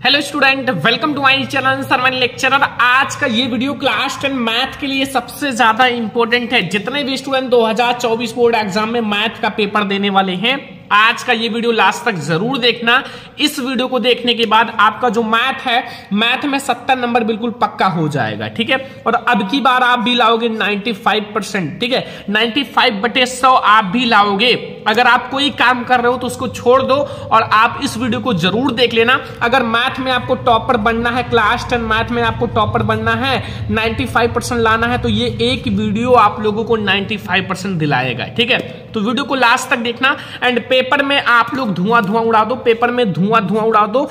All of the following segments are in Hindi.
Hello student, welcome to my channel Sarvan lecturer. आज का ये वीडियो क्लास 10 मैथ के लिए सबसे ज्यादा इंपॉर्टेंट है। जितने भी स्टूडेंट 2024 बोर्ड एग्जाम में मैथ का पेपर देने वाले हैं, आज का ये वीडियो लास्ट तक जरूर देखना। इस वीडियो को देखने के बाद आपका जो मैथ है, मैथ में 70 नंबर बिल्कुल पक्का हो जाएगा, ठीक है। और अब की बार आप भी लाओगे 95%, ठीक है। 95/100 आप भी लाओगे। अगर आप कोई काम कर रहे हो तो उसको छोड़ दो और आप इस वीडियो को जरूर देख लेना। अगर मैथ में आपको टॉपर बनना है, क्लास 10 मैथ में आपको टॉपर बनना है, 95% लाना है, तो ये एक वीडियो आप लोगों को 95% दिलाएगा, ठीक है। तो वीडियो को लास्ट तक देखना। एंड पेपर में आप लोग धुआं उड़ा दो, पेपर में धुआं उड़ा दो,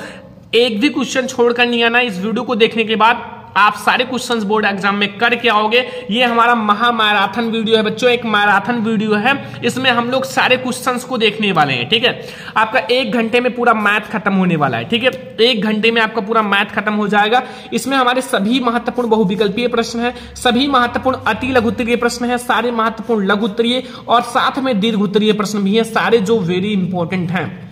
एक भी क्वेश्चन छोड़कर नहीं आना। इस वीडियो को देखने के बाद आप सारे क्वेश्चंस बोर्ड एग्जाम में करके आओगे। ये हमारा महा मैराथन वीडियो है बच्चों, एक मैराथन वीडियो है। इसमें हम लोग सारे क्वेश्चंस को देखने वाले हैं, ठीक है। आपका 1 घंटे में पूरा मैथ खत्म होने वाला है, ठीक है। 1 घंटे में आपका पूरा मैथ खत्म हो जाएगा। इसमें हमारे सभी महत्वपूर्ण बहुविकल्पीय प्रश्न है, सभी महत्वपूर्ण अति लघु उत्तरीय प्रश्न है, सारे महत्वपूर्ण लघु उत्तरीय और साथ में दीर्घ उत्तरीय प्रश्न भी है, सारे जो वेरी इंपॉर्टेंट हैं।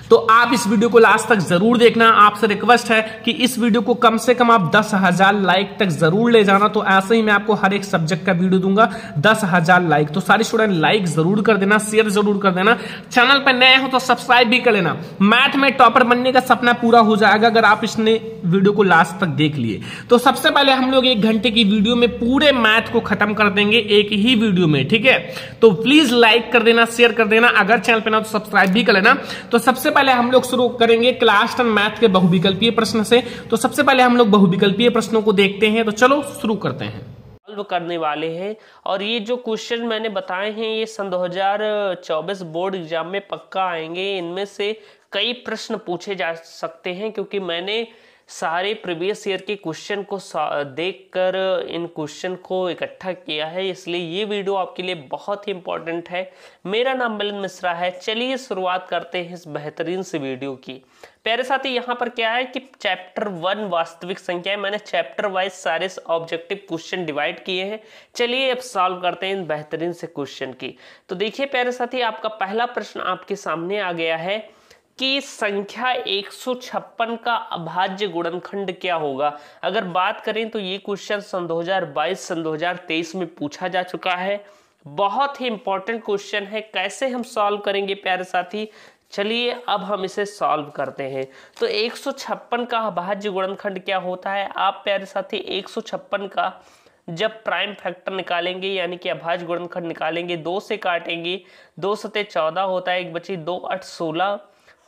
तो आप इस वीडियो को लास्ट तक जरूर देखना। आपसे रिक्वेस्ट है कि इस वीडियो को कम से कम आप 10,000 लाइक तक जरूर ले जाना। तो ऐसे ही मैं आपको हर एक सब्जेक्ट का वीडियो दूंगा, 10,000 लाइक। तो सारे स्टूडेंट लाइक जरूर कर देना, शेयर जरूर कर देना। चैनल पर नए हो तो सब्सक्राइब भी कर लेना। मैथ में टॉपर बनने का सपना पूरा हो जाएगा अगर आप इसने वीडियो को लास्ट तक देख लिए। तो सबसे पहले हम लोग 1 घंटे की वीडियो में पूरे मैथ को खत्म कर देंगे एक ही वीडियो में, ठीक है। तो प्लीज लाइक कर देना, शेयर कर देना। अगर चैनल पर ना तो सब्सक्राइब भी कर लेना। तो सबसे पहले हम लोग शुरू करेंगे क्लास 10 मैथ के बहुविकल्पीय प्रश्न से। तो सबसे पहले हम लोग बहुविकल्पीय प्रश्नों को देखते हैं। तो चलो शुरू करते हैं। सॉल्व करने वाले हैं और ये जो क्वेश्चन मैंने बताए हैं ये सन 2024 बोर्ड एग्जाम में पक्का आएंगे। इनमें से कई प्रश्न पूछे जा सकते हैं क्योंकि मैंने सारे प्रीवियस ईयर के क्वेश्चन को देखकर इन क्वेश्चन को इकट्ठा किया है, इसलिए ये वीडियो आपके लिए बहुत ही इंपॉर्टेंट है। मेरा नाम मिलन मिश्रा है। चलिए शुरुआत करते हैं इस बेहतरीन से वीडियो की। प्यारे साथी, यहाँ पर क्या है कि चैप्टर 1 वास्तविक संख्या, मैंने चैप्टर वाइज सारे ऑब्जेक्टिव क्वेश्चन डिवाइड किए हैं। चलिए अब सॉल्व करते हैं इन बेहतरीन से क्वेश्चन की। तो देखिए प्यारे साथी, आपका पहला प्रश्न आपके सामने आ गया है कि संख्या 156 का अभाज्य गुणनखंड क्या होगा। अगर बात करें तो ये क्वेश्चन सन 2022 सन 2023 में पूछा जा चुका है। बहुत ही इंपॉर्टेंट क्वेश्चन है। कैसे हम सॉल्व करेंगे प्यारे साथी, चलिए अब हम इसे सॉल्व करते हैं। तो 156 का अभाज्य गुणनखंड क्या होता है। आप प्यारे साथी 156 का जब प्राइम फैक्टर निकालेंगे यानी कि अभाज्य गुणनखंड निकालेंगे, 2 से काटेंगे, 2 सते 14 होता है, एक बची 2 8 16,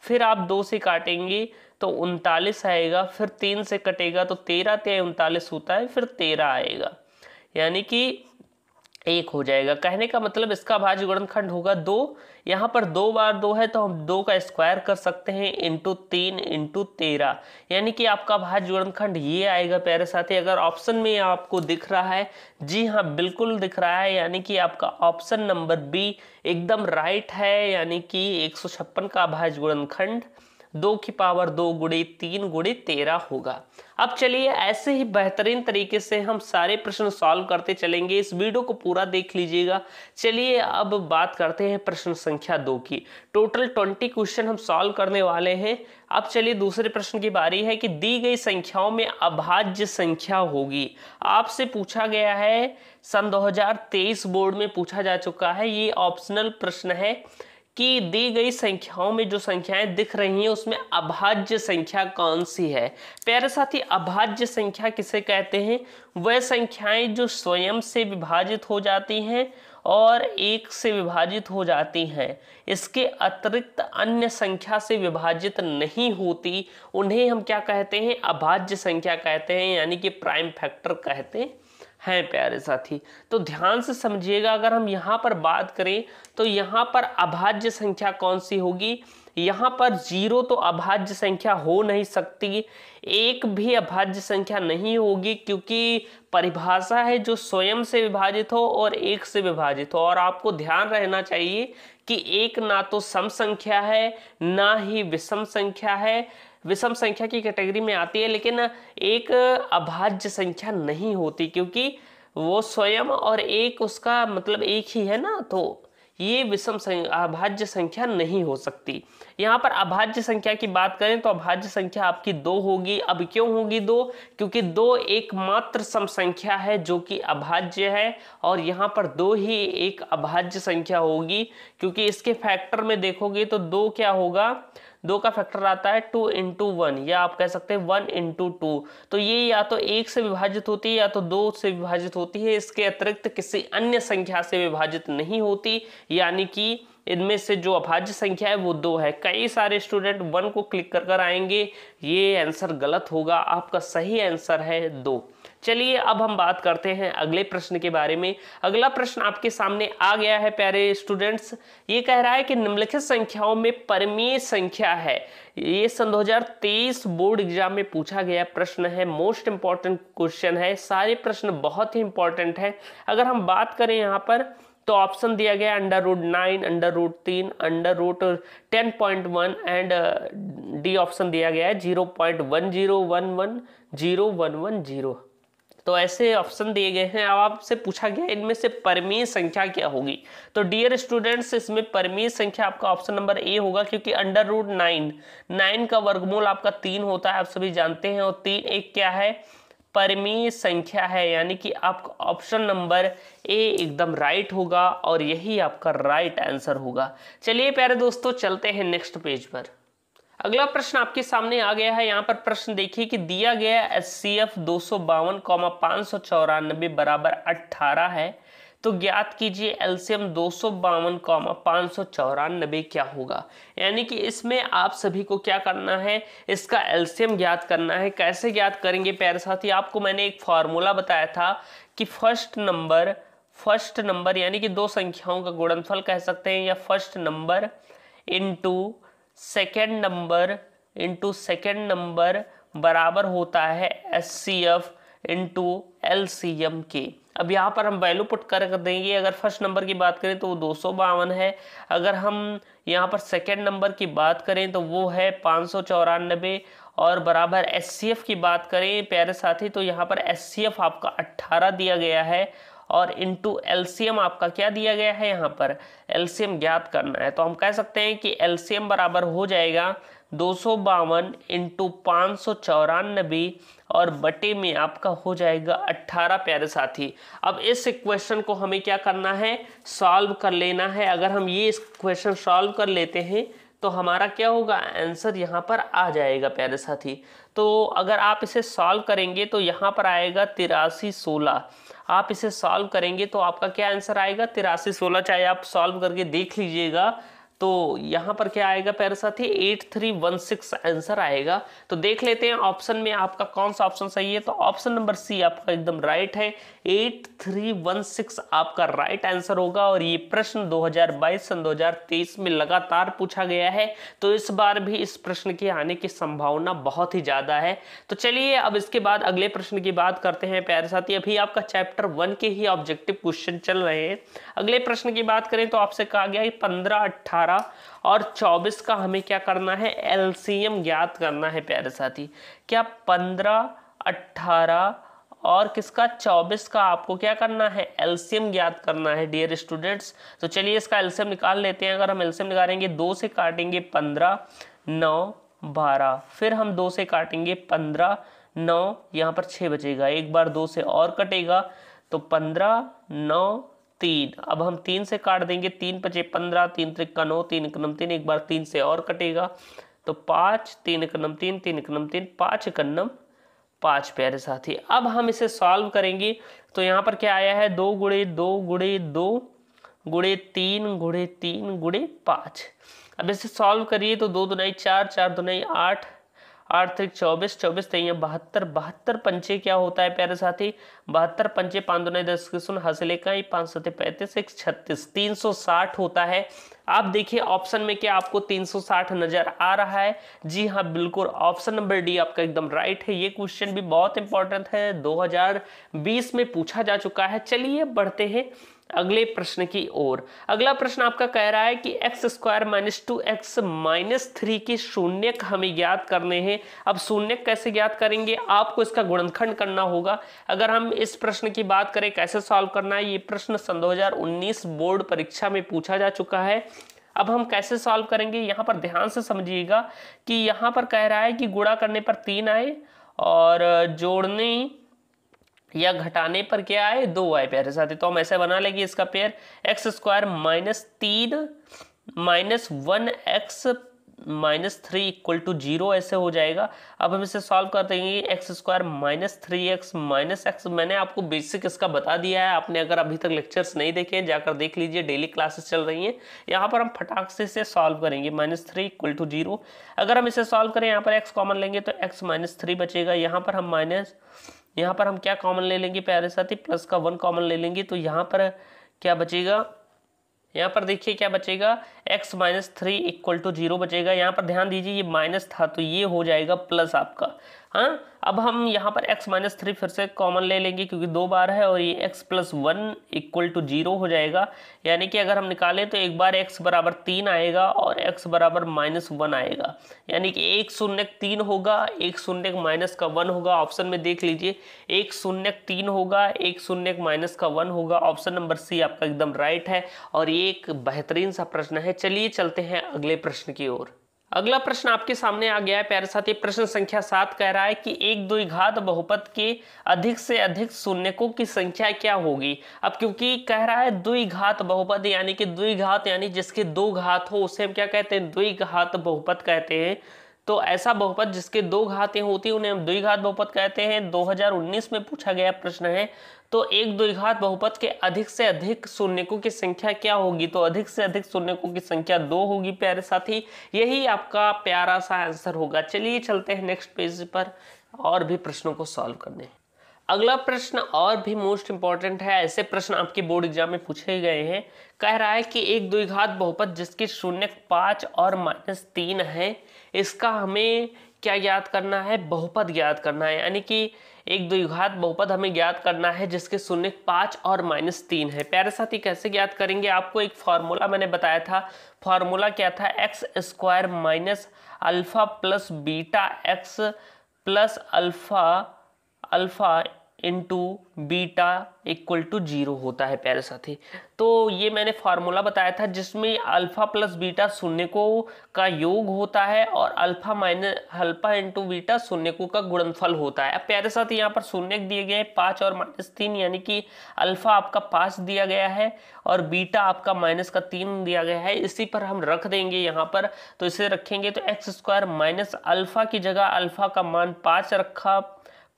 फिर आप 2 से काटेंगे तो 39 आएगा, फिर 3 से कटेगा तो 13 3 39 होता है, फिर 13 आएगा, यानी कि 1 हो जाएगा। कहने का मतलब इसका अभाज्य गुणनखंड होगा 2। यहाँ पर 2 बार 2 है तो हम 2 का स्क्वायर कर सकते हैं इंटू 3 इंटू 13, यानी कि आपका अभाज्य गुणनखंड ये आएगा प्यारे साथी। अगर ऑप्शन में आपको दिख रहा है, जी हाँ बिल्कुल दिख रहा है, यानी कि आपका ऑप्शन नंबर बी एकदम राइट है, यानी कि 156 का अभाज्य गुणनखंड 2 की पावर 2 गुणे 3 गुणे 13 होगा। अब चलिए ऐसे ही बेहतरीन तरीके से हम सारे प्रश्न सॉल्व करते चलेंगे। इस वीडियो को पूरा देख लीजिएगा। चलिए अब बात करते हैं प्रश्न संख्या 2 की। टोटल 20 क्वेश्चन हम सॉल्व करने वाले हैं। अब चलिए दूसरे प्रश्न की बारी है कि दी गई संख्याओं में अभाज्य संख्या होगी। आपसे पूछा गया है, सन 2023 बोर्ड में पूछा जा चुका है। ये ऑप्शनल प्रश्न है कि दी गई संख्याओं में जो संख्याएं दिख रही हैं उसमें अभाज्य संख्या कौन सी है। प्यारे साथी, अभाज्य संख्या किसे कहते हैं? वह संख्याएं जो स्वयं से विभाजित हो जाती हैं और 1 से विभाजित हो जाती हैं, इसके अतिरिक्त अन्य संख्या से विभाजित नहीं होती, उन्हें हम क्या कहते हैं? अभाज्य संख्या कहते हैं, यानी कि प्राइम फैक्टर कहते हैं प्यारे साथी। तो ध्यान से समझिएगा। अगर हम यहाँ पर बात करें तो यहाँ पर अभाज्य संख्या कौन सी होगी? यहाँ पर 0 तो अभाज्य संख्या हो नहीं सकती, 1 भी अभाज्य संख्या नहीं होगी, क्योंकि परिभाषा है जो स्वयं से विभाजित हो और 1 से विभाजित हो। और आपको ध्यान रहना चाहिए कि 1 ना तो सम संख्या है ना ही विषम संख्या है, विषम संख्या की कैटेगरी में आती है, लेकिन एक अभाज्य संख्या नहीं होती, क्योंकि वो स्वयं और 1 उसका मतलब 1 ही है ना। तो ये अभाज्य संख्या नहीं हो सकती। यहाँ पर अभाज्य संख्या की बात करें तो अभाज्य संख्या आपकी 2 होगी। अब क्यों होगी 2? क्योंकि 2 एकमात्र सम संख्या है जो कि अभाज्य है, और यहाँ पर 2 ही एक अभाज्य संख्या होगी, क्योंकि इसके फैक्टर में देखोगे तो 2 क्या होगा, 2 का फैक्टर आता है 2 × 1, या आप कह सकते हैं 1 × 2। तो ये या तो 1 से विभाजित होती है या तो 2 से विभाजित होती है, इसके अतिरिक्त किसी अन्य संख्या से विभाजित नहीं होती, यानी कि इनमें से जो अभाज्य संख्या है वो 2 है। कई सारे स्टूडेंट 1 को क्लिक कर आएंगे, ये आंसर गलत होगा, आपका सही आंसर है 2। चलिए अब हम बात करते हैं अगले प्रश्न के बारे में। अगला प्रश्न आपके सामने आ गया है प्यारे स्टूडेंट्स। ये कह रहा है कि निम्नलिखित संख्याओं में परिमेय संख्या है। ये सन 2023 बोर्ड एग्जाम में पूछा गया प्रश्न है, मोस्ट इंपॉर्टेंट क्वेश्चन है। सारे प्रश्न बहुत ही इंपॉर्टेंट है। अगर हम बात करें यहाँ पर तो ऑप्शन दिया गया √9, √3, √10.1 एंड डी ऑप्शन दिया गया है 0.101101110। तो ऐसे ऑप्शन दिए गए हैं। अब आपसे पूछा गया इनमें से परिमेय संख्या क्या होगी। तो डियर स्टूडेंट्स, इसमें परिमेय संख्या आपका ऑप्शन नंबर ए होगा, क्योंकि √9 का वर्गमूल आपका 3 होता है, आप सभी जानते हैं, और 3 एक क्या है, परिमेय संख्या है, यानी कि आपका ऑप्शन नंबर ए एकदम राइट होगा और यही आपका राइट आंसर होगा। चलिए प्यारे दोस्तों, चलते हैं नेक्स्ट पेज पर। अगला प्रश्न आपके सामने आ गया है। यहाँ पर प्रश्न देखिए कि दिया गया HCF 252,594 बराबर 18 है, तो ज्ञात कीजिए एलसीएम 252,594 क्या होगा। यानी कि इसमें आप सभी को क्या करना है, इसका एलसीएम ज्ञात करना है। कैसे ज्ञात करेंगे प्यारे साथी, आपको मैंने एक फॉर्मूला बताया था कि फर्स्ट नंबर यानी कि 2 संख्याओं का गुणनफल कह सकते हैं, या first number into second number बराबर होता है HCF इंटू LCM के। अब यहाँ पर हम वैल्यू पुट कर देंगे। अगर फर्स्ट नंबर की बात करें तो वो 252 है, अगर हम यहाँ पर सेकेंड नंबर की बात करें तो वो है 594, और बराबर HCF की बात करें प्यारे साथी तो यहाँ पर HCF आपका 18 दिया गया है, और इंटू LCM आपका क्या दिया गया है, यहाँ पर LCM ज्ञात करना है। तो हम कह सकते हैं कि LCM बराबर हो जाएगा 252 इंटू 594 और बटे में आपका हो जाएगा 18 प्यारे साथी। अब इस इक्वेशन को हमें क्या करना है, सॉल्व कर लेना है। अगर हम ये इक्वेशन सॉल्व कर लेते हैं तो हमारा क्या होगा, आंसर यहाँ पर आ जाएगा प्यारे साथी। तो अगर आप इसे सॉल्व करेंगे तो यहाँ पर आएगा 8316। आप इसे सॉल्व करेंगे तो आपका क्या आंसर आएगा, 8316। चाहे आप सॉल्व करके देख लीजिएगा, तो यहाँ पर क्या आएगा प्यारे साथी, 8316 आंसर आएगा। तो देख लेते हैं ऑप्शन में आपका कौन सा ऑप्शन सही है। तो ऑप्शन नंबर सी आपका एकदम राइट है, 8316 आपका राइट आंसर होगा। और ये प्रश्न 2022 सन 2023 में लगातार पूछा गया है, तो इस बार भी इस प्रश्न के आने की संभावना बहुत ही ज्यादा है। तो चलिए अब इसके बाद अगले प्रश्न की बात करते हैं प्यारे साथी। अभी आपका चैप्टर 1 के ही ऑब्जेक्टिव क्वेश्चन चल रहे हैं। अगले प्रश्न की बात करें तो आपसे कहा गया है 15, 18 और 24 का हमें क्या करना है, एलसीएम ज्ञात करना है प्यारे साथी। क्या 15, 18 और किसका 24 का आपको क्या करना है, एलसीएम ज्ञात करना है डियर स्टूडेंट्स। तो चलिए इसका एलसीएम निकाल लेते हैं। अगर हम एलसीएम निकालेंगे 2 से काटेंगे 15, 9, 12, फिर हम 2 से काटेंगे 15, 9, यहाँ पर 6 बचेगा, एक बार 2 से और कटेगा तो 15, 9, 3। अब हम 3 से काट देंगे, 3 बचे 15, 3 त्रिक 9, 3 एकम 3, एक बार 3 से और कटेगा तो 5, 3 एकम 3, 3 एकम 3, 5 एकम 5 प्यारे साथी। अब हम इसे सॉल्व करेंगे तो यहाँ पर क्या आया है, 2 गुणे 2 गुणे 2 गुणे 3 गुणे 3 गुणे 5। अब इसे सॉल्व करिए तो 2 दूनाई 4, 4 दूनाई 8, 8 त्रिक 24, 24 3 72, 72 पंचे क्या होता है प्यारे साथी, 72 पंचे 5 दूनाई 10 के सुन हासिल का 5 7 35 1 36, 360 होता है। आप देखिए ऑप्शन में क्या आपको 360 नजर आ रहा है। जी हाँ बिल्कुल, ऑप्शन नंबर डी आपका एकदम राइट है। ये क्वेश्चन भी बहुत इंपॉर्टेंट है, 2020 में पूछा जा चुका है। चलिए बढ़ते हैं अगले प्रश्न की ओर। अगला प्रश्न आपका कह रहा है कि x square minus 2x minus 3 के शून्यक हमें ज्ञात करने हैं। अब शून्यक कैसे ज्ञात करेंगे, आपको इसका गुणनखंड करना होगा। अगर हम इस प्रश्न की बात करें कैसे सॉल्व करना है, ये प्रश्न सन 2019 बोर्ड परीक्षा में पूछा जा चुका है। अब हम कैसे सॉल्व करेंगे, यहाँ पर ध्यान से समझिएगा कि यहाँ पर कह रहा है कि गुणा करने पर 3 आए और जोड़ने या घटाने पर क्या आए, 2 आए प्यारे साथी। तो हम ऐसे बना लेंगे इसका pair, x square minus 3 minus 1x minus 3 equal to 0 ऐसे हो जाएगा। अब हम इसे सॉल्व कर देंगे, x square minus 3x minus x। मैंने आपको बेसिक इसका बता दिया है, आपने अगर अभी तक लेक्चर्स नहीं देखे जाकर देख लीजिए, डेली क्लासेस चल रही हैं। यहाँ पर हम फटाक से इसे सॉल्व करेंगे, माइनस 3 इक्वल टू 0। अगर हम इसे सॉल्व करें, यहाँ पर x कॉमन लेंगे तो x माइनस 3 बचेगा। यहाँ पर हम क्या कॉमन ले लेंगे प्यारे साथी, प्लस का 1 कॉमन ले लेंगे। तो यहाँ पर क्या बचेगा, यहाँ पर देखिए क्या बचेगा, x माइनस 3 इक्वल टू 0 बचेगा। यहाँ पर ध्यान दीजिए ये माइनस था तो ये हो जाएगा प्लस आपका। हाँ, अब हम यहाँ पर x माइनस 3 फिर से कॉमन ले लेंगे क्योंकि 2 बार है, और ये x प्लस 1 इक्वल टू 0 हो जाएगा। यानी कि अगर हम निकालें तो एक बार x बराबर 3 आएगा और x बराबर माइनस 1 आएगा। यानी कि एक शून्यक 3 होगा, एक शून्यक माइनस का 1 होगा। ऑप्शन में देख लीजिए, एक शून्यक 3 होगा, एक शून्यक माइनस का 1 होगा। ऑप्शन नंबर सी आपका एकदम राइट है और ये एक बेहतरीन सा प्रश्न है। चलिए चलते हैं अगले प्रश्न की ओर। अगला प्रश्न आपके सामने आ गया है प्यारे साथी। प्रश्न संख्या 7 कह रहा है कि एक द्विघात बहुपद के अधिक से अधिक शून्यकों की संख्या क्या होगी। अब क्योंकि कह रहा है द्विघात बहुपद, यानी कि द्विघात यानी जिसके 2 घात हो उसे हम क्या कहते हैं, द्विघात बहुपद कहते हैं। तो ऐसा बहुपद जिसके 2 घातें होती हैं उन्हें हम द्विघात बहुपद कहते हैं। 2019 में पूछा गया प्रश्न है। तो एक द्विघात बहुपद के अधिक से अधिक शून्यकों की संख्या क्या होगी, तो अधिक से अधिक शून्यकों की संख्या 2 होगी प्यारे साथी। यही आपका प्यारा सा आंसर होगा। चलिए चलते हैं नेक्स्ट पेज पर और भी प्रश्नों को सॉल्व करने। अगला प्रश्न और भी मोस्ट इंपॉर्टेंट है, ऐसे प्रश्न आपके बोर्ड एग्जाम में पूछे गए हैं। कह रहा है कि एक द्विघात बहुपद जिसके शून्यक 5 और माइनस 3 है, इसका हमें क्या ज्ञात करना है, बहुपद ज्ञात करना है। यानी कि एक द्विघात बहुपद हमें ज्ञात करना है जिसके शून्यक 5 और माइनस 3 है। प्यारे साथी कैसे ज्ञात करेंगे, आपको एक फॉर्मूला मैंने बताया था। फॉर्मूला क्या था, x square minus alpha plus beta x plus alpha into beta equal to 0 होता है प्यारे साथी। तो ये मैंने फार्मूला बताया था जिसमें अल्फा प्लस बीटा शून्यकों का योग होता है और अल्फा इंटू बीटा शून्यकों का गुणनफल होता है। अब प्यारे साथी यहाँ पर शून्यक दिए गए हैं 5 और माइनस 3, यानी कि अल्फा आपका 5 दिया गया है और बीटा आपका माइनस का 3 दिया गया है। इसी पर हम रख देंगे यहाँ पर, तो इसे रखेंगे तो एक्स स्क्वायर माइनस अल्फा की जगह अल्फा का मान 5 रखा,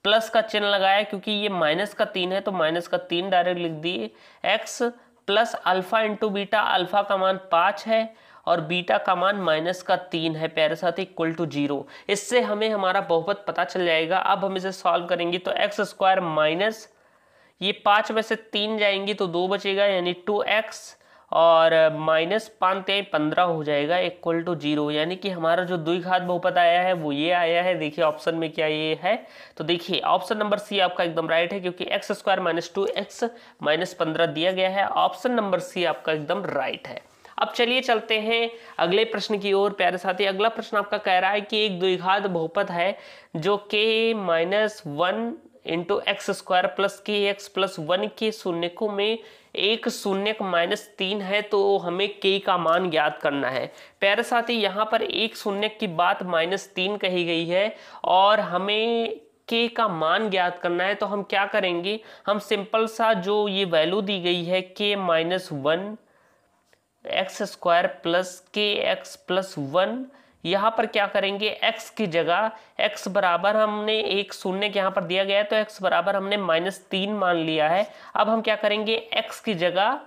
प्लस का चिन्ह लगाया क्योंकि ये माइनस का 3 है तो माइनस का 3 डायरेक्ट लिख दिए। X plus alpha into beta, alpha का मान 5 है और बीटा का मान माइनस का 3 है प्यारे साथी, इक्वल टू 0। इससे हमें हमारा बहुपद पता चल जाएगा। अब हम इसे सॉल्व करेंगे तो एक्स स्क्वायर माइनस ये 5 में से 3 जाएंगी तो 2 बचेगा, यानी 2x और माइनस 5 हो जाएगा इक्वल टू 0। यानी कि हमारा जो द्विघात बहुपद आया है वो ये आया है। देखिए ऑप्शन में क्या ये है, तो देखिए ऑप्शन नंबर सी आपका एकदम राइट है क्योंकि x square minus 2x minus 15 दिया गया है। ऑप्शन नंबर सी आपका एकदम राइट है। अब चलिए चलते हैं अगले प्रश्न की ओर प्यारे साथी। अगला प्रश्न आपका कह रहा है कि एक द्विघात बहुपद है जो k minus 1 into x square plus के एक्स प्लस 1 के शून्यकों में एक शून्यक माइनस 3 है, तो हमें k का मान ज्ञात करना है। प्यारे साथी यहाँ पर एक शून्यक की बात माइनस 3 कही गई है और हमें k का मान ज्ञात करना है। तो हम क्या करेंगे, हम सिंपल सा जो ये वैल्यू दी गई है k minus 1 x square plus के एक्स प्लस 1, यहाँ पर क्या करेंगे x की जगह x बराबर हमने एक शून्य यहाँ पर दिया गया है तो x बराबर हमने माइनस 3 मान लिया है। अब हम क्या करेंगे, x की जगह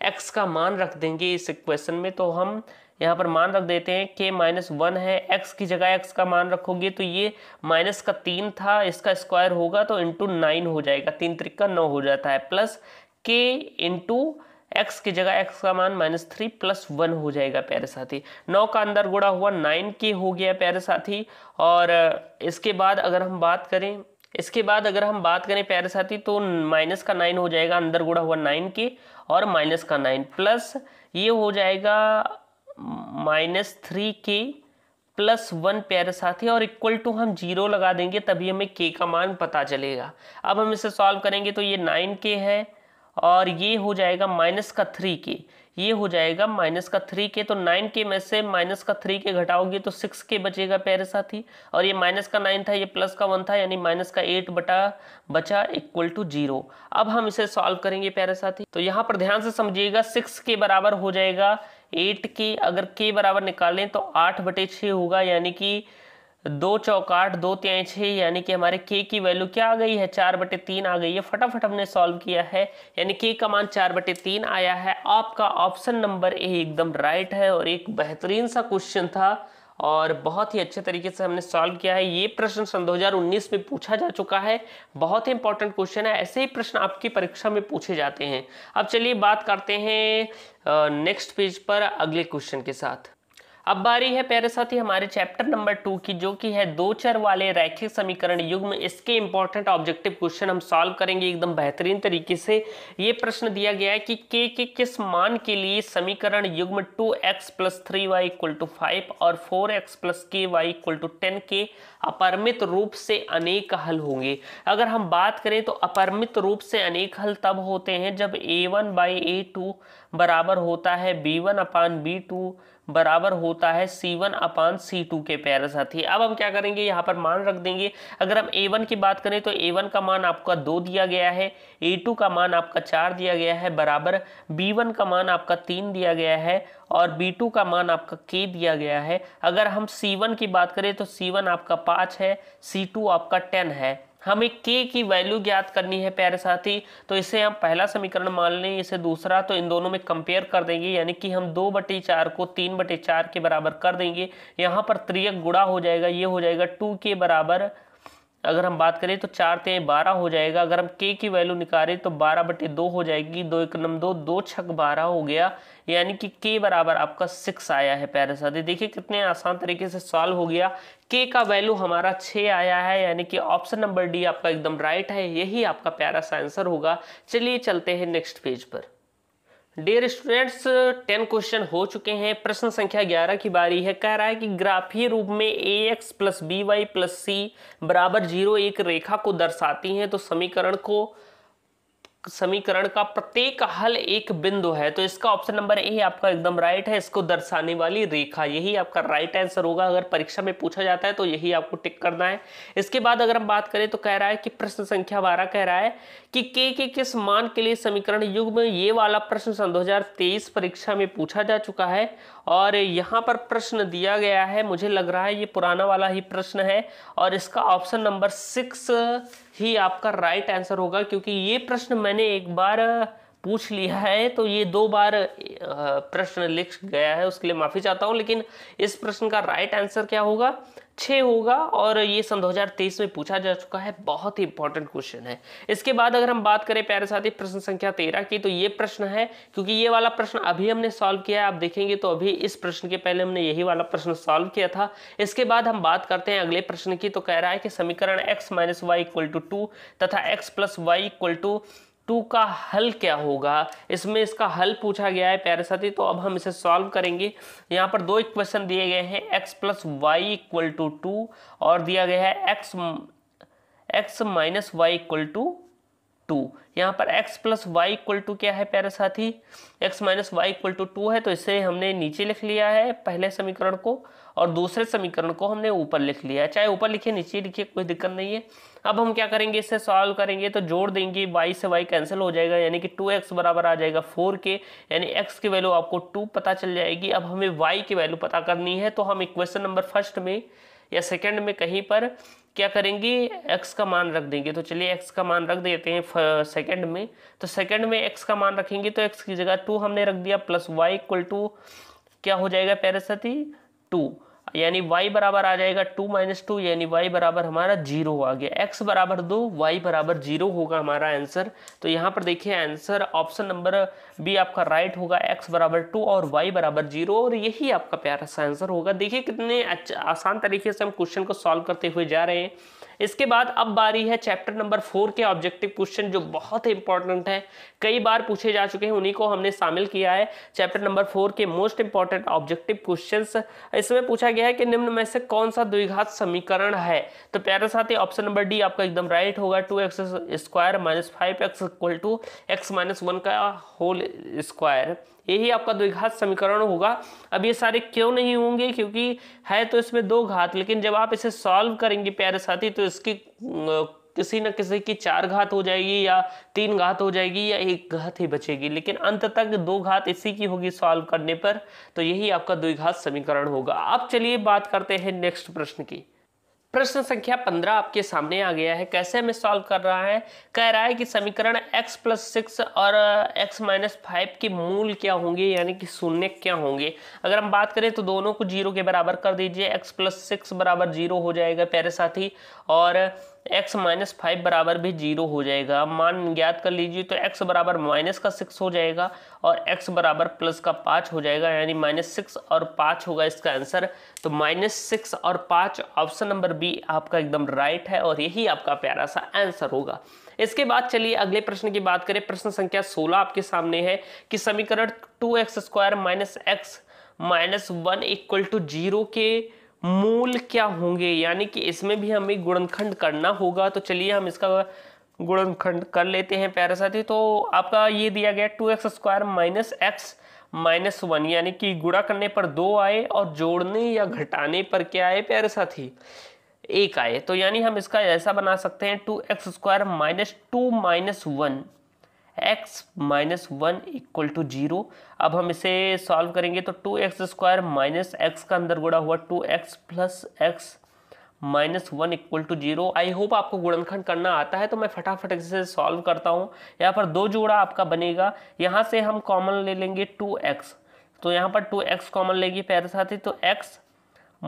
x का मान रख देंगे इस इक्वेशन में। तो हम यहाँ पर मान रख देते हैं k माइनस 1 है, x की जगह x का मान रखोगे तो ये माइनस का 3 था, इसका स्क्वायर होगा तो इंटू 9 हो जाएगा, 3 त्रिका 9 हो जाता है, प्लस k इंटू x की जगह x का मान माइनस 3 प्लस 1 हो जाएगा प्यारे साथी। 9 का अंदर गुणा हुआ 9k हो गया प्यारे साथी। और इसके बाद अगर हम बात करें इसके बाद अगर हम बात करें प्यारे साथी तो माइनस का 9 हो जाएगा अंदर गुड़ा हुआ 9 के, और माइनस का 9 प्लस ये हो जाएगा -3 के +1 प्यारे साथी, और इक्वल टू हम 0 लगा देंगे तभी हमें के का मान पता चलेगा। अब हम इसे सॉल्व करेंगे तो ये 9 के है और ये हो जाएगा -3 के, ये हो जाएगा -3 के, तो 9 के में से -3 के घटाओगे तो 6 के बचेगा प्यारे साथी, और ये -9 था, ये +1 था, यानी -8 बचा इक्वल टू 0। अब हम इसे सॉल्व करेंगे प्यारे साथी, तो यहाँ पर ध्यान से समझिएगा 6 के बराबर हो जाएगा 8 के, अगर के बराबर निकालें तो 8/6 होगा, यानी कि 2 चौक 8 2 तिहाई 6, यानी कि हमारे के की वैल्यू क्या आ गई है 4/3 आ गई है। फटाफट हमने सॉल्व किया है, यानी के का मान 4/3 आया है। आपका ऑप्शन नंबर ए एकदम राइट है और एक बेहतरीन सा क्वेश्चन था और बहुत ही अच्छे तरीके से हमने सॉल्व किया है। ये प्रश्न सन 2019 में पूछा जा चुका है, बहुत ही इंपॉर्टेंट क्वेश्चन है। ऐसे ही प्रश्न आपकी परीक्षा में पूछे जाते हैं। अब चलिए बात करते हैं नेक्स्ट पेज पर अगले क्वेश्चन के साथ। अब बारी है प्यारे साथी हमारे चैप्टर नंबर 2 की, जो कि है दो चर वाले रैखिक समीकरण युग्म। इसके इंपॉर्टेंट ऑब्जेक्टिव क्वेश्चन हम सॉल्व करेंगे एकदम बेहतरीन तरीके से। ये प्रश्न दिया गया है कि के किस मान के लिए समीकरण युग्म 2x + 3y = 5 और 4x + ky = 10 के अपरिमित रूप से अनेक हल होंगे। अगर हम बात करें तो अपरिमित रूप से अनेक हल तब होते हैं जब a1/a2 बराबर होता है b1/b2 बराबर होता है c1/c2 के प्यारे साथी। अब हम क्या करेंगे, यहाँ पर मान रख देंगे। अगर हम a1 की बात करें तो a1 का मान आपका 2 दिया गया है, a2 का मान आपका 4 दिया गया है, बराबर b1 का मान आपका 3 दिया गया है और b2 का मान आपका k दिया गया है। अगर हम c1 की बात करें तो c1 आपका 5 है, c2 आपका 10 है। हमें k की वैल्यू ज्ञात करनी है प्यारे साथी, तो इसे हम पहला समीकरण मान लें, इसे दूसरा, तो इन दोनों में कंपेयर कर देंगे, यानी कि हम 2/4 को 3/4 के बराबर कर देंगे। यहाँ पर त्रियक गुणा हो जाएगा, ये हो जाएगा 2 के बराबर। अगर हम बात करें तो 4 × 12 हो जाएगा। अगर हम k की वैल्यू निकालें तो 12/2 हो जाएगी, 2 × 1 = 2, 2 × 6 = 12 हो गया, यानी कि k बराबर आपका 6 आया है प्यारे साथी। देखिए कितने आसान तरीके से सॉल्व हो गया। k का वैल्यू हमारा 6 आया है, यानी कि ऑप्शन नंबर डी आपका एकदम राइट है, यही आपका प्यारा सा आंसर होगा। चलिए चलते हैं नेक्स्ट पेज पर। डियर स्टूडेंट्स 10 क्वेश्चन हो चुके हैं। प्रश्न संख्या 11 की बारी है। कह रहा है कि ग्राफीय रूप में ax + by + c = 0 एक रेखा को दर्शाती हैं, तो समीकरण का प्रत्येक हल एक बिंदु है। तो इसका ऑप्शन नंबर ए आपका एकदम राइट है, इसको दर्शाने वाली रेखा, यही आपका राइट आंसर होगा। अगर परीक्षा में पूछा जाता है तो यही आपको टिक करना है। इसके बाद अगर हम बात करें तो कह रहा है कि प्रश्न संख्या 12 कह रहा है कि के किस मान के लिए समीकरण युग्म। ये वाला प्रश्न सन 2023 परीक्षा में पूछा जा चुका है और यहाँ पर प्रश्न दिया गया है, मुझे लग रहा है ये पुराना वाला ही प्रश्न है और इसका ऑप्शन नंबर 6 ही आपका राइट आंसर होगा, क्योंकि ये प्रश्न मैंने एक बार पूछ लिया है, तो ये 2 बार प्रश्न लिख गया है, उसके लिए माफी चाहता हूं। लेकिन इस प्रश्न का राइट आंसर क्या होगा, 6 होगा और ये सन 2023 में पूछा जा चुका है। बहुत ही इंपॉर्टेंट क्वेश्चन है। इसके बाद अगर हम बात करें प्यारे साथी प्रश्न संख्या 13 की, तो ये प्रश्न है, क्योंकि ये वाला प्रश्न अभी हमने सॉल्व किया है, आप देखेंगे तो अभी इस प्रश्न के पहले हमने यही वाला प्रश्न सॉल्व किया था। इसके बाद हम बात करते हैं अगले प्रश्न की। तो कह रहा है कि समीकरण x - y = 2 तथा x + y = 2 का हल क्या होगा। इसमें इसका हल पूछा गया है प्यारे साथी, तो अब हम इसे सॉल्व करेंगे। यहाँ पर 2 इक्वेशन दिए गए हैं, x + y = 2 और दिया गया है x - y = 2। यहाँ पर x + y = क्या है प्यारे साथी, x - y = 2 है, तो इसे हमने नीचे लिख लिया है पहले समीकरण को और दूसरे समीकरण को हमने ऊपर लिख लिया है। चाहे ऊपर लिखिए नीचे लिखिए, कोई दिक्कत नहीं है। अब हम क्या करेंगे, इसे सॉल्व करेंगे तो जोड़ देंगे, y से y कैंसिल हो जाएगा, यानी कि 2x बराबर आ जाएगा 4 के, यानी x की वैल्यू आपको 2 पता चल जाएगी। अब हमें y की वैल्यू पता करनी है, तो हम इक्वेशन नंबर फर्स्ट में या सेकंड में कहीं पर क्या करेंगे, x का मान रख देंगे। तो चलिए x का मान रख देते हैं सेकंड में। तो सेकंड में x का मान रखेंगे तो x की जगह 2 हमने रख दिया, प्लस y = क्या हो जाएगा प्यारे साथी 2, यानी y बराबर आ जाएगा 2 - 2, यानी y बराबर हमारा 0 आ गया। x बराबर 2, y बराबर 0 होगा हमारा आंसर। तो यहाँ पर देखिए आंसर ऑप्शन नंबर बी आपका राइट होगा, x बराबर 2 और y बराबर 0, और यही आपका प्यारा सा आंसर होगा। देखिए कितने आसान तरीके से हम क्वेश्चन को सॉल्व करते हुए जा रहे हैं। इसके बाद अब बारी है चैप्टर नंबर 4 के ऑब्जेक्टिव क्वेश्चन, जो बहुत इंपॉर्टेंट है, कई बार पूछे जा चुके हैं, उन्हीं को हमने शामिल किया है। चैप्टर नंबर 4 के मोस्ट इंपॉर्टेंट ऑब्जेक्टिव क्वेश्चंस। इसमें पूछा गया है कि निम्न में से कौन सा द्विघात समीकरण है। तो प्यारे साथी ऑप्शन नंबर डी आपका एकदम राइट होगा, 2x² - 5x = x - 1 का होल स्क्वायर, यही आपका द्विघात समीकरण होगा। अब ये सारे क्यों नहीं होंगे, क्योंकि है तो इसमें दो घात, लेकिन जब आप इसे सॉल्व करेंगे प्यारे साथी तो इसकी किसी न किसी की 4 घात हो जाएगी या 3 घात हो जाएगी या 1 घात ही बचेगी, लेकिन अंत तक 2 घात इसी की होगी सॉल्व करने पर। तो यही आपका द्विघात समीकरण होगा। अब चलिए बात करते हैं नेक्स्ट प्रश्न की। प्रश्न संख्या 15 आपके सामने आ गया है। कैसे हमें सॉल्व कर रहा है, कह रहा है कि समीकरण x + 6 और x - 5 के मूल क्या होंगे, यानी कि शून्य क्या होंगे। अगर हम बात करें तो दोनों को 0 के बराबर कर दीजिए, x + 6 बराबर 0 हो जाएगा प्यारे साथी, और x - 5 बराबर भी 0 हो जाएगा। मान ज्ञात कर लीजिए, तो x बराबर -6 हो जाएगा और x बराबर +5 हो जाएगा, यानी -6 और 5 होगा इसका आंसर। तो -6 और 5 ऑप्शन नंबर बी आपका एकदम राइट है और यही आपका प्यारा सा आंसर होगा। इसके बाद चलिए अगले प्रश्न की बात करें। प्रश्न संख्या 16 आपके सामने है कि समीकरण 2x² - x - 1 = 0 के मूल क्या होंगे, यानी कि इसमें भी हमें गुणनखंड करना होगा। तो चलिए हम इसका गुणनखंड कर लेते हैं प्यारे साथी। तो आपका ये दिया गया 2x² - x - 1, यानी कि गुणा करने पर 2 आए और जोड़ने या घटाने पर क्या आए प्यारे साथी, 1 आए। तो यानी हम इसका ऐसा बना सकते हैं 2x² - 2 - 1 x - 1 = 0। अब हम इसे सॉल्व करेंगे तो 2x² - x का अंदर गुणा हुआ 2x + x - 1 = 0। आई होप आपको गुणनखंड करना आता है, तो मैं फटाफट इसे सॉल्व करता हूँ। यहाँ पर 2 जोड़ा आपका बनेगा, यहाँ से हम कॉमन ले लेंगे 2x, तो यहाँ पर 2x कॉमन लेंगे प्यारे साथी, तो x -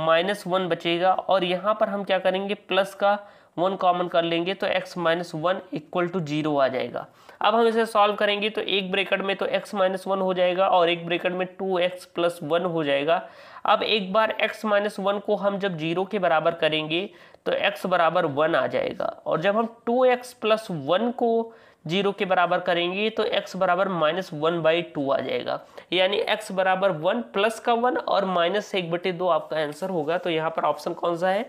1 बचेगा, और यहाँ पर हम क्या करेंगे प्लस का 1 कॉमन कर लेंगे, तो x - 1 = 0 आ जाएगा। अब हम इसे सॉल्व करेंगे तो एक ब्रैकेट में तो x - 1 हो जाएगा और एक ब्रैकेट में 2x + 1 हो जाएगा। अब एक बार x - 1 को हम जब 0 के बराबर करेंगे तो x बराबर 1 आ जाएगा, और जब हम 2x + 1 को 0 के बराबर करेंगे तो x बराबर -1/2 आ जाएगा, यानी x बराबर 1 प्लस का 1 और -1/2 आपका आंसर होगा। तो यहाँ पर ऑप्शन कौन सा है,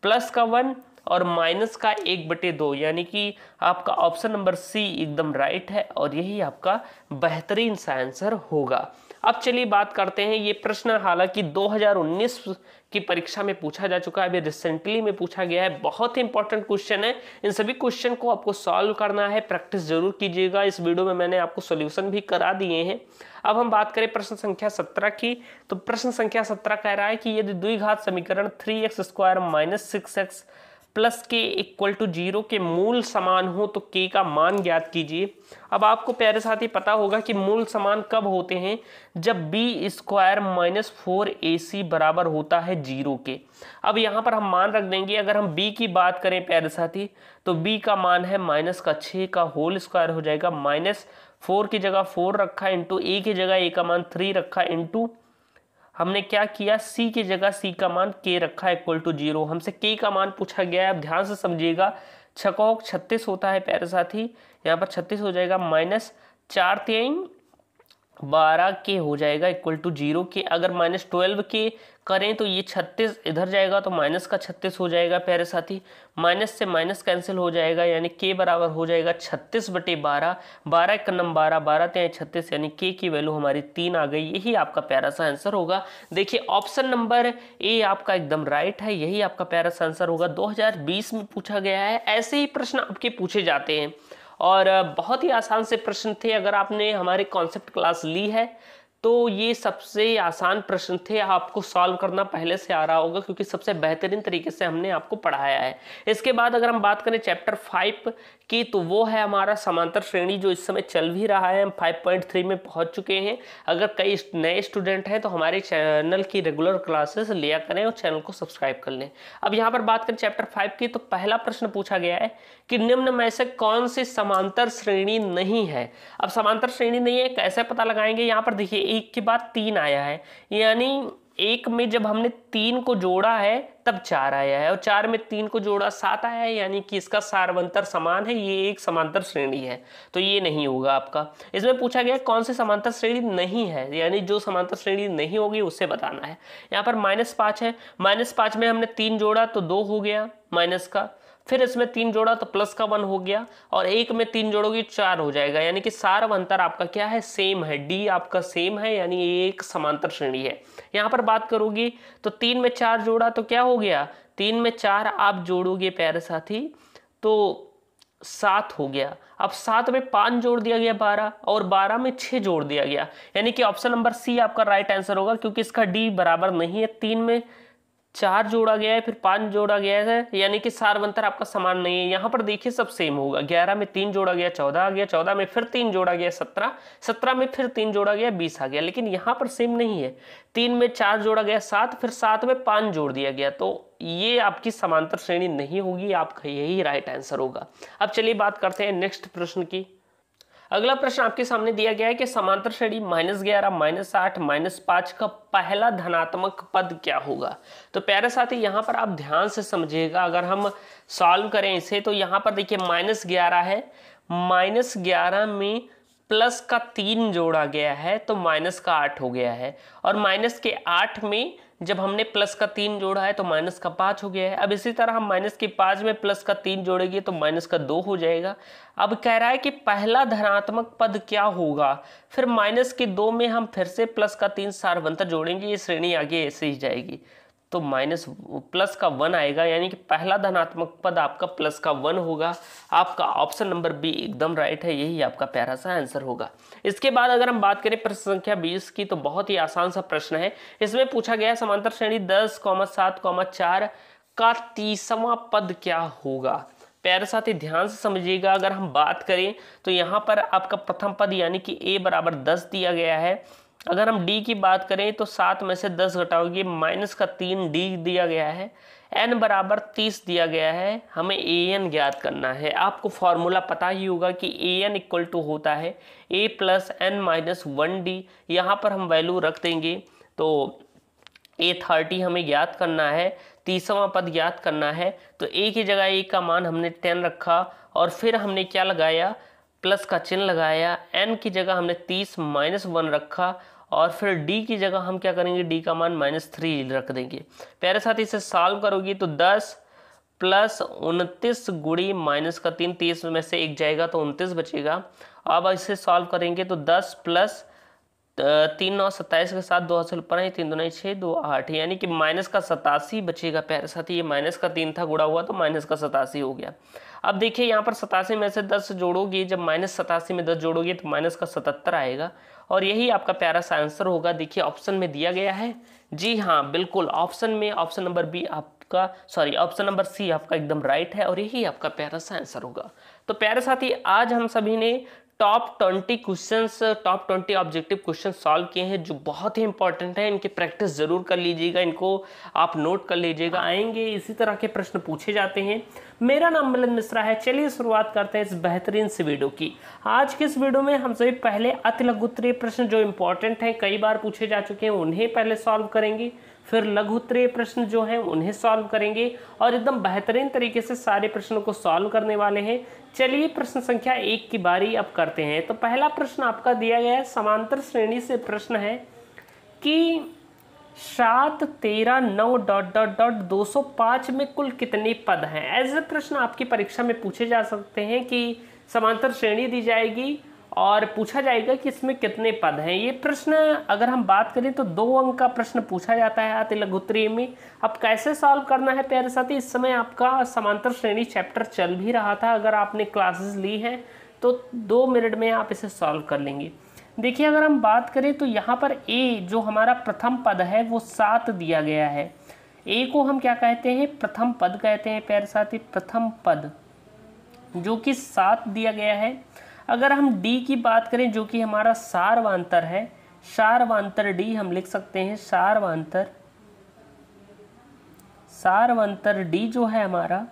प्लस का 1 और माइनस का 1/2, यानी कि आपका ऑप्शन नंबर सी एकदम राइट है और यही आपका बेहतरीन सा आंसर होगा। अब चलिए बात करते हैं, ये प्रश्न हालांकि 2019 की परीक्षा में पूछा जा चुका है, अभी रिसेंटली में पूछा गया है, बहुत ही इंपॉर्टेंट क्वेश्चन है। इन सभी क्वेश्चन को आपको सॉल्व करना है, प्रैक्टिस जरूर कीजिएगा। इस वीडियो में मैंने आपको सॉल्यूशन भी करा दिए हैं। अब हम बात करें प्रश्न संख्या 17 की, तो प्रश्न संख्या 17 कह रहा है कि यदि द्विघात समीकरण 3x² - 6x + k = 0 के मूल समान हो तो k का मान ज्ञात कीजिए। अब आपको प्यारे साथी पता होगा कि मूल समान कब होते हैं, जब b² - 4ac बराबर होता है 0 के। अब यहाँ पर हम मान रख देंगे, अगर हम b की बात करें प्यारे साथी तो b का मान है -6 का होल स्क्वायर हो जाएगा, -4 की जगह 4 रखा इंटू a की जगह a का मान 3 रखा इंटू हमने क्या किया, c की जगह c का मान k रखा = 0। हमसे k का मान पूछा गया है, अब ध्यान से समझिएगा। 6 × 36 होता है प्यारे साथी, यहाँ पर 36 हो जाएगा, -4 3 12 के हो जाएगा =0 के। अगर -12 के करें तो ये 36 इधर जाएगा तो माइनस का 36 हो जाएगा प्यारे साथी, माइनस से माइनस कैंसिल हो जाएगा, यानी के बराबर हो जाएगा 36/12, 12 × 12, 12 × 36, यानी के की वैल्यू हमारी 3 आ गई। यही आपका प्यारा सा आंसर होगा। देखिए ऑप्शन नंबर ए आपका एकदम राइट है, यही आपका प्यारा सा आंसर होगा। 2020 में पूछा गया है, ऐसे ही प्रश्न आपके पूछे जाते हैं और बहुत ही आसान से प्रश्न थे। अगर आपने हमारे कॉन्सेप्ट क्लास ली है तो ये सबसे आसान प्रश्न थे, आपको सॉल्व करना पहले से आ रहा होगा क्योंकि सबसे बेहतरीन तरीके से हमने आपको पढ़ाया है। इसके बाद अगर हम बात करें चैप्टर 5 की तो वो है हमारा समांतर श्रेणी, जो इस समय चल भी रहा है। हम 5.3 में पहुंच चुके हैं। अगर कई नए स्टूडेंट हैं तो हमारे चैनल की रेगुलर क्लासेस लिया करें और चैनल को सब्सक्राइब कर लें। अब यहाँ पर बात करें चैप्टर 5 की तो पहला प्रश्न पूछा गया है कि निम्न में से कौन सी समांतर श्रेणी नहीं है। अब समांतर श्रेणी नहीं है कैसे पता लगाएंगे, यहाँ पर देखिए 1 के बाद 3 आया है, यानी 1 में जब हमने 3 को जोड़ा है तब 4 आया है, और 4 में 3 को जोड़ा 7 आया है, यानी कि इसका सारवंतर समान है, ये एक समांतर श्रेणी है, तो ये नहीं होगा आपका। इसमें पूछा गया कौन सी समांतर श्रेणी नहीं है, यानी जो समांतर श्रेणी नहीं होगी उससे बताना है। यहाँ पर -5 है, -5 में हमने 3 जोड़ा तो 2 हो गया माइनस का, फिर इसमें 3 जोड़ा तो प्लस का 1 हो गया, और 1 में 3 जोड़ोगे 4 हो जाएगा, यानी कि सारवंतर आपका क्या है, सेम है, डी आपका सेम है, यानी ये एक समांतर श्रेणी है। यहाँ पर बात करोगी तो 3 में 4 जोड़ा तो क्या हो गया, 3 में 4 आप जोड़ोगे प्यारे साथी तो 7 हो गया। अब 7 में 5 जोड़ दिया गया 12, और 12 में 6 जोड़ दिया गया, यानी कि ऑप्शन नंबर सी आपका राइट आंसर होगा, क्योंकि इसका डी बराबर नहीं है। 3 में 4 जोड़ा गया है, फिर 5 जोड़ा गया है, यानी कि सारवंतर आपका समान नहीं है। यहाँ पर देखिए सब सेम होगा, 11 में 3 जोड़ा गया 14 आ गया, 14 में फिर 3 जोड़ा गया 17, 17 में फिर 3 जोड़ा गया 20 आ गया, लेकिन यहाँ पर सेम नहीं है। 3 में 4 जोड़ा गया 7, फिर 7 में 5 जोड़ दिया गया, तो ये आपकी समांतर श्रेणी नहीं होगी, आपका यही राइट आंसर होगा। अब चलिए बात करते हैं नेक्स्ट प्रश्न की। अगला प्रश्न आपके सामने दिया गया है कि समांतर श्रेणी -11, -8, -5 का पहला धनात्मक पद क्या होगा। तो प्यारे साथी यहाँ पर आप ध्यान से समझिएगा, अगर हम सॉल्व करें इसे तो यहाँ पर देखिए -11 है, -11 में प्लस का 3 जोड़ा गया है तो माइनस का 8 हो गया है, और माइनस के 8 में जब हमने प्लस का 3 जोड़ा है तो माइनस का 5 हो गया है। अब इसी तरह हम माइनस के 5 में प्लस का 3 जोड़ेंगे तो माइनस का 2 हो जाएगा। अब कह रहा है कि पहला धनात्मक पद क्या होगा, फिर माइनस के 2 में हम फिर से प्लस का 3 सारवंतर जोड़ेंगे, ये श्रेणी आगे ऐसे ही जाएगी, तो माइनस प्लस का 1 आएगा, यानी कि पहला धनात्मक पद आपका प्लस का 1 होगा। आपका ऑप्शन नंबर बी एकदम राइट है, यही आपका प्यारा सा आंसर होगा। इसके बाद अगर हम बात करें प्रश्न संख्या 20 की, तो बहुत ही आसान सा प्रश्न है। इसमें पूछा गया समांतर श्रेणी 10, 7, 4 का 30वां पद क्या होगा। प्यारे साथी ध्यान से समझिएगा, अगर हम बात करें तो यहाँ पर आपका प्रथम पद यानी कि a बराबर 10 दिया गया है। अगर हम d की बात करें तो 7 में से 10 घटाओगे माइनस का 3 d दिया गया है, n बराबर 30 दिया गया है, हमें an ज्ञात करना है। आपको फॉर्मूला पता ही होगा कि an इक्वल टू होता है a plus n minus 1d। यहाँ पर हम वैल्यू रख देंगे तो a 30 हमें ज्ञात करना है, 30वां पद ज्ञात करना है, तो a की जगह a का मान हमने 10 रखा, और फिर हमने क्या लगाया, प्लस का चिन्ह लगाया, n की जगह हमने 30 माइनस 1 रखा, और फिर d की जगह हम क्या करेंगे, d का मान -3 रख देंगे। प्यारे साथ इसे सॉल्व करोगी तो 10 प्लस 29 गुड़ी माइनस का 3, 30 में से 1 जाएगा तो 29 बचेगा। अब इसे सॉल्व करेंगे तो 10 प्लस 3 9 27 के साथ 2 हासिल पर है, 3 2 6 2 8, यानी कि माइनस का 87 बचेगा। प्यारे साथी ये माइनस का 3 था, गुड़ा हुआ तो माइनस का 87 हो गया। अब देखिए यहाँ पर 87 में से 10 जोड़ोगे, जब -87 में 10 जोड़ोगे तो माइनस का 77 आएगा, और यही आपका प्यारा सा आंसर होगा। देखिए ऑप्शन में दिया गया है, जी हाँ बिल्कुल ऑप्शन में ऑप्शन नंबर बी आपका, सॉरी ऑप्शन नंबर सी आपका एकदम राइट है, और यही आपका प्यारा सा आंसर होगा। तो प्यारे साथी आज हम सभी ने top 20 questions, top 20 objective question solve किए हैं, जो बहुत ही इंपॉर्टेंट है। इनकी प्रैक्टिस जरूर कर लीजिएगा, इनको आप नोट कर लीजिएगा, आएंगे इसी तरह के प्रश्न पूछे जाते हैं। मेरा नाम मिलन मिश्रा है। चलिए शुरुआत करते हैं इस बेहतरीन से वीडियो की। आज के इस वीडियो में हम सभी पहले अति लघुत्तरीय प्रश्न जो इंपॉर्टेंट हैं, कई बार पूछे जा चुके हैं, उन्हें पहले सॉल्व करेंगे, फिर लघुत्तरीय प्रश्न जो हैं उन्हें सॉल्व करेंगे, और एकदम बेहतरीन तरीके से सारे प्रश्नों को सॉल्व करने वाले हैं। चलिए प्रश्न संख्या 1 की बारी अब करते हैं। तो पहला प्रश्न आपका दिया गया है, समांतर श्रेणी से प्रश्न है कि 7 13 9 ... 205 में कुल कितने पद हैं। ऐसे प्रश्न आपकी परीक्षा में पूछे जा सकते हैं कि समांतर श्रेणी दी जाएगी और पूछा जाएगा कि इसमें कितने पद हैं। ये प्रश्न अगर हम बात करें तो 2 अंक का प्रश्न पूछा जाता है अति लघुत्तरीय में। अब कैसे सॉल्व करना है प्यारे साथी, इस समय आपका समांतर श्रेणी चैप्टर चल भी रहा था, अगर आपने क्लासेस ली हैं तो 2 मिनट में आप इसे सॉल्व कर लेंगे। देखिए अगर हम बात करें तो यहाँ पर a जो हमारा प्रथम पद है वो 7 दिया गया है। a को हम क्या कहते हैं, प्रथम पद कहते हैं प्यारे साथी, प्रथम पद जो कि 7 दिया गया है। अगर हम d की बात करें जो कि हमारा सारवांतर है, सारवांतर d हम लिख सकते हैं, सारवांतर d जो है हमारा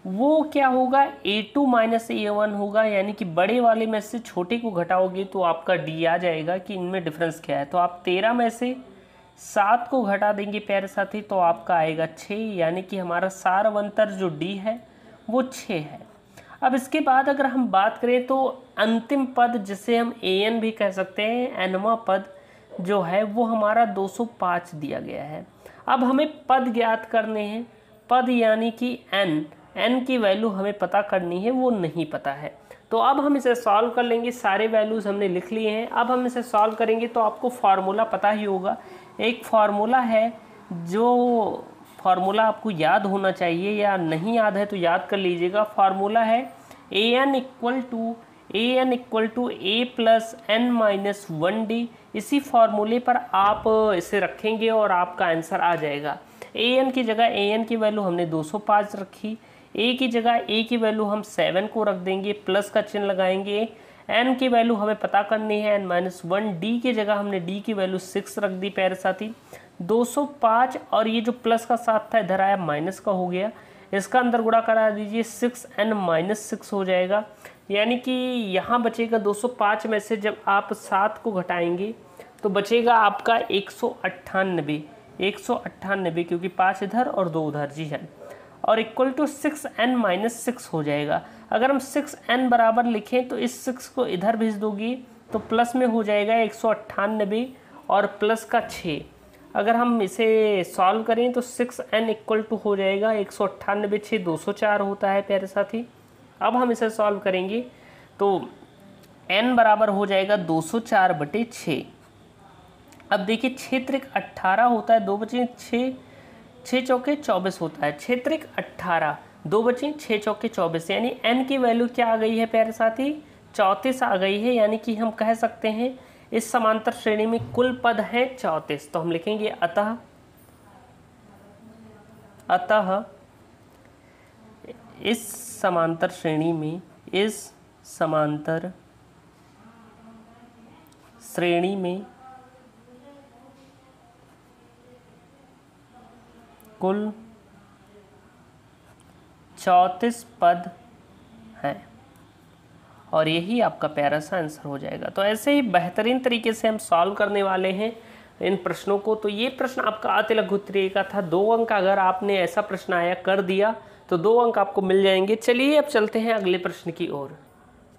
वो क्या होगा, a2 माइनस a1 होगा, यानी कि बड़े वाले में से छोटे को घटाओगे तो आपका d आ जाएगा कि इनमें डिफरेंस क्या है। तो आप 13 में से 7 को घटा देंगे प्यारे साथी तो आपका आएगा 6, यानी कि हमारा सारवंतर जो डी है वो 6 है। अब इसके बाद अगर हम बात करें तो अंतिम पद जिसे हम an भी कह सकते हैं, nवां पद जो है वो हमारा 205 दिया गया है। अब हमें पद ज्ञात करने हैं, पद यानी कि n की वैल्यू हमें पता करनी है, वो नहीं पता है। तो अब हम इसे सॉल्व कर लेंगे, सारे वैल्यूज़ हमने लिख लिए हैं। अब हम इसे सॉल्व करेंगे तो आपको फार्मूला पता ही होगा, एक फार्मूला है जो फार्मूला आपको याद होना चाहिए, या नहीं याद है तो याद कर लीजिएगा। फार्मूला है an equal to a plus n minus 1d। इसी फार्मूले पर आप इसे रखेंगे और आपका आंसर आ जाएगा। an की जगह an की वैल्यू हमने 205 रखी, a की जगह a की वैल्यू हम 7 को रख देंगे, प्लस का चिन्ह लगाएंगे। n की वैल्यू हमें पता करनी है n माइनस 1, d की जगह हमने d की वैल्यू 6 रख दी प्यारे साथी। 205 और ये जो प्लस का साथ था इधर आया माइनस का हो गया, इसका अंदर गुणा करा दीजिए, 6n माइनस 6 हो जाएगा, यानी कि यहाँ बचेगा 205 में से जब आप 7 को घटाएंगे तो बचेगा आपका 198 क्योंकि 5 इधर और 2 उधर, जी है, और इक्वल टू 6n माइनस 6 हो जाएगा। अगर हम 6n बराबर लिखें तो इस 6 को इधर भेज दोगी तो प्लस में हो जाएगा 198 और प्लस का 6। अगर हम इसे सॉल्व करें तो 6n इक्वल टू हो जाएगा 198 6 204 होता है प्यारे साथी। अब हम इसे सॉल्व करेंगे तो n बराबर हो जाएगा 204/6। अब देखिए क्षेत्रिक 18 होता है, 2 बचे 6 चौके 24 होता है, क्षेत्रिक 18 2 बचे 6 चौके 24, यानी n की वैल्यू क्या आ गई है प्यारे साथी, 34 आ गई है। यानी कि हम कह सकते हैं इस समांतर श्रेणी में कुल पद हैं 34। तो हम लिखेंगे अतः इस समांतर श्रेणी में कुल 34 पद हैं और यही आपका प्यारा सा आंसर हो जाएगा। तो ऐसे ही बेहतरीन तरीके से हम सॉल्व करने वाले हैं इन प्रश्नों को। तो ये प्रश्न आपका अति लघु उत्तरीय का था, 2 अंक अगर आपने ऐसा प्रश्न आया कर दिया तो 2 अंक आपको मिल जाएंगे। चलिए अब चलते हैं अगले प्रश्न की ओर।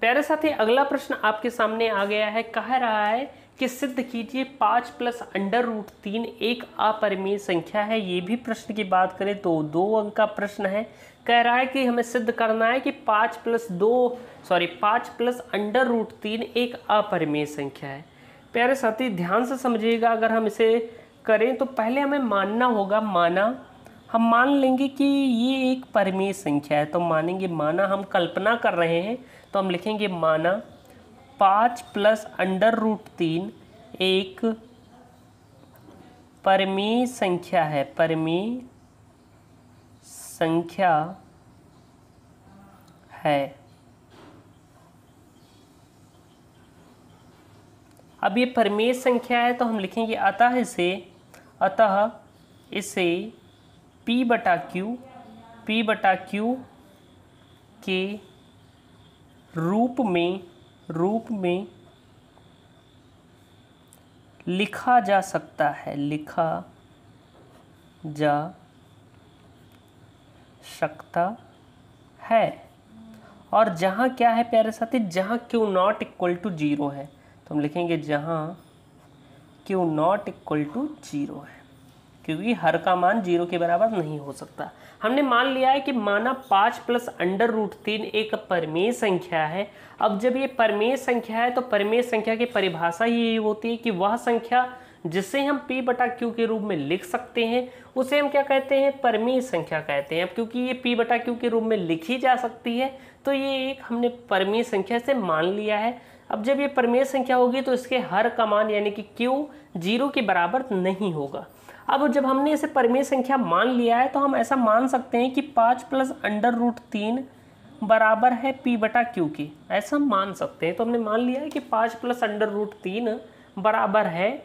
प्यारे साथी अगला प्रश्न आपके सामने आ गया है, कह रहा है कि सिद्ध कीजिए 5 प्लस √3 एक अपरिमेय संख्या है। ये भी प्रश्न की बात करें तो 2 अंक का प्रश्न है। कह रहा है कि हमें सिद्ध करना है कि 5 प्लस √3 एक अपरिमेय संख्या है। प्यारे साथी ध्यान से समझिएगा, अगर हम इसे करें तो पहले हमें मानना होगा, हम मान लेंगे कि ये एक परिमेय संख्या है, तो मानेंगे माना, हम कल्पना कर रहे हैं तो हम लिखेंगे माना 5 प्लस √3 एक परिमेय संख्या है, परिमेय संख्या है। अब ये परिमेय संख्या है तो हम लिखेंगे अतः इसे P/Q के रूप में लिखा जा सकता है, और जहाँ क्या है प्यारे साथी, जहाँ Q0 इक्वल टू 0 है तो हम लिखेंगे जहाँ Q0 इक्वल टू 0 है, क्योंकि हर का मान 0 के बराबर नहीं हो सकता। हमने मान लिया है कि माना 5 प्लस √3 एक परिमेय संख्या है। अब जब ये परिमेय संख्या है तो परिमेय संख्या की परिभाषा ही यही होती है कि वह संख्या जिसे हम P/Q के रूप में लिख सकते हैं उसे हम क्या कहते हैं, परिमेय संख्या कहते हैं। अब क्योंकि ये P/Q के रूप में लिखी जा सकती है तो ये एक हमने परिमेय संख्या से मान लिया है। अब जब ये परिमेय संख्या होगी तो इसके हर का मान यानी कि Q 0 के बराबर नहीं होगा। अब जब हमने इसे परिमेय संख्या मान लिया है तो हम ऐसा मान सकते हैं कि 5 प्लस √3 बराबर है P/Q के, ऐसा मान सकते हैं। तो हमने मान लिया है कि 5 प्लस √3 बराबर है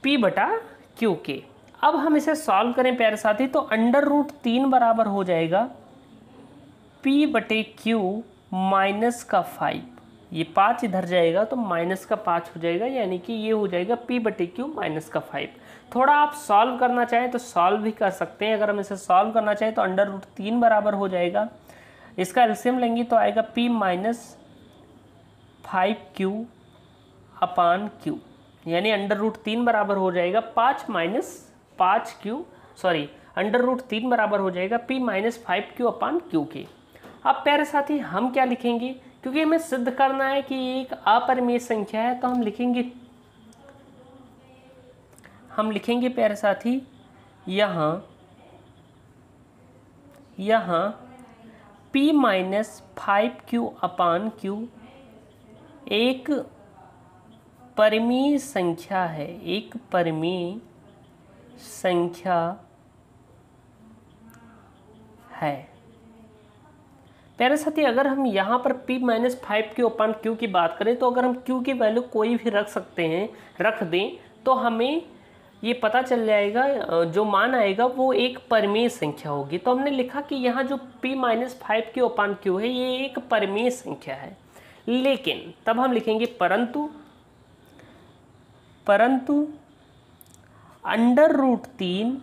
P/Q के। अब हम इसे सॉल्व करें प्यारे साथी तो √3 बराबर हो जाएगा P/Q माइनस का 5। ये 5 इधर जाएगा तो माइनस का 5 हो जाएगा, यानी कि ये हो जाएगा p/q माइनस का 5। थोड़ा आप सॉल्व करना चाहें तो सॉल्व भी कर सकते हैं। अगर हम इसे सॉल्व करना चाहें तो √3 बराबर हो जाएगा, इसका एलसीएम लेंगे तो आएगा p माइनस 5q अपान q, यानी √3 बराबर हो जाएगा 5 माइनस 5q, सॉरी √3 बराबर हो जाएगा p माइनस 5q अपान q के। अब प्यारे साथी हम क्या लिखेंगे, क्योंकि हमें सिद्ध करना है कि ये एक अपरिमेय संख्या है, तो हम लिखेंगे प्यारे साथी यहाँ p माइनस 5q अपान q एक परिमेय संख्या है, एक परिमेय संख्या है। प्यारे साथी अगर हम यहाँ पर p माइनस 5q अपान q की बात करें तो अगर हम q की वैल्यू कोई भी रख सकते हैं, रख दें तो हमें ये पता चल जाएगा, जो मान आएगा वो एक परिमेय संख्या होगी। तो हमने लिखा कि यहाँ जो p माइनस 5q अपान q है ये एक परिमेय संख्या है, लेकिन तब हम लिखेंगे परंतु √3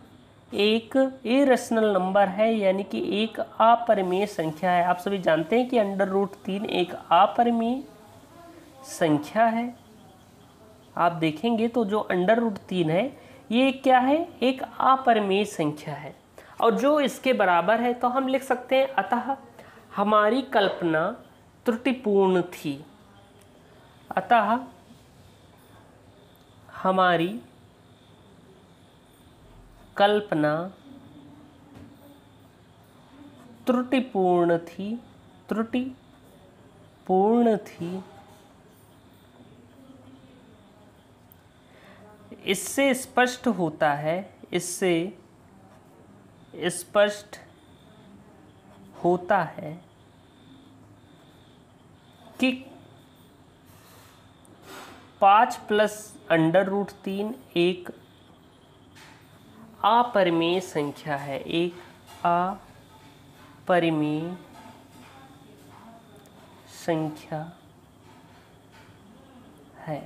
एक इरेशनल नंबर है, यानी कि एक अपरिमेय संख्या है। आप सभी जानते हैं कि √3 एक अपरिमेय संख्या है। आप देखेंगे तो जो √3 है ये क्या है, एक अपरिमेय संख्या है, और जो इसके बराबर है तो हम लिख सकते हैं अतः हमारी कल्पना त्रुटिपूर्ण थी। अतः हमारी कल्पना त्रुटिपूर्ण थी। इससे स्पष्ट होता है कि 5 प्लस √3 एक अपरिमेय संख्या है, एक अपरिमेय संख्या है।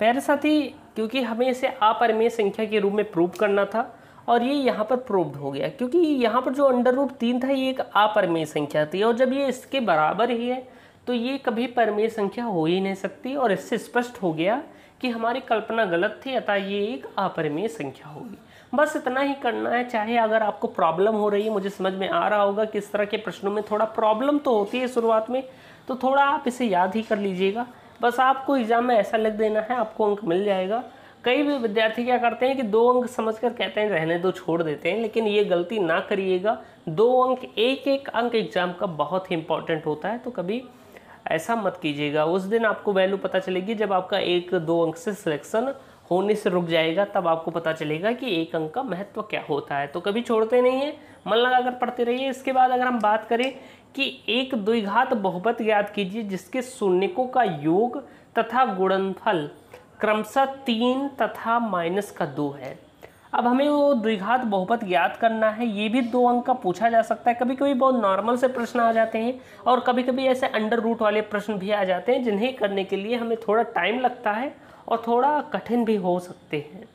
प्यारे साथी क्योंकि हमें इसे अपरिमेय संख्या के रूप में प्रूव करना था और ये यहाँ पर प्रूव्ड हो गया, क्योंकि यहाँ पर जो √3 था ये एक अपरिमेय संख्या थी, और जब ये इसके बराबर ही है तो ये कभी परिमेय संख्या हो ही नहीं सकती, और इससे स्पष्ट हो गया कि हमारी कल्पना गलत थी, अतः ये एक अपरिमेय संख्या होगी। बस इतना ही करना है। चाहे अगर आपको प्रॉब्लम हो रही है, मुझे समझ में आ रहा होगा कि इस तरह के प्रश्नों में थोड़ा प्रॉब्लम तो होती है शुरुआत में, तो थोड़ा आप इसे याद ही कर लीजिएगा। बस आपको एग्जाम में ऐसा लिख देना है, आपको अंक मिल जाएगा। कई भी विद्यार्थी क्या करते हैं कि 2 अंक समझकर कहते हैं रहने दो, छोड़ देते हैं, लेकिन ये गलती ना करिएगा। 2 अंक, एक अंक एग्जाम का बहुत ही इंपॉर्टेंट होता है, तो कभी ऐसा मत कीजिएगा। उस दिन आपको वैल्यू पता चलेगी जब आपका 1-2 अंक से सिलेक्शन होने से रुक जाएगा, तब आपको पता चलेगा कि 1 अंक का महत्व क्या होता है। तो कभी छोड़ते नहीं है, मन लगाकर पढ़ते रहिए। इसके बाद अगर हम बात करें कि एक द्विघात बहुपद ज्ञात कीजिए जिसके शून्यकों का योग तथा गुणनफल क्रमशः 3 तथा -2 है। अब हमें वो द्विघात बहुपद ज्ञात करना है। ये भी 2 अंक का पूछा जा सकता है। कभी कभी बहुत नॉर्मल से प्रश्न आ जाते हैं और कभी कभी ऐसे अंडर रूट वाले प्रश्न भी आ जाते हैं, जिन्हें करने के लिए हमें थोड़ा टाइम लगता है और थोड़ा कठिन भी हो सकते हैं।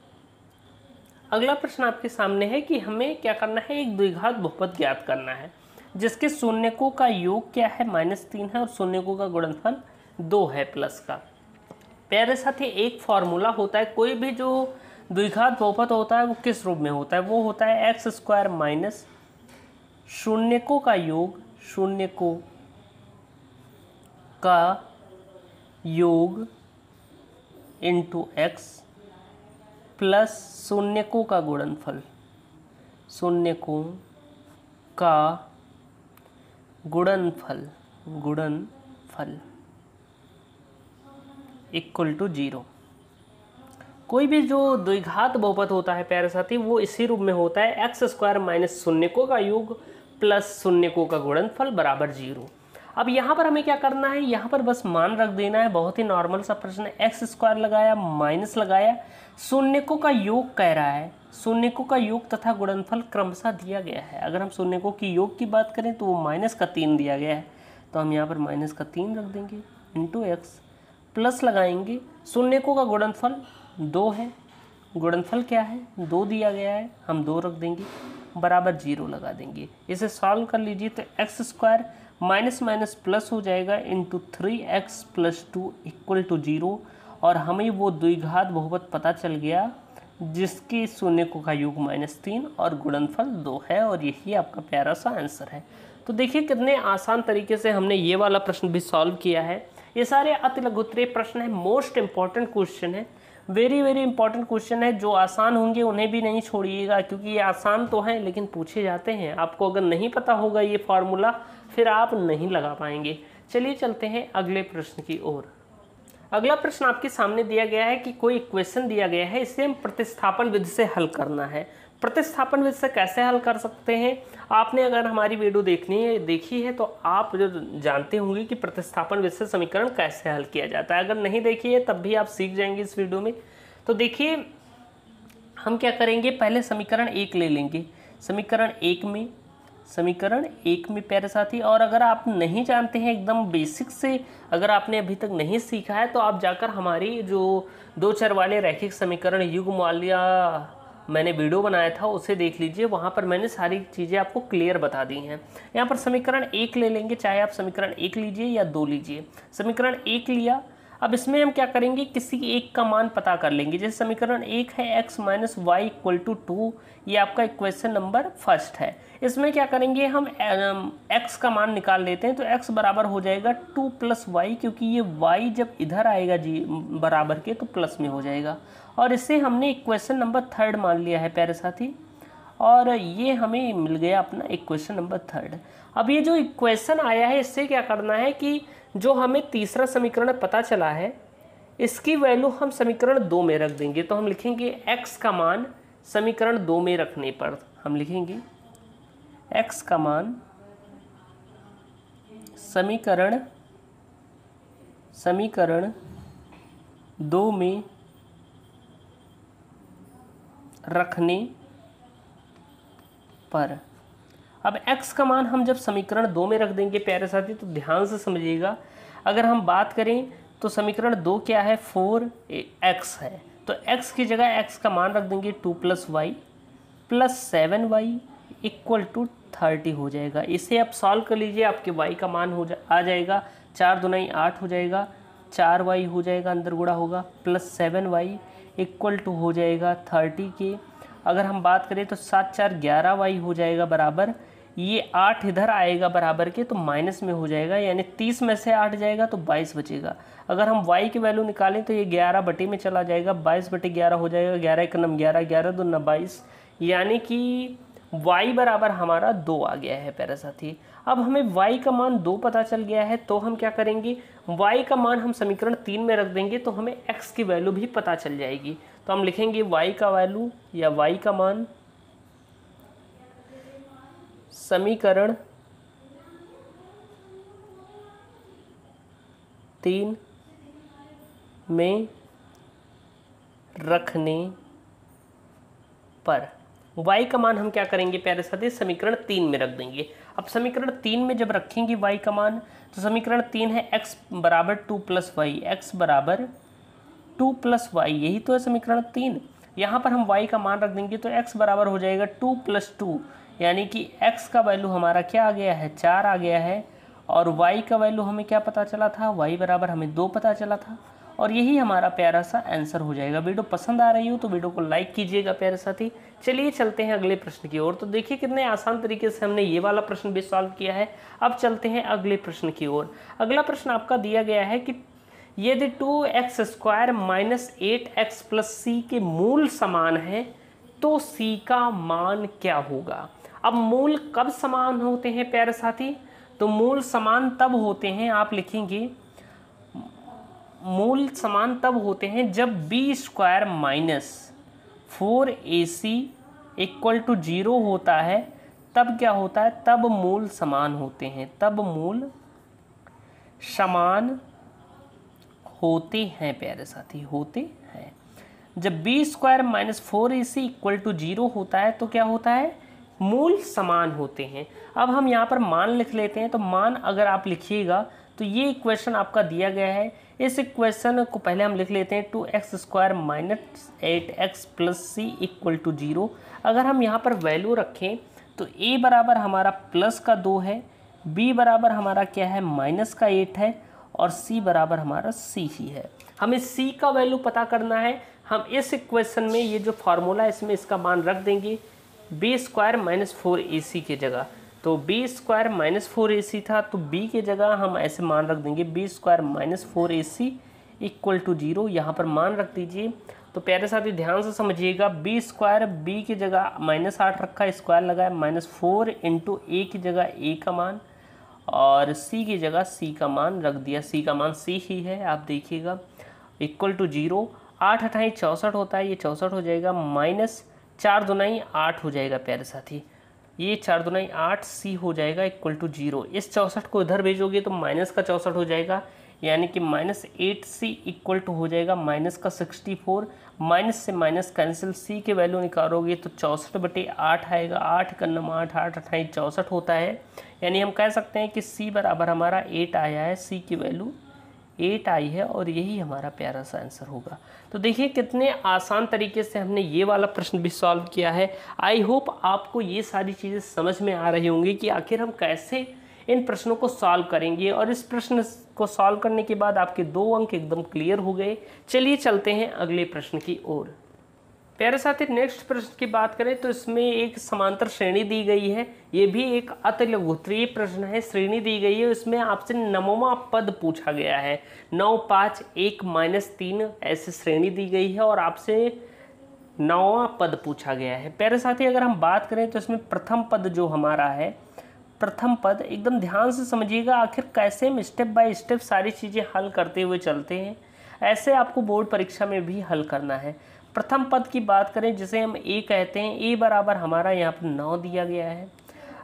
अगला प्रश्न आपके सामने है कि हमें क्या करना है, एक द्विघात बहुपद ज्ञात करना है जिसके शून्यकों का योग क्या है, -3 है, और शून्यकों का गुणनफल 2 है प्लस का। प्यारे साथी एक फॉर्मूला होता है, कोई भी जो द्विघात बहुपद होता है वो किस रूप में होता है, वो होता है x² माइनस शून्यकों का योग, शून्यकों का योग इंटू x प्लस शून्यकों का गुणनफल, शून्यकों का गुणनफल इक्वल टू 0। कोई भी जो द्विघात बहुपद होता है प्यारे साथी वो इसी रूप में होता है, x² माइनस शून्यकों का योग प्लस शून्यकों का गुणनफल बराबर 0। अब यहाँ पर हमें क्या करना है, यहाँ पर बस मान रख देना है। बहुत ही नॉर्मल सा प्रश्न है। x² लगाया, माइनस लगाया, शून्यकों का योग कह रहा है, शून्यकों का योग तथा गुणनफल क्रमशः दिया गया है। अगर हम शून्यकों की योग की बात करें तो वो -3 दिया गया है, तो हम यहाँ पर माइनस का 3 रख देंगे इंटू एक्स, प्लस लगाएंगे, शून्यकों का गुणनफल 2 है, गुणनफल क्या है 2 दिया गया है, हम 2 रख देंगे, बराबर 0 लगा देंगे। इसे सॉल्व कर लीजिए तो x square minus minus plus हो जाएगा इंटू 3x + 2 = 0, और हमें वो द्विघात बहुपद पता चल गया जिसके शून्यकों का योग -3 और गुणनफल 2 है, और यही आपका प्यारा सा आंसर है। तो देखिए कितने आसान तरीके से हमने ये वाला प्रश्न भी सॉल्व किया है। ये सारे अति लघुत्तरीय प्रश्न है, मोस्ट इंपॉर्टेंट क्वेश्चन है, वेरी वेरी इंपॉर्टेंट क्वेश्चन है। जो आसान होंगे उन्हें भी नहीं छोड़िएगा, क्योंकि ये आसान तो हैं लेकिन पूछे जाते हैं। आपको अगर नहीं पता होगा ये फार्मूला फिर आप नहीं लगा पाएंगे। चलिए चलते हैं अगले प्रश्न की ओर। अगला प्रश्न आपके सामने दिया गया है कि कोई इक्वेशन दिया गया है, इसे हम प्रतिस्थापन विधि से हल करना है। प्रतिस्थापन विधि से कैसे हल कर सकते हैं, आपने अगर हमारी वीडियो देखी है तो आप जो जानते होंगे कि प्रतिस्थापन विधि से समीकरण कैसे हल किया जाता है। अगर नहीं देखी है तब भी आप सीख जाएंगे इस वीडियो में। तो देखिए हम क्या करेंगे, पहले समीकरण 1 ले लेंगे। समीकरण एक में प्यारे साथी, और अगर आप नहीं जानते हैं एकदम बेसिक से, अगर आपने अभी तक नहीं सीखा है तो आप जाकर हमारी जो 2 चर वाले रैखिक समीकरण युग्ममाल्या मैंने वीडियो बनाया था उसे देख लीजिए, वहाँ पर मैंने सारी चीज़ें आपको क्लियर बता दी हैं। यहाँ पर समीकरण 1 ले लेंगे, चाहे आप समीकरण 1 लीजिए या 2 लीजिए। समीकरण 1 लिया, अब इसमें हम क्या करेंगे, किसी एक का मान पता कर लेंगे। जैसे समीकरण 1 है x - y = 2, ये आपका इक्वेशन नंबर 1 है। इसमें क्या करेंगे, हम x का मान निकाल लेते हैं, तो x बराबर हो जाएगा 2 + y, क्योंकि ये y जब इधर आएगा जी बराबर के तो प्लस में हो जाएगा, और इसे हमने इक्वेशन नंबर 3 मान लिया है प्यारे साथी, और ये हमें मिल गया अपना इक्वेशन नंबर 3। अब ये जो इक्वेशन आया है इससे क्या करना है कि जो हमें तीसरा समीकरण पता चला है इसकी वैल्यू हम समीकरण 2 में रख देंगे। तो हम लिखेंगे x का मान समीकरण 2 में रखने पर हम लिखेंगे x का मान समीकरण 2 में रखने पर। अब x का मान हम जब समीकरण 2 में रख देंगे प्यारे साथी, तो ध्यान से समझिएगा। अगर हम बात करें तो समीकरण 2 क्या है, 4x है, तो x की जगह x का मान रख देंगे 2 + y + 7y = 30 हो जाएगा। इसे आप सॉल्व कर लीजिए, आपके y का मान आ जाएगा 4 दूनी 8 हो जाएगा, 4y हो जाएगा, अंदर गुणा होगा, + 7y = हो जाएगा 30 के। अगर हम बात करें तो 7 4 11y हो जाएगा बराबर, ये 8 इधर आएगा बराबर के तो माइनस में हो जाएगा, यानी 30 में से 8 जाएगा तो 22 बचेगा। अगर हम y की वैल्यू निकालें तो ये 11 बटे में चला जाएगा, 22/11 हो जाएगा, 11 × 9 11, 11 × 2 22, यानी कि y बराबर हमारा 2 आ गया है प्यारे साथी। अब हमें y का मान 2 पता चल गया है, तो हम क्या करेंगे, y का मान हम समीकरण 3 में रख देंगे तो हमें x की वैल्यू भी पता चल जाएगी। तो हम लिखेंगे y का वैल्यू या y का मान समीकरण 3 में रखने पर। y का मान हम क्या करेंगे प्यारे साथी, समीकरण 3 में रख देंगे। अब समीकरण 3 में जब रखेंगे y का मान, तो समीकरण 3 है x बराबर 2 + y, x बराबर 2 + y, यही तो है समीकरण 3। यहाँ पर हम y का मान रख देंगे तो x बराबर हो जाएगा 2 + 2, यानी कि x का वैल्यू हमारा क्या आ गया है, 4 आ गया है, और y का वैल्यू हमें क्या पता चला था, y बराबर हमें 2 पता चला था, और यही हमारा प्यारा सा आंसर हो जाएगा। वीडियो पसंद आ रही हो तो वीडियो को लाइक कीजिएगा प्यारे साथी। चलिए चलते हैं अगले प्रश्न की ओर। तो देखिए कितने आसान तरीके से हमने ये वाला प्रश्न भी सॉल्व किया है। अब चलते हैं अगले प्रश्न की ओर। अगला प्रश्न आपका दिया गया है कि यदि 2x² - 8x + c के मूल समान है तो c का मान क्या होगा। अब मूल कब समान होते हैं प्यारे साथी, तो मूल समान तब होते हैं, आप लिखेंगे मूल समान तब होते हैं जब b² - 4ac = 0 होता है, तब क्या होता है, तब मूल समान होते हैं, तब मूल समान होते हैं प्यारे साथी, होते हैं। जब b² - 4ac = 0 होता है तो क्या होता है, मूल समान होते हैं। अब हम यहाँ पर मान लिख लेते हैं। तो मान अगर आप लिखिएगा तो ये इक्वेशन आपका दिया गया है। इस इक्वेशन को पहले हम लिख लेते हैं 2x² minus 8x plus c equal to 0। अगर हम यहाँ पर वैल्यू रखें तो a बराबर हमारा प्लस का 2 है, b बराबर हमारा क्या है माइनस का 8 है, और c बराबर हमारा c ही है। हमें c का वैल्यू पता करना है। हम इस इक्वेशन में ये जो फार्मूला है इसमें इसका मान रख देंगे b² माइनस 4ac के जगह। तो b² माइनस 4ac था, तो b के जगह हम ऐसे मान रख देंगे b² minus 4ac equal to 0। यहाँ पर मान रख दीजिए। तो प्यारे साथी ध्यान से समझिएगा, b² b की जगह -8 रखा, स्क्वायर लगाया, -4 इंटू a की जगह a का मान और c की जगह c का मान रख दिया। c का मान c ही है, आप देखिएगा, इक्वल टू 0। 8 अठाई 64 होता है, ये 64 हो जाएगा, माइनस 4 दूनाई 8 हो जाएगा प्यारे साथी, ये 4 दूनाई 8 c हो जाएगा इक्वल टू 0। इस 64 को इधर भेजोगे तो माइनस का 64 हो जाएगा, यानी कि -8c इक्वल टू हो जाएगा माइनस का 64। माइनस से माइनस कैंसिल, c के वैल्यू निकालोगे तो 64/8 आएगा। 8 का 8 8 अठाई 64 होता है, यानी हम कह सकते हैं कि c बराबर हमारा 8 आया है। c की वैल्यू 8 आई है और यही हमारा प्यारा सा आंसर होगा। तो देखिए कितने आसान तरीके से हमने ये वाला प्रश्न भी सॉल्व किया है। आई होप आपको ये सारी चीज़ें समझ में आ रही होंगी कि आखिर हम कैसे इन प्रश्नों को सॉल्व करेंगे, और इस प्रश्न को सॉल्व करने के बाद आपके 2 अंक एकदम क्लियर हो गए। चलिए चलते हैं अगले प्रश्न की ओर। प्यारे साथी नेक्स्ट प्रश्न की बात करें तो इसमें एक समांतर श्रेणी दी गई है। ये भी एक अतिलघुत्तरीय प्रश्न है, श्रेणी दी गई है। इसमें आपसे 9वां पद पूछा गया है। 9 5 1 -3 ऐसी श्रेणी दी गई है और आपसे 9वां पद पूछा गया है। प्यारे साथी अगर हम बात करें तो इसमें प्रथम पद जो हमारा है, प्रथम पद एकदम ध्यान से समझिएगा, आखिर कैसे हम स्टेप बाय स्टेप सारी चीज़ें हल करते हुए चलते हैं, ऐसे आपको बोर्ड परीक्षा में भी हल करना है। प्रथम पद की बात करें जिसे हम a कहते हैं, a बराबर हमारा यहाँ पर 9 दिया गया है।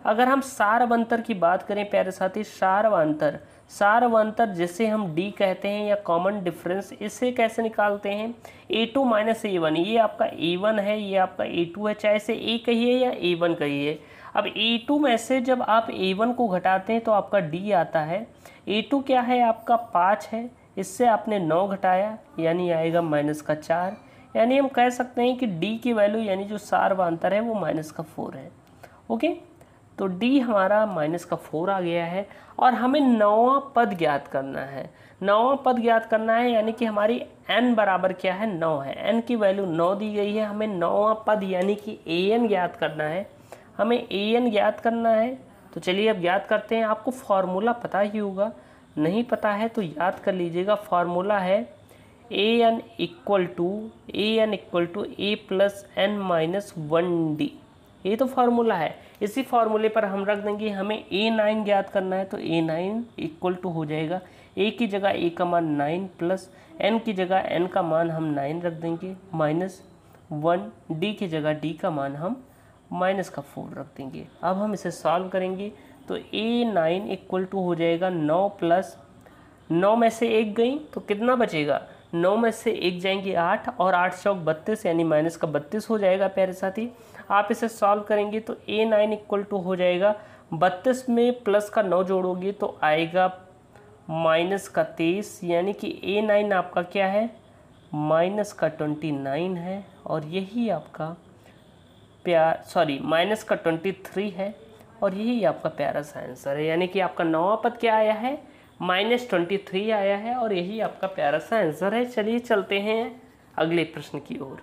अगर हम सारवंतर की बात करें प्यारे साथी, सारवंतर जिसे हम d कहते हैं या कॉमन डिफरेंस, इसे कैसे निकालते हैं, a2 माइनस a1। ये आपका a1 है, ये आपका a2 है, चाहे इसे a कहिए या a1 कहिए। अब a2 में से जब आप a1 को घटाते हैं तो आपका d आता है। a2 क्या है आपका 5 है, इससे आपने 9 घटाया यानी आएगा -4। यानी हम कह सकते हैं कि d की वैल्यू यानी जो सारवांतर है वो -4 है। ओके, तो d हमारा -4 आ गया है और हमें 9वां पद ज्ञात करना है। 9वां पद ज्ञात करना है यानी कि हमारी n बराबर क्या है 9 है, n की वैल्यू 9 दी गई है। हमें 9वां पद यानी कि an ज्ञात करना है, हमें an ज्ञात करना है। तो चलिए अब ज्ञात करते हैं। आपको फार्मूला पता ही होगा, नहीं पता है तो याद कर लीजिएगा। फार्मूला है an equal to a plus n minus 1d। ये तो फार्मूला है, इसी फार्मूले पर हम रख देंगे। हमें a9 ज्ञात करना है तो a9 इक्वल टू हो जाएगा a की जगह a का मान 9 प्लस n की जगह n का मान हम 9 रख देंगे -1, d की जगह d का मान हम -4 रख देंगे। अब हम इसे सॉल्व करेंगे तो a9 इक्वल टू हो जाएगा 9 प्लस 9 में से 1 गई तो कितना बचेगा, 9 में से 1 जाएंगे 8 और 8 चौक 32 यानी -32 हो जाएगा। प्यारे साथी आप इसे सॉल्व करेंगे तो a9 इक्वल टू हो जाएगा 32 में प्लस का 9 जोड़ोगे तो आएगा -23, यानी कि a9 आपका क्या है -29 है और यही आपका -23 है और यही आपका प्यारा सा आंसर है। यानी कि आपका 9वां पद क्या आया है -23 आया है और यही आपका प्यारा सा आंसर है। चलिए चलते हैं अगले प्रश्न की ओर।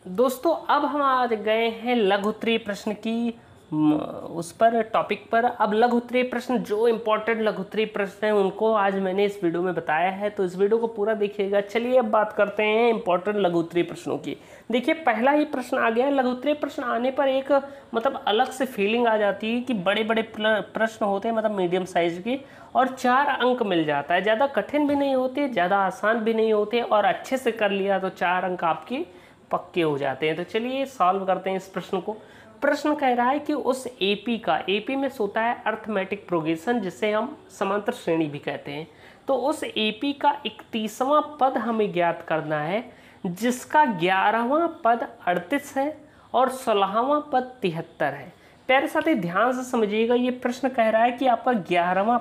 दोस्तों अब हम आ गए हैं लघुत्तरीय प्रश्न की उस पर टॉपिक पर। अब लघुत्तरीय प्रश्न, जो इम्पोर्टेंट लघुत्तरीय प्रश्न हैं उनको आज मैंने इस वीडियो में बताया है, तो इस वीडियो को पूरा देखिएगा। चलिए अब बात करते हैं इम्पोर्टेंट लघुत्तरीय प्रश्नों की। देखिए पहला ही प्रश्न आ गया। लघुत्तरीय प्रश्न आने पर एक मतलब अलग से फीलिंग आ जाती है कि बड़े बड़े प्रश्न होते हैं, मतलब मीडियम साइज के, और 4 अंक मिल जाता है। ज़्यादा कठिन भी नहीं होते, ज़्यादा आसान भी नहीं होते, और अच्छे से कर लिया तो 4 अंक आपके पक्के हो जाते हैं। तो चलिए सॉल्व करते हैं इस प्रश्न को। प्रश्न कह रहा है कि उस एपी में होता है अर्थमेटिक प्रोग्रेशन, जिसे हम समांतर श्रेणी भी कहते हैं। तो उस एपी का 31वां पद हमें ज्ञात करना है, जिसका 11वां पद 38 है और 16वां पद 73 है। प्यारे साथी ध्यान से समझिएगा, ये प्रश्न कह रहा है कि आपका 11वां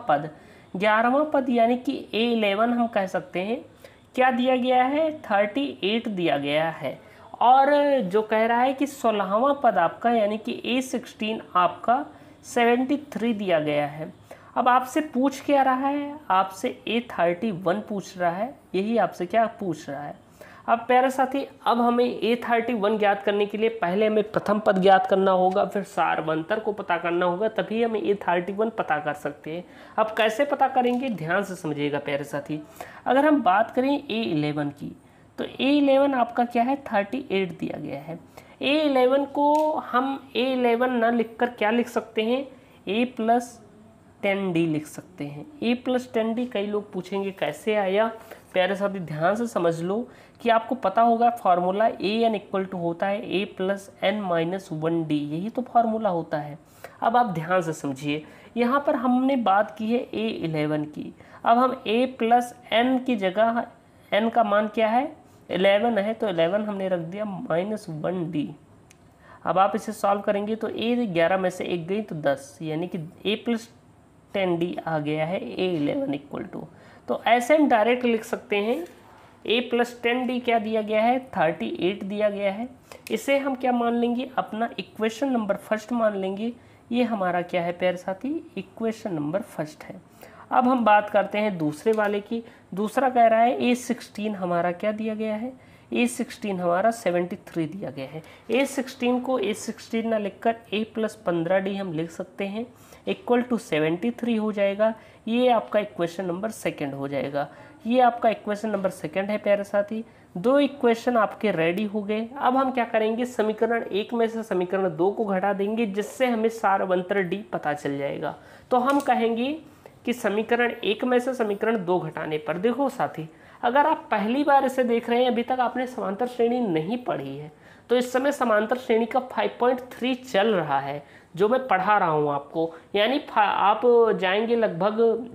पद यानी कि A11 हम कह सकते हैं क्या दिया गया है, 38 दिया गया है। और जो कह रहा है कि 16वां पद आपका यानी कि A16 आपका 73 दिया गया है। अब आपसे पूछ क्या रहा है, आपसे A31 पूछ रहा है, यही आपसे क्या पूछ रहा है। अब प्यारे साथी अब हमें A31 ज्ञात करने के लिए पहले हमें प्रथम पद ज्ञात करना होगा, फिर सारवंतर को पता करना होगा, तभी हम A31 पता कर सकते हैं। अब कैसे पता करेंगे, ध्यान से समझिएगा प्यारे साथी। अगर हम बात करें A11 की, तो A11 आपका क्या है, 38 दिया गया है। A11 को हम A11 ना लिखकर क्या लिख सकते हैं, A+10D लिख सकते हैं। A+10D कई लोग पूछेंगे कैसे आया। प्यारे साथी ध्यान से समझ लो कि आपको पता होगा फार्मूला AN इक्वल टू होता है A+N-1D, यही तो फार्मूला होता है। अब आप ध्यान से समझिए, यहाँ पर हमने बात की है A11 की। अब हम A+N की जगह N का मान क्या है, 11 है, तो 11 हमने रख दिया -1D। अब आप इसे सॉल्व करेंगे तो A11 में से 1 गई तो 10, यानी कि A+10D आ गया है A11 इक्वल टू। तो ऐसे हम डायरेक्ट लिख सकते हैं A+10D क्या दिया गया है, 38 दिया गया है। इसे हम क्या मान लेंगे, अपना इक्वेशन नंबर फर्स्ट मान लेंगे। ये हमारा क्या है प्यारे साथी, इक्वेशन नंबर फर्स्ट है। अब हम बात करते हैं दूसरे वाले की। दूसरा कह रहा है A16 हमारा क्या दिया गया है, A16 हमारा 73 दिया गया है। A16 को A16 ना लिखकर A+15D हम लिख सकते हैं, इक्वल टू 73 हो जाएगा। ये आपका इक्वेशन नंबर सेकंड हो जाएगा। ये आपका इक्वेशन नंबर सेकंड है प्यारे साथी। दो इक्वेशन आपके रेडी हो गए। अब हम क्या करेंगे, समीकरण 1 में से समीकरण 2 को घटा देंगे, जिससे हमें सारवंतर D पता चल जाएगा। तो हम कहेंगे कि समीकरण 1 में से समीकरण 2 घटाने पर, देखो साथी अगर आप पहली बार इसे देख रहे हैं, अभी तक आपने समांतर श्रेणी नहीं पढ़ी है, तो इस समय समांतर श्रेणी का 5.3 चल रहा है जो मैं पढ़ा रहा हूं आपको। यानी आप जाएंगे लगभग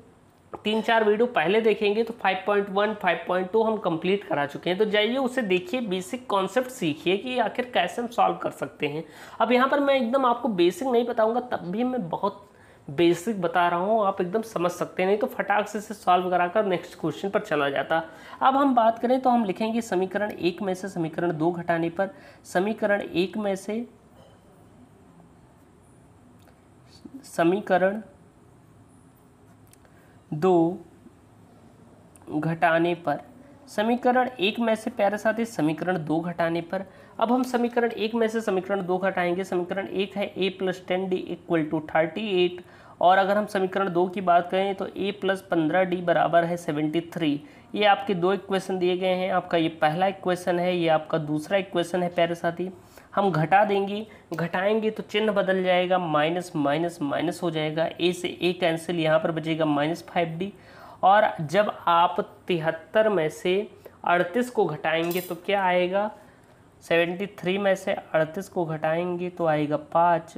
3-4 वीडियो पहले देखेंगे तो 5.1 5.2 हम कंप्लीट करा चुके हैं। तो जाइए उसे देखिए, बेसिक कॉन्सेप्ट सीखिए कि आखिर कैसे हम सॉल्व कर सकते हैं। अब यहाँ पर मैं एकदम आपको बेसिक नहीं बताऊंगा, तब भी मैं बहुत बेसिक बता रहा हूँ, आप एकदम समझ सकते हैं, नहीं तो फटाक से इसे सॉल्व कराकर नेक्स्ट क्वेश्चन पर चला जाता। अब हम बात करें तो हम लिखेंगे समीकरण 1 में से समीकरण 2 घटाने पर, समीकरण 1 में से समीकरण 2 घटाने पर, समीकरण 1 में से प्यारे साथी समीकरण 2 घटाने पर। अब हम समीकरण 1 में से समीकरण 2 घटाएंगे। समीकरण 1 है A+10D इक्वल टू 38, और अगर हम समीकरण 2 की बात करें तो A+15D बराबर है 73। ये आपके दो इक्वेशन दिए गए हैं, आपका ये पहला इक्वेशन है, ये आपका दूसरा इक्वेशन है प्यारे साथी। हम घटा देंगे, घटाएंगे तो चिन्ह बदल जाएगा, माइनस माइनस माइनस हो जाएगा, A से A कैंसिल, यहाँ पर बचेगा -5D। और जब आप 73 में से 38 को घटाएंगे तो क्या आएगा, 73 में से 38 को घटाएंगे तो आएगा 5,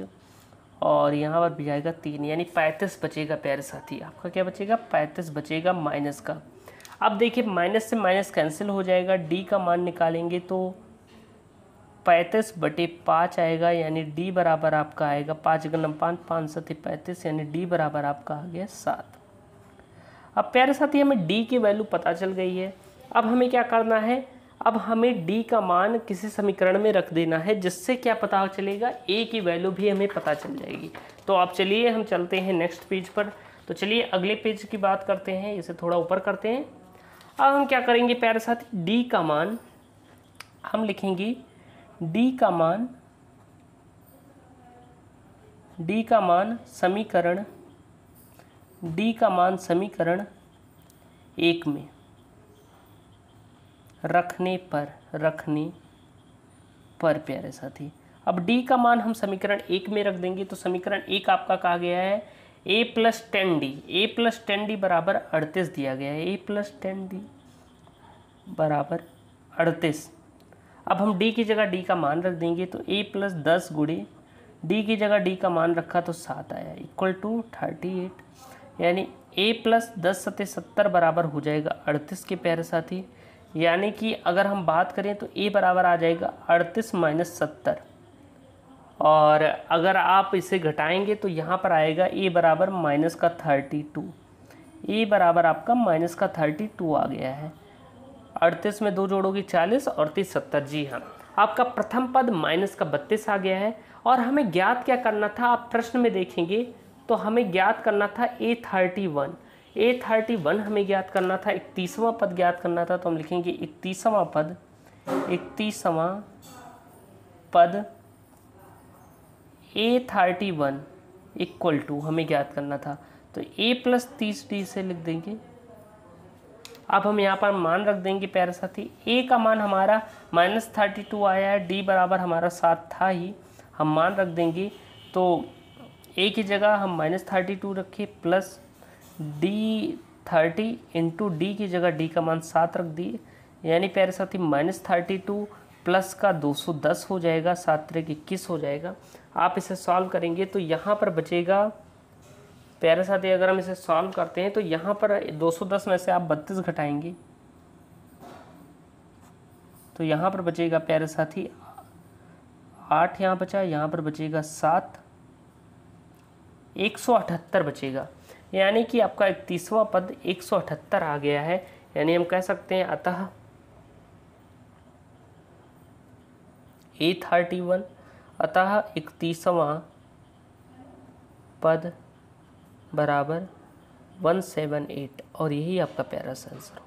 और यहाँ पर भी जाएगा 3, यानी 35 बचेगा प्यारे साथी। आपका क्या बचेगा, 35 बचेगा माइनस का। अब देखिए माइनस से माइनस कैंसिल हो जाएगा, D का मान निकालेंगे तो 35/5 आएगा, यानी D बराबर आपका आएगा 5 × 5 5 7 35, यानी D बराबर आपका आ गया 7। अब प्यारे साथी हमें D की वैल्यू पता चल गई है। अब हमें क्या करना है, अब हमें D का मान किसी समीकरण में रख देना है, जिससे क्या पता चलेगा, A की वैल्यू भी हमें पता चल जाएगी। तो आप चलिए हम चलते हैं नेक्स्ट पेज पर। तो चलिए अगले पेज की बात करते हैं, इसे थोड़ा ऊपर करते हैं। अब हम क्या करेंगे प्यारे साथी, D का मान हम लिखेंगे, D का मान समीकरण 1 में रखने पर प्यारे साथी। अब D का मान हम समीकरण 1 में रख देंगे तो समीकरण 1 आपका कहा गया है A+10D बराबर 38 दिया गया है, A+10D बराबर 38। अब हम D की जगह D का मान रख देंगे तो A+10 गुणे D की जगह D का मान रखा तो 7 आया, इक्वल टू 38, यानी A+10 × 70 बराबर हो जाएगा 38 के प्यारे साथी। यानी कि अगर हम बात करें तो A बराबर आ जाएगा 38 - 70, और अगर आप इसे घटाएंगे तो यहाँ पर आएगा a बराबर माइनस का 32, a बराबर आपका माइनस का 32 आ गया है। 38 में 2 जोड़ोगे 40 और 30 70, जी हाँ, आपका प्रथम पद माइनस का 32 आ गया है। और हमें ज्ञात क्या करना था, आप प्रश्न में देखेंगे तो हमें ज्ञात करना था a31 हमें ज्ञात करना था, 31वां पद ज्ञात करना था। तो हम लिखेंगे 31वां पद a31 इक्वल टू हमें ज्ञात करना था, तो a प्लस 30d से लिख देंगे। अब हम यहाँ पर मान रख देंगे प्यारे साथी, a का मान हमारा -32 आया है, d बराबर हमारा 7 था ही, हम मान रख देंगे। तो a की जगह हम -32 रखे प्लस d30 इंटू डी की जगह d का मान 7 रख दिए, यानी प्यारे साथी -32 प्लस का 210 हो जाएगा, 7 3 21 हो जाएगा। आप इसे सॉल्व करेंगे तो यहाँ पर बचेगा प्यारे साथी, अगर हम इसे सॉल्व करते हैं तो यहाँ पर 210 में से आप 32 घटाएंगे तो यहाँ पर बचेगा प्यारे साथी 8, यहाँ बचा, यहाँ पर बचेगा 7, 178 बचेगा, यानी कि आपका 31वां पद 178 आ गया है। यानी हम कह सकते हैं अतः a31 अतः 31वां पद बराबर 178, और यही आपका प्यारा सा आंसर हो।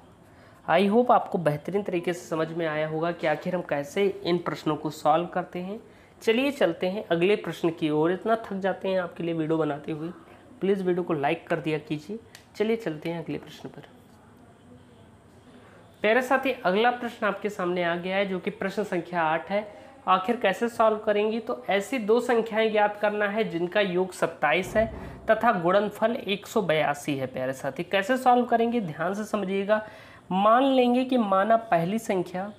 आई होप आपको बेहतरीन तरीके से समझ में आया होगा कि आखिर हम कैसे इन प्रश्नों को सॉल्व करते हैं। चलिए चलते हैं अगले प्रश्न की ओर। इतना थक जाते हैं आपके लिए वीडियो बनाते हुए, प्लीज़ वीडियो को लाइक कर दिया कीजिए। चलिए चलते हैं अगले प्रश्न पर। प्यारे साथी, अगला प्रश्न आपके सामने आ गया है जो कि प्रश्न संख्या 8 है। आखिर कैसे सॉल्व करेंगे, तो ऐसी दो संख्याएं ज्ञात करना है जिनका योग 27 है तथा गुणनफल 182 है। प्यारे साथी, कैसे सॉल्व करेंगे ध्यान से समझिएगा। मान लेंगे कि माना पहली संख्या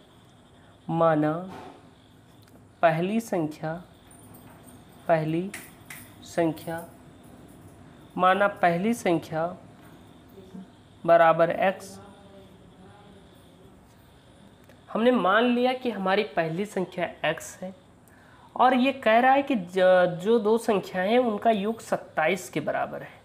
बराबर x। हमने मान लिया कि हमारी पहली संख्या x है और ये कह रहा है कि जो दो संख्याएं हैं उनका योग 27 के बराबर है।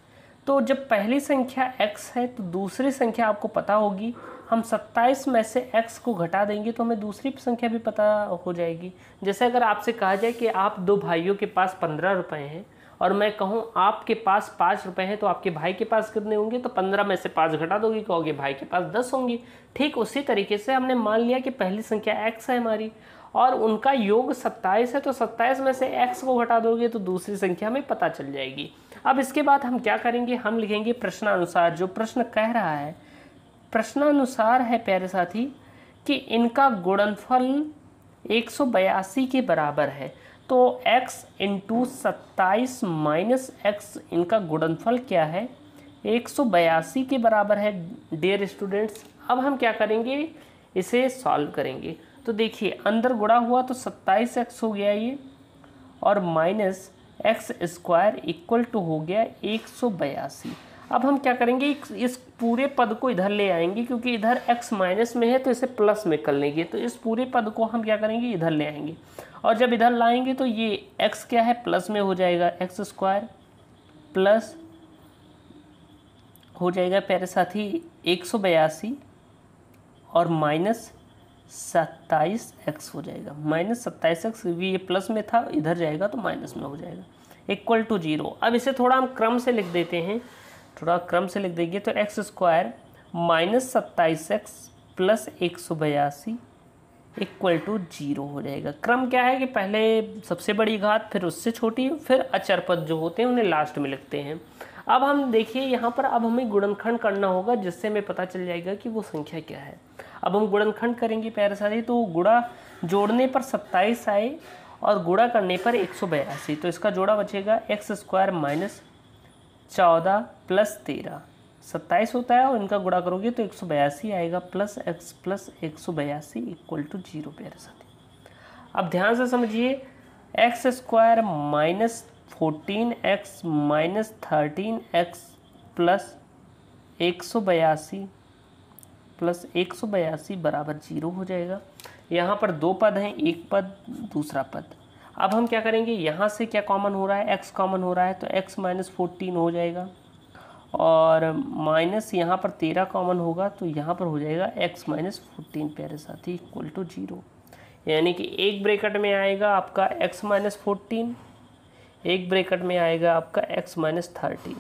तो जब पहली संख्या x है तो दूसरी संख्या आपको पता होगी, हम 27 में से x को घटा देंगे तो हमें दूसरी संख्या भी पता हो जाएगी। जैसे अगर आपसे कहा जाए कि आप दो भाइयों के पास 15 रुपए हैं और मैं कहूँ आपके पास 5 रुपए हैं, तो आपके भाई के पास कितने होंगे, तो 15 में से 5 घटा दोगे, कहोगे भाई के पास 10 होंगे। ठीक उसी तरीके से हमने मान लिया कि पहली संख्या x है हमारी और उनका योग 27 है, तो 27 में से x को घटा दोगे तो दूसरी संख्या हमें पता चल जाएगी। अब इसके बाद हम क्या करेंगे, हम लिखेंगे प्रश्नानुसार। जो प्रश्न कह रहा है प्रश्नानुसार है प्यारे साथी कि इनका गुणनफल 182 के बराबर है, तो x इंटू 27 माइनस x इनका गुणनफल क्या है, 182 के बराबर है डियर स्टूडेंट्स। अब हम क्या करेंगे, इसे सॉल्व करेंगे। तो देखिए अंदर गुणा हुआ तो 27x हो गया ये, और minus x square equal to हो गया 182। अब हम क्या करेंगे, इस पूरे पद को इधर ले आएंगे, क्योंकि इधर x माइनस में है तो इसे प्लस में कर लेंगे। तो इस पूरे पद को हम क्या करेंगे, इधर ले आएंगे, और जब इधर लाएंगे तो ये x क्या है, प्लस में हो जाएगा, एक्स स्क्वायर प्लस हो जाएगा प्यारे साथी 182 और माइनस 27x हो जाएगा। माइनस 27x भी ये प्लस में था, इधर जाएगा तो माइनस में हो जाएगा, इक्वल टू 0। अब इसे थोड़ा हम क्रम से लिख देते हैं, थोड़ा क्रम से लिख देंगे तो एक्स स्क्वायर माइनस 27x प्लस 182 इक्वल टू 0 हो जाएगा। क्रम क्या है कि पहले सबसे बड़ी घात, फिर उससे छोटी, फिर अचर पद जो होते हैं उन्हें लास्ट में लिखते हैं। अब हम देखिए यहाँ पर अब हमें गुणनखंड करना होगा, जिससे हमें पता चल जाएगा कि वो संख्या क्या है। अब हम गुणनखंड करेंगे प्यारे साथी, तो गुणा जोड़ने पर 27 आए और गुणा करने पर 182, तो इसका जोड़ा बचेगा एक्स स्क्वायर माइनस 14 प्लस 13, 27 होता है और इनका गुणा करोगे तो 182 आएगा, plus x plus 182 equal to 0 प्यारे साथी। अब ध्यान से समझिए, x square minus 14x minus 13x plus 182 plus 182 बराबर 0 हो जाएगा। यहाँ पर दो पद हैं, एक पद दूसरा पद। अब हम क्या करेंगे, यहाँ से क्या कॉमन हो रहा है, x कॉमन हो रहा है, तो x माइनस 14 हो जाएगा, और माइनस यहाँ पर 13 कॉमन होगा तो यहाँ पर हो जाएगा x माइनस 14 प्यारे साथी इक्वल टू 0। यानी कि एक ब्रैकेट में आएगा आपका x माइनस 14, एक ब्रैकेट में आएगा आपका x माइनस 13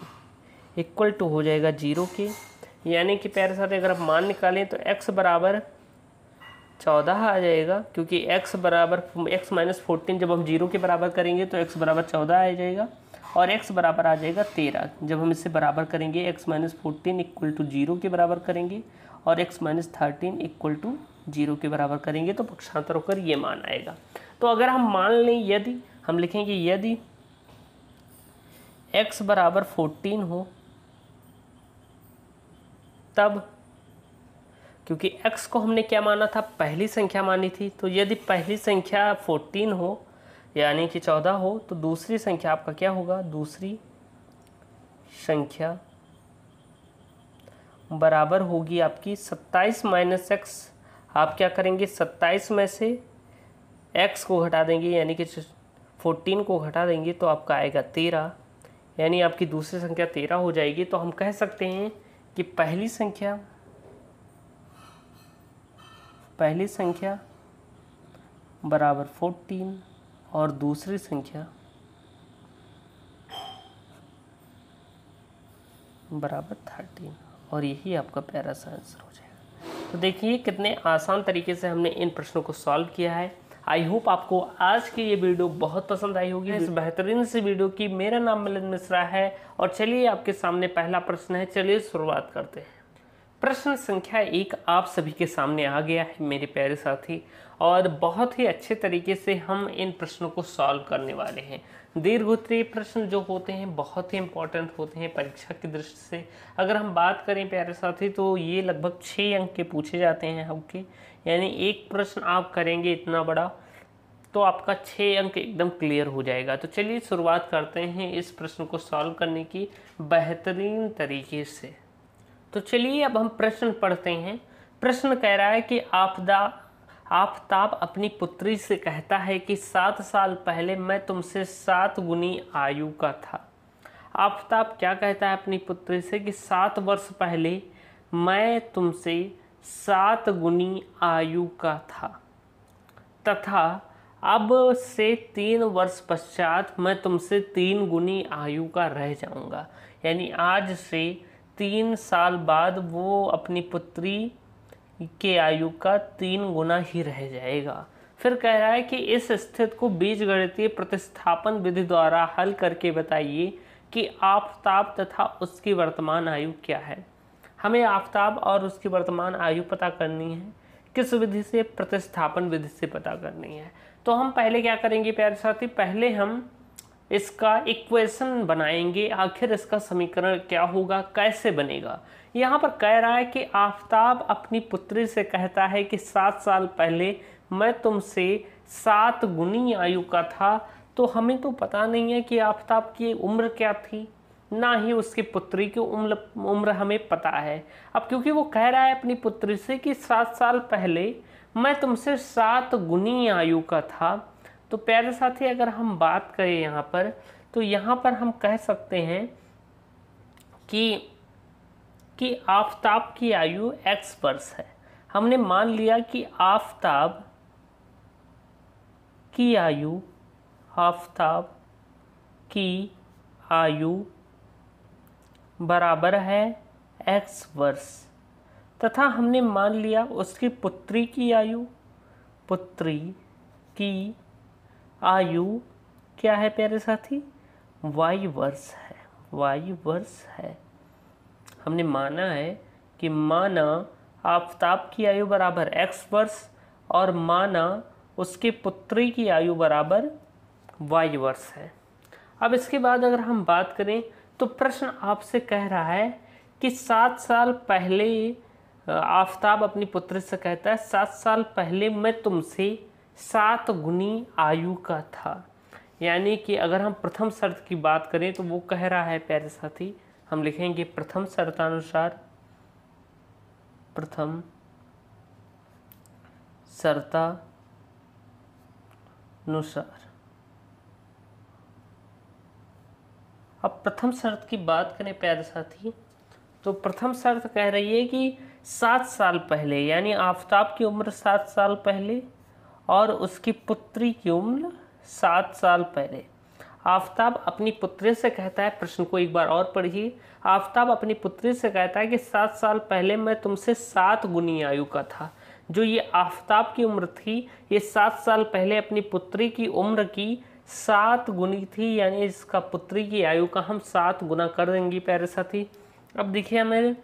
इक्वल टू हो जाएगा 0 के। यानी कि प्यारे साथी अगर आप मान निकालें तो x बराबर 14 आ जाएगा, क्योंकि x बराबर x माइनस 14 जब हम 0 के बराबर करेंगे तो x बराबर 14 आ जाएगा, और x बराबर आ जाएगा 13 जब हम इससे बराबर करेंगे, x माइनस 14 इक्वल टू 0 के बराबर करेंगे, और x माइनस 13 इक्वल टू 0 के बराबर करेंगे तो पक्षांतर होकर ये मान आएगा। तो अगर हम मान लें, यदि हम लिखेंगे यदि x बराबर 14 हो तब, क्योंकि x को हमने क्या माना था, पहली संख्या मानी थी, तो यदि पहली संख्या 14 हो यानी कि 14 हो तो दूसरी संख्या आपका क्या होगा, दूसरी संख्या बराबर होगी आपकी 27 माइनस x। आप क्या करेंगे, 27 में से x को घटा देंगे यानी कि 14 को घटा देंगे तो आपका आएगा 13, यानी आपकी दूसरी संख्या 13 हो जाएगी। तो हम कह सकते हैं कि पहली संख्या बराबर 14 और दूसरी संख्या बराबर 13, और यही आपका प्यारा सा आंसर हो जाएगा। तो देखिए कितने आसान तरीके से हमने इन प्रश्नों को सॉल्व किया है। आई होप आपको आज की ये वीडियो बहुत पसंद आई होगी। इस बेहतरीन सी वीडियो की मेरा नाम मिलिंद मिश्रा है, और चलिए आपके सामने पहला प्रश्न है, चलिए शुरुआत करते हैं। प्रश्न संख्या 1 आप सभी के सामने आ गया है मेरे प्यारे साथी, और बहुत ही अच्छे तरीके से हम इन प्रश्नों को सॉल्व करने वाले हैं। दीर्घोत्तरीय प्रश्न जो होते हैं बहुत ही इंपॉर्टेंट होते हैं परीक्षा की दृष्टि से। अगर हम बात करें प्यारे साथी तो ये लगभग 6 अंक के पूछे जाते हैं आपके, यानी एक प्रश्न आप करेंगे इतना बड़ा तो आपका 6 अंक एकदम क्लियर हो जाएगा। तो चलिए शुरुआत करते हैं इस प्रश्न को सॉल्व करने की बेहतरीन तरीके से। तो चलिए अब हम प्रश्न पढ़ते हैं। प्रश्न कह रहा है कि आफताब अपनी पुत्री से कहता है कि 7 साल पहले मैं तुमसे 7 गुनी आयु का था। आफताब क्या कहता है अपनी पुत्री से कि 7 वर्ष पहले मैं तुमसे 7 गुनी आयु का था, तथा अब से 3 वर्ष पश्चात मैं तुमसे 3 गुनी आयु का रह जाऊंगा। यानी आज से 3 साल बाद वो अपनी पुत्री के आयु का 3 गुना ही रह जाएगा। फिर कह रहा है कि इस स्थिति को बीजगणितीय प्रतिस्थापन विधि द्वारा हल करके बताइए कि आफताब तथा उसकी वर्तमान आयु क्या है। हमें आफताब और उसकी वर्तमान आयु पता करनी है। किस विधि से? प्रतिस्थापन विधि से पता करनी है। तो हम पहले क्या करेंगे प्यारे साथी, पहले हम इसका इक्वेशन बनाएंगे, आखिर इसका समीकरण क्या होगा, कैसे बनेगा। यहाँ पर कह रहा है कि आफताब अपनी पुत्री से कहता है कि 7 साल पहले मैं तुमसे 7 गुनी आयु का था। तो हमें तो पता नहीं है कि आफताब की उम्र क्या थी, ना ही उसकी पुत्री की उम्र हमें पता है। अब क्योंकि वो कह रहा है अपनी पुत्री से कि 7 साल पहले मैं तुमसे 7 गुनी आयु का था, तो प्यारे साथी अगर हम बात करें यहाँ पर, तो यहाँ पर हम कह सकते हैं कि आफताब की आयु x वर्ष है। हमने मान लिया कि आफताब की आयु बराबर है x वर्ष, तथा हमने मान लिया उसकी पुत्री की आयु क्या है प्यारे साथी, y वर्ष है। हमने माना है कि माना आफताब की आयु बराबर x वर्ष और माना उसके पुत्री की आयु बराबर y वर्ष है। अब इसके बाद अगर हम बात करें तो प्रश्न आपसे कह रहा है कि 7 साल पहले आफताब अपनी पुत्री से कहता है 7 साल पहले मैं तुमसे 7 गुनी आयु का था। यानी कि अगर हम प्रथम शर्त की बात करें तो वो कह रहा है प्यारे साथी, हम लिखेंगे प्रथम शर्तानुसार अब प्रथम शर्त की बात करें प्यारे साथी, तो प्रथम शर्त कह रही है कि 7 साल पहले, यानी आफताब की उम्र 7 साल पहले और उसकी पुत्री की उम्र 7 साल पहले। आफताब अपनी पुत्री से कहता है, प्रश्न को एक बार और पढ़िए। आफताब अपनी पुत्री से कहता है कि 7 साल पहले मैं तुमसे 7 गुनी आयु का था। जो ये आफताब की उम्र थी, ये 7 साल पहले अपनी पुत्री की उम्र की 7 गुनी थी, यानी इसका पुत्री की आयु का हम 7 गुना कर देंगे प्यारे साथी। अब देखिए हमें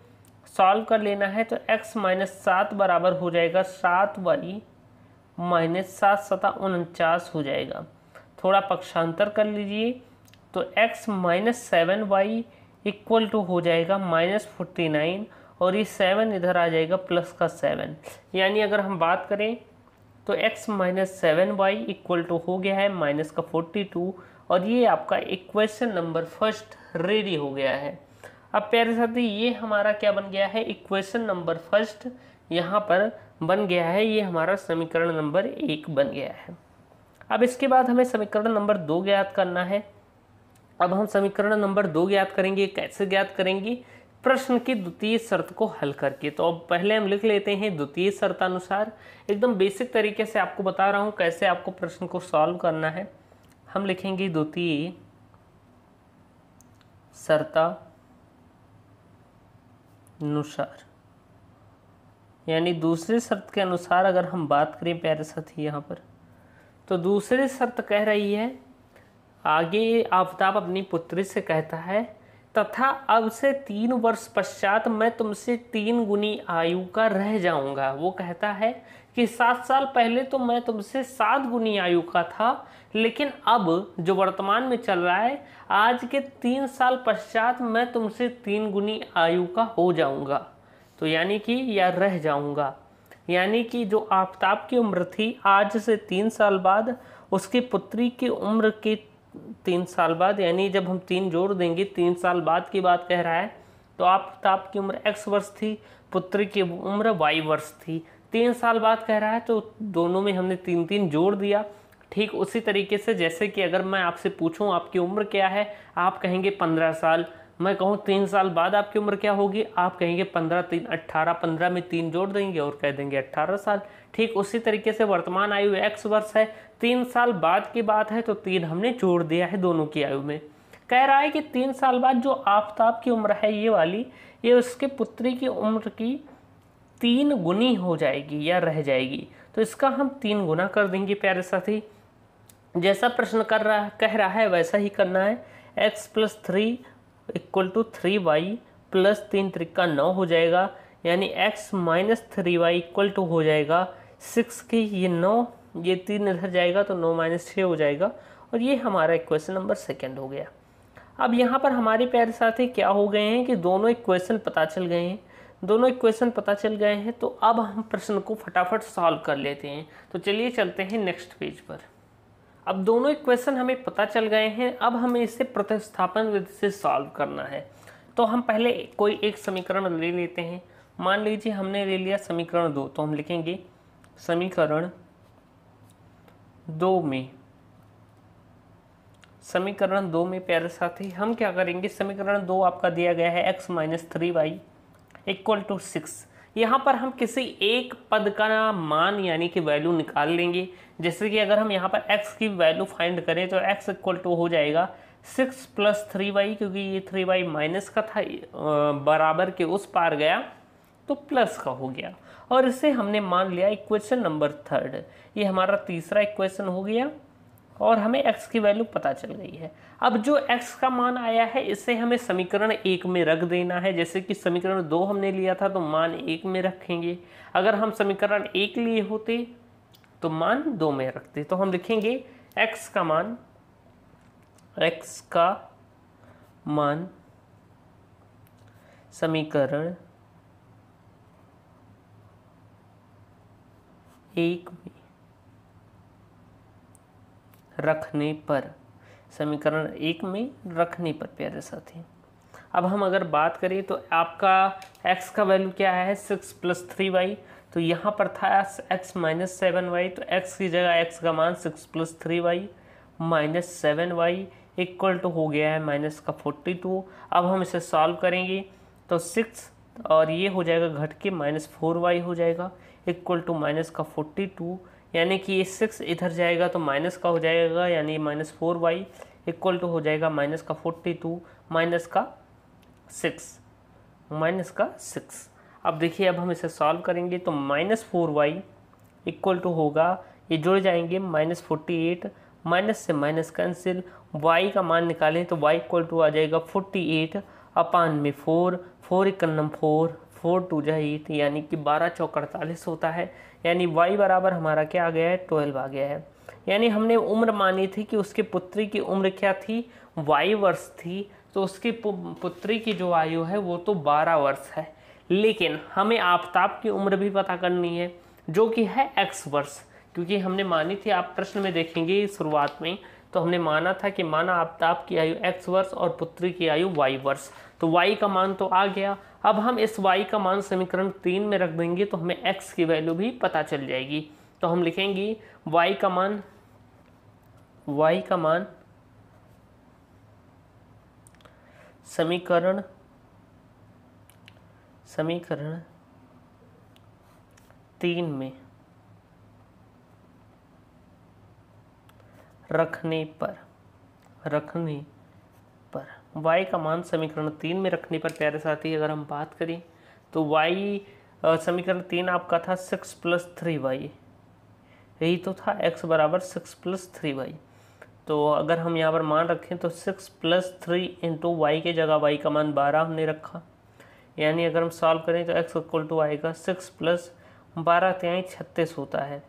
सॉल्व कर लेना है, तो x - 7 बराबर हो जाएगा 7y - 7 सता 49 हो जाएगा। थोड़ा पक्षांतर कर लीजिए, तो x - 7y इक्वल टू हो जाएगा -49, और ये 7 इधर आ जाएगा प्लस का 7, यानी अगर हम बात करें तो x - 7y इक्वल टू हो गया है -42, और ये आपका इक्वेशन नंबर फर्स्ट रेडी हो गया है। अब प्यारे साथी ये हमारा क्या बन गया है, इक्वेशन नंबर फर्स्ट यहाँ पर बन गया है, ये हमारा समीकरण नंबर 1 बन गया है। अब इसके बाद हमें समीकरण नंबर 2 ज्ञात करना है। अब हम समीकरण नंबर 2 ज्ञात करेंगे, कैसे ज्ञात करेंगे, प्रश्न की द्वितीय शर्त को हल करके। तो अब पहले हम लिख लेते हैं द्वितीय शर्तानुसार, एकदम बेसिक तरीके से आपको बता रहा हूँ कैसे आपको प्रश्न को सॉल्व करना है। हम लिखेंगे द्वितीय शर्तानुसार, यानी दूसरी शर्त के अनुसार अगर हम बात करें प्यारे साथी यहाँ पर, तो दूसरी शर्त कह रही है, आगे आफताब अपनी पुत्री से कहता है, तथा अब से 3 वर्ष पश्चात मैं तुमसे 3 गुनी आयु का रह जाऊंगा। वो कहता है कि 7 साल पहले तो मैं तुमसे 7 गुनी आयु का था, लेकिन अब जो वर्तमान में चल रहा है, आज के 3 साल पश्चात मैं तुमसे 3 गुनी आयु का हो जाऊंगा। तो यानी कि या रह जाऊंगा, यानी कि जो आफताब की उम्र थी आज से 3 साल बाद, उसकी पुत्री की उम्र के 3 साल बाद, यानी जब हम 3 जोड़ देंगे 3 साल बाद की बात कह रहा है, तो आफताब की उम्र x वर्ष थी, पुत्री की उम्र y वर्ष थी। 3 साल बाद कह रहा है, तो दोनों में हमने 3 जोड़ दिया। ठीक उसी तरीके से जैसे कि अगर मैं आपसे पूछूं आपकी उम्र क्या है, आप कहेंगे 15 साल, मैं कहूँ 3 साल बाद आपकी उम्र क्या होगी, आप कहेंगे 15 3 18, 15 में 3 जोड़ देंगे और कह देंगे 18 साल। ठीक उसी तरीके से वर्तमान आयु x वर्ष है, 3 साल बाद की बात है, तो 3 हमने जोड़ दिया है दोनों की आयु में। कह रहा है कि 3 साल बाद जो आफताब की उम्र है ये वाली, ये उसके पुत्री की उम्र की 3 गुनी हो जाएगी या रह जाएगी। तो इसका हम 3 गुना कर देंगे प्यारे साथी। जैसा प्रश्न कह रहा है वैसा ही करना है। x + 3 equal to 3y plus 3 त्रिका 9 हो जाएगा, यानी x - 3y इक्वल टू हो जाएगा 6 की ये 9, ये 3 इधर जाएगा तो 9 - 6 हो जाएगा, और ये हमारा इक्वेशन नंबर 2 हो गया। अब यहाँ पर हमारे प्यारे साथी क्या हो गए हैं कि दोनों इक्वेशन पता चल गए हैं, दोनों इक्वेशन पता चल गए हैं, तो अब हम प्रश्न को फटाफट सॉल्व कर लेते हैं। तो चलिए चलते हैं नेक्स्ट पेज पर। अब दोनों इक्वेशन हमें पता चल गए हैं, अब हमें इसे प्रतिस्थापन विधि से सॉल्व करना है। तो हम पहले कोई एक समीकरण ले लेते हैं। मान लीजिए हमने ले लिया समीकरण 2, तो हम लिखेंगे समीकरण 2 में प्यारे साथी हम क्या करेंगे, समीकरण 2 आपका दिया गया है x - 3y इक्वल टू 6। यहाँ पर हम किसी एक पद का मान यानी कि वैल्यू निकाल लेंगे। जैसे कि अगर हम यहाँ पर x की वैल्यू फाइंड करें तो x इक्वल टू हो जाएगा 6 + 3y, क्योंकि ये 3y माइनस का था, बराबर के उस पार गया तो प्लस का हो गया, और इसे हमने मान लिया इक्वेशन नंबर 3। ये हमारा तीसरा इक्वेशन हो गया, और हमें x की वैल्यू पता चल गई है। अब जो x का मान आया है इसे हमें समीकरण 1 में रख देना है। जैसे कि समीकरण 2 हमने लिया था तो मान 1 में रखेंगे, अगर हम समीकरण 1 लिए होते तो मान 2 में रखते। तो हम लिखेंगे x का मान समीकरण 1 में रखने पर, समीकरण 1 में रखने पर प्यारे साथी। अब हम अगर बात करें तो आपका x का वैल्यू क्या है 6 + 3y, तो यहाँ पर था x - 7y, तो x की जगह x का मान 6 + 3y - 7y इक्वल टू हो गया है माइनस का 42। अब हम इसे सॉल्व करेंगे तो 6 और ये हो जाएगा घट के -4y हो जाएगा इक्वल टू माइनस का 42, यानी कि ये 6 इधर जाएगा तो माइनस का हो जाएगा, यानी -4y इक्वल टू हो जाएगा माइनस का 42 माइनस का 6। अब देखिए, अब हम इसे सॉल्व करेंगे तो -4y इक्वल टू होगा, ये जुड़ जाएंगे -48, माइनस से माइनस कैंसिल, y का मान निकालें तो y इक्वल टू आ जाएगा 48 अपान में 4, 4 1 4, 4 2 8, यानी कि 12 चौक 48 होता है। यानी y बराबर हमारा क्या आ गया है, 12 आ गया है। यानी हमने उम्र मानी थी कि उसके पुत्री की उम्र क्या थी, y वर्ष थी, तो उसकी पुत्री की जो आयु है वो तो 12 वर्ष है। लेकिन हमें आफताब की उम्र भी पता करनी है जो कि है x वर्ष, क्योंकि हमने मानी थी, आप प्रश्न में देखेंगे शुरुआत में, तो हमने माना था कि माना आफताब की आयु x वर्ष और पुत्री की आयु y वर्ष, तो y का मान तो आ गया। अब हम इस y का मान समीकरण 3 में रख देंगे तो हमें x की वैल्यू भी पता चल जाएगी। तो हम लिखेंगे y का मान समीकरण 3 में रखने पर y का मान समीकरण 3 में रखने पर प्यारे साथी अगर हम बात करें तो y समीकरण 3 आपका था 6 + 3y, यही तो था x बराबर 6 + 3y। तो अगर हम यहाँ पर मान रखें तो 6 + 3 × y के जगह y का मान 12 हमने रखा, यानी अगर हम सॉल्व करें तो x इक्वल टू आएगा 6 + 12 × 36 होता है,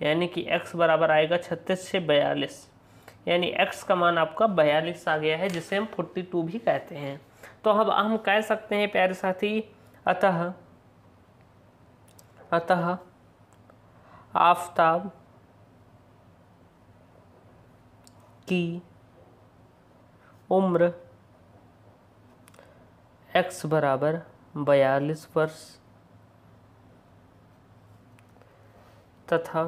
यानी कि x बराबर आएगा 36 से 42, यानी x का मान आपका 42 आ गया है, जिसे हम 42 भी कहते हैं। तो अब हम कह सकते हैं प्यारे साथी, अतः आफताब की उम्र x बराबर 42 वर्ष तथा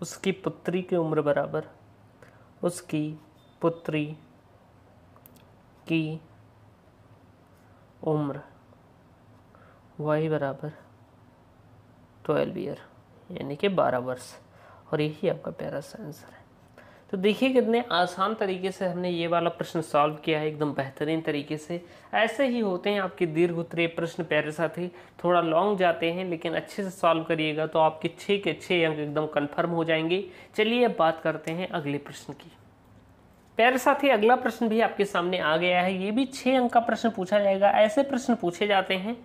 उसकी पुत्री की उम्र बराबर y बराबर 12 ईयर, यानी कि 12 वर्ष, और यही आपका प्यारा सा आंसर है। तो देखिए कितने आसान तरीके से हमने ये वाला प्रश्न सॉल्व किया है, एकदम बेहतरीन तरीके से। ऐसे ही होते हैं आपके दीर्घ उत्तरीय प्रश्न प्यारे साथी, थोड़ा लॉन्ग जाते हैं लेकिन अच्छे से सॉल्व करिएगा तो आपके 6 के 6 अंक एकदम कंफर्म हो जाएंगे। चलिए अब बात करते हैं अगले प्रश्न की। प्यारे साथी अगला प्रश्न भी आपके सामने आ गया है, ये भी 6 अंक का प्रश्न पूछा जाएगा। ऐसे प्रश्न पूछे जाते हैं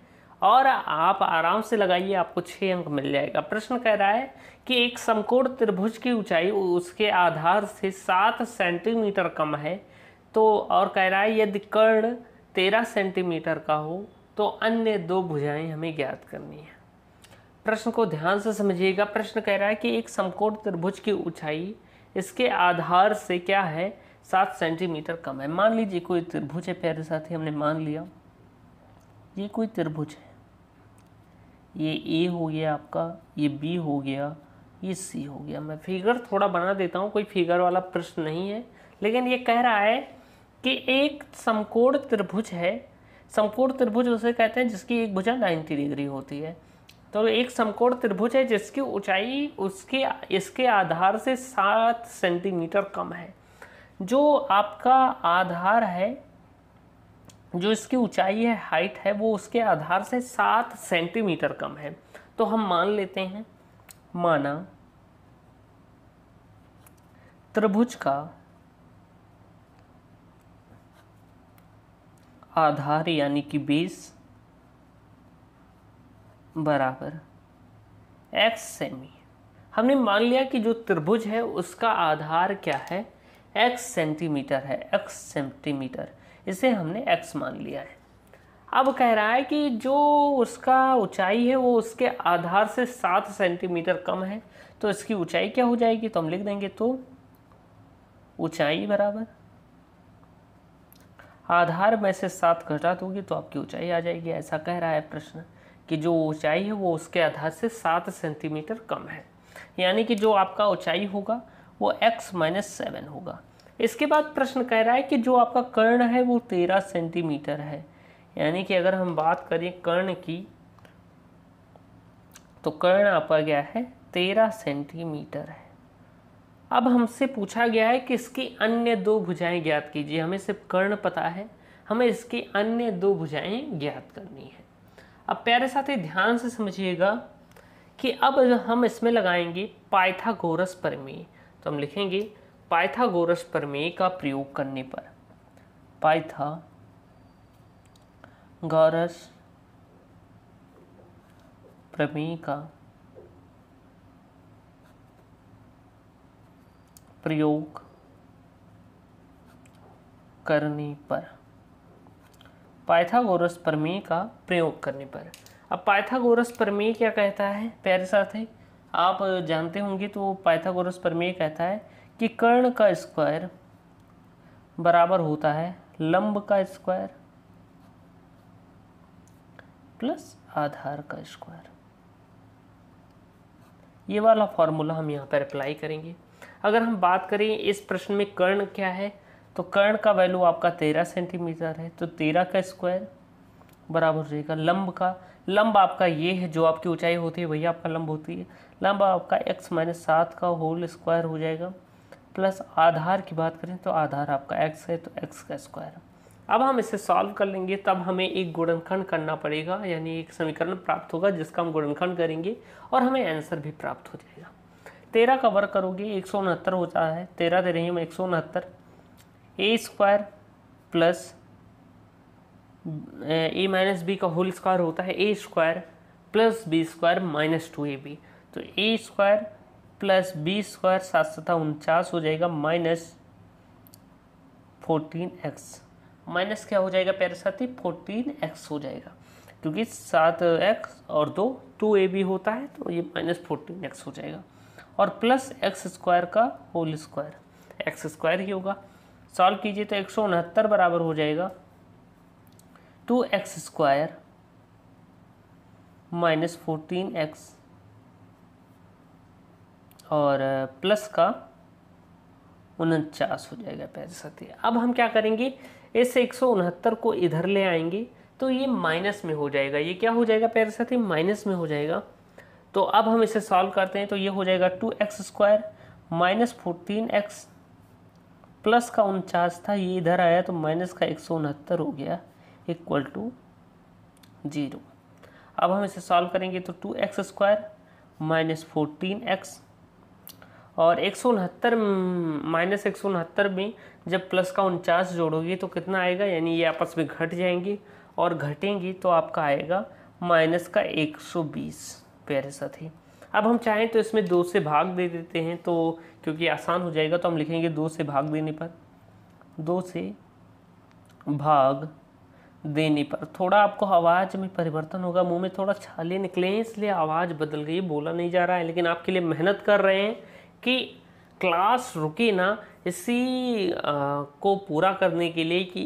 और आप आराम से लगाइए, आपको 6 अंक मिल जाएगा। प्रश्न कह रहा है कि एक समकोण त्रिभुज की ऊंचाई उसके आधार से 7 सेंटीमीटर कम है, तो और कह रहा है यदि कर्ण 13 सेंटीमीटर का हो तो अन्य 2 भुजाएं हमें ज्ञात करनी है। प्रश्न को ध्यान से समझिएगा। प्रश्न कह रहा है कि एक समकोण त्रिभुज की ऊंचाई इसके आधार से क्या है, 7 सेंटीमीटर कम है। मान लीजिए कोई त्रिभुज है प्यारे साथी, हमने मान लिया ये कोई त्रिभुज है, ये ए हो गया आपका, ये बी हो गया, ये सी हो गया। मैं फिगर थोड़ा बना देता हूँ, कोई फिगर वाला प्रश्न नहीं है, लेकिन ये कह रहा है कि एक समकोण त्रिभुज है। समकोण त्रिभुज उसे कहते हैं जिसकी एक भुजा 90 डिग्री होती है। तो एक समकोण त्रिभुज है जिसकी ऊंचाई इसके आधार से 7 सेंटीमीटर कम है। जो आपका आधार है, जो इसकी ऊंचाई है, हाइट है, वो उसके आधार से 7 सेंटीमीटर कम है। तो हम मान लेते हैं, माना त्रिभुज का आधार यानी कि बेस बराबर x सेमी। हमने मान लिया कि जो त्रिभुज है उसका आधार क्या है, x सेंटीमीटर है, x सेंटीमीटर, इसे हमने x मान लिया है। अब कह रहा है कि जो उसका ऊंचाई है वो उसके आधार से 7 सेंटीमीटर कम है, तो इसकी ऊंचाई क्या हो जाएगी, तो हम लिख देंगे तो ऊंचाई बराबर आधार में से 7 घटा दोगे तो आपकी ऊंचाई आ जाएगी। ऐसा कह रहा है प्रश्न कि जो ऊंचाई है वो उसके आधार से 7 सेंटीमीटर कम है, यानी कि जो आपका ऊंचाई होगा वो x माइनस 7 होगा। इसके बाद प्रश्न कह रहा है कि जो आपका कर्ण है वो 13 सेंटीमीटर है, यानी कि अगर हम बात करें कर्ण की तो कर्ण आपका क्या है 13 सेंटीमीटर है। अब हमसे पूछा गया है कि इसकी अन्य दो भुजाएं ज्ञात कीजिए। हमें सिर्फ कर्ण पता है, हमें इसकी अन्य दो भुजाएं ज्ञात करनी है। अब प्यारे साथी ध्यान से समझिएगा कि अब हम इसमें लगाएंगे पाइथागोरस प्रमेय। तो हम लिखेंगे पाइथागोरस प्रमेय का प्रयोग करने पर, पाइथागोरस प्रमेय का प्रयोग करने पर, पाइथागोरस प्रमेय का प्रयोग करने पर। अब पाइथागोरस प्रमेय क्या कहता है प्यारे साथी, आप जानते होंगे। तो पाइथागोरस प्रमेय कहता है कि कर्ण का स्क्वायर बराबर होता है लंब का स्क्वायर प्लस आधार का स्क्वायर। ये वाला फॉर्मूला हम यहाँ पर अप्लाई करेंगे। अगर हम बात करें इस प्रश्न में कर्ण क्या है, तो कर्ण का वैल्यू आपका 13 सेंटीमीटर है, तो 13 का स्क्वायर बराबर हो जाएगा लंब का। लंब आपका ये है जो आपकी ऊंचाई होती है वही आपका लंब होती है। लंब आपका x माइनस 7 का होल स्क्वायर हो जाएगा, प्लस आधार की बात करें तो आधार आपका x है तो x का स्क्वायर। अब हम इसे सॉल्व कर लेंगे, तब हमें एक गुणनखंड करना पड़ेगा, यानी एक समीकरण प्राप्त होगा जिसका हम गुणनखंड करेंगे और हमें आंसर भी प्राप्त हो जाएगा। 13 का वर्ग करोगे 169 हो जाता है, 13 दे रही हूँ 169, A square plus A minus B का होल स्क्वायर होता है A square plus B square minus 2ab। तो A square plus B square 7 हो जाएगा माइनस 14x। माइनस क्या हो जाएगा प्यारे साथी 14x हो जाएगा, क्योंकि 7x और 2ab होता है तो ये माइनस 14x हो जाएगा। और प्लस एक्स स्क्वायर का होल स्क्वायर, एक्स स्क्वायर ही होगा। सॉल्व कीजिए तो 169 बराबर हो जाएगा 2x स्क्वायर माइनस 14x और प्लस का 49 हो जाएगा प्यारे साथी। अब हम क्या करेंगे, इस 169 को इधर ले आएंगे तो ये माइनस में हो जाएगा। ये क्या हो जाएगा प्यारे साथी माइनस में हो जाएगा। तो अब हम इसे सॉल्व करते हैं तो ये हो जाएगा 2x square minus 14x plus का 49 था, ये इधर आया तो माइनस का 169 हो गया इक्वल टू 0। अब हम इसे सॉल्व करेंगे तो 2x स्क्वायर माइनस 14x और 169 माइनस 169 में जब प्लस का 49 जोड़ोगे तो कितना आएगा, यानी ये आपस में घट जाएंगे और घटेंगी तो आपका आएगा माइनस का 120 प्यारे साथी। अब हम चाहें तो इसमें 2 से भाग दे देते हैं, तो क्योंकि आसान हो जाएगा तो हम लिखेंगे 2 से भाग देने पर, 2 से भाग देने पर। थोड़ा आपको आवाज़ में परिवर्तन होगा, मुंह में थोड़ा छाले निकले हैं इसलिए आवाज़ बदल गई, बोला नहीं जा रहा है, लेकिन आपके लिए मेहनत कर रहे हैं कि क्लास रुके ना, इसी को पूरा करने के लिए कि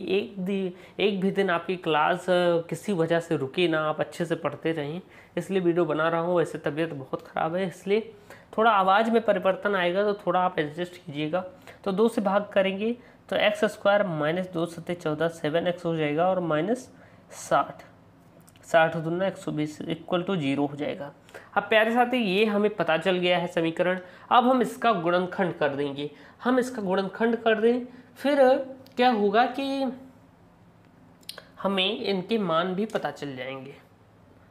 एक भी दिन आपकी क्लास किसी वजह से रुके ना, आप अच्छे से पढ़ते रहें, इसलिए वीडियो बना रहा हूँ। वैसे तबीयत बहुत ख़राब है इसलिए थोड़ा आवाज़ में परिवर्तन आएगा, तो थोड़ा आप एडजस्ट कीजिएगा। तो 2 से भाग करेंगे तो एक्स स्क्वायर माइनस 2 सत्ते 14 7x हो जाएगा और माइनस 60 दूना 120 इक्वल टू 0 हो जाएगा। अब प्यारे साथी ये हमें पता चल गया है समीकरण। अब हम इसका गुणनखंड कर देंगे, हम इसका गुणनखंड कर दें, फिर क्या होगा कि हमें इनके मान भी पता चल जाएंगे।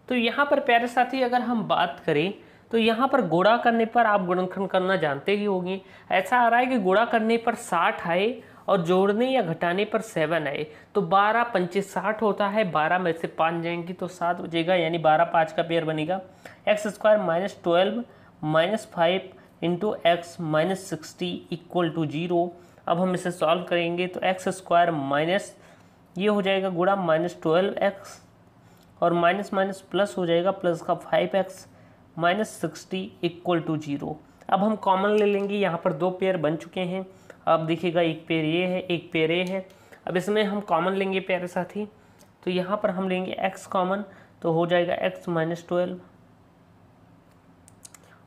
तो यहाँ पर प्यारे साथी अगर हम बात करें तो यहाँ पर गुणा करने पर आप गुणनखंड करना जानते ही होंगे। ऐसा आ रहा है कि गुणा करने पर 60 आए और जोड़ने या घटाने पर 7 आए, तो 12 पंचे 60 होता है, 12 में से 5 जाएंगी तो 7 बचेगा, यानी 12 5 का पेयर बनेगा। X square minus 12 minus 5 into x minus 60 equal to 0। अब हम इसे सॉल्व करेंगे तो एक्स स्क्वायर माइनस ये हो जाएगा गुणा माइनस 12x और माइनस माइनस प्लस हो जाएगा, प्लस का 5x माइनस 60 इक्वल टू 0। अब हम कॉमन ले लेंगे, यहाँ पर 2 पेयर बन चुके हैं। अब देखिएगा एक पेयर ये है, एक पेयर ये है। अब इसमें हम कॉमन लेंगे प्यारे साथी, तो यहाँ पर हम लेंगे x कॉमन, तो हो जाएगा x माइनस 12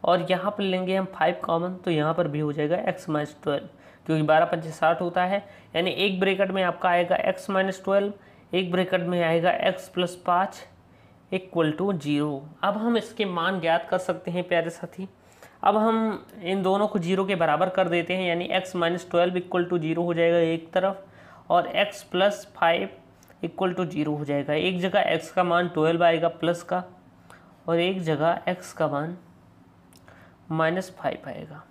और यहाँ पर लेंगे हम 5 कॉमन, तो यहाँ पर भी हो जाएगा x माइनस 12, क्योंकि 12 पंचे 60 होता है। यानी एक ब्रैकेट में आपका आएगा x माइनस 12, एक ब्रैकेट में आएगा x प्लस 5 इक्वल टू 0। अब हम इसके मान ज्ञात कर सकते हैं प्यारे साथी। अब हम इन दोनों को 0 के बराबर कर देते हैं, यानी x माइनस 12 इक्वल टू 0 हो जाएगा एक तरफ, और x प्लस 5 इक्वल टू 0 हो जाएगा। एक जगह x का मान 12 आएगा प्लस का, और एक जगह x का मान -5 आएगा।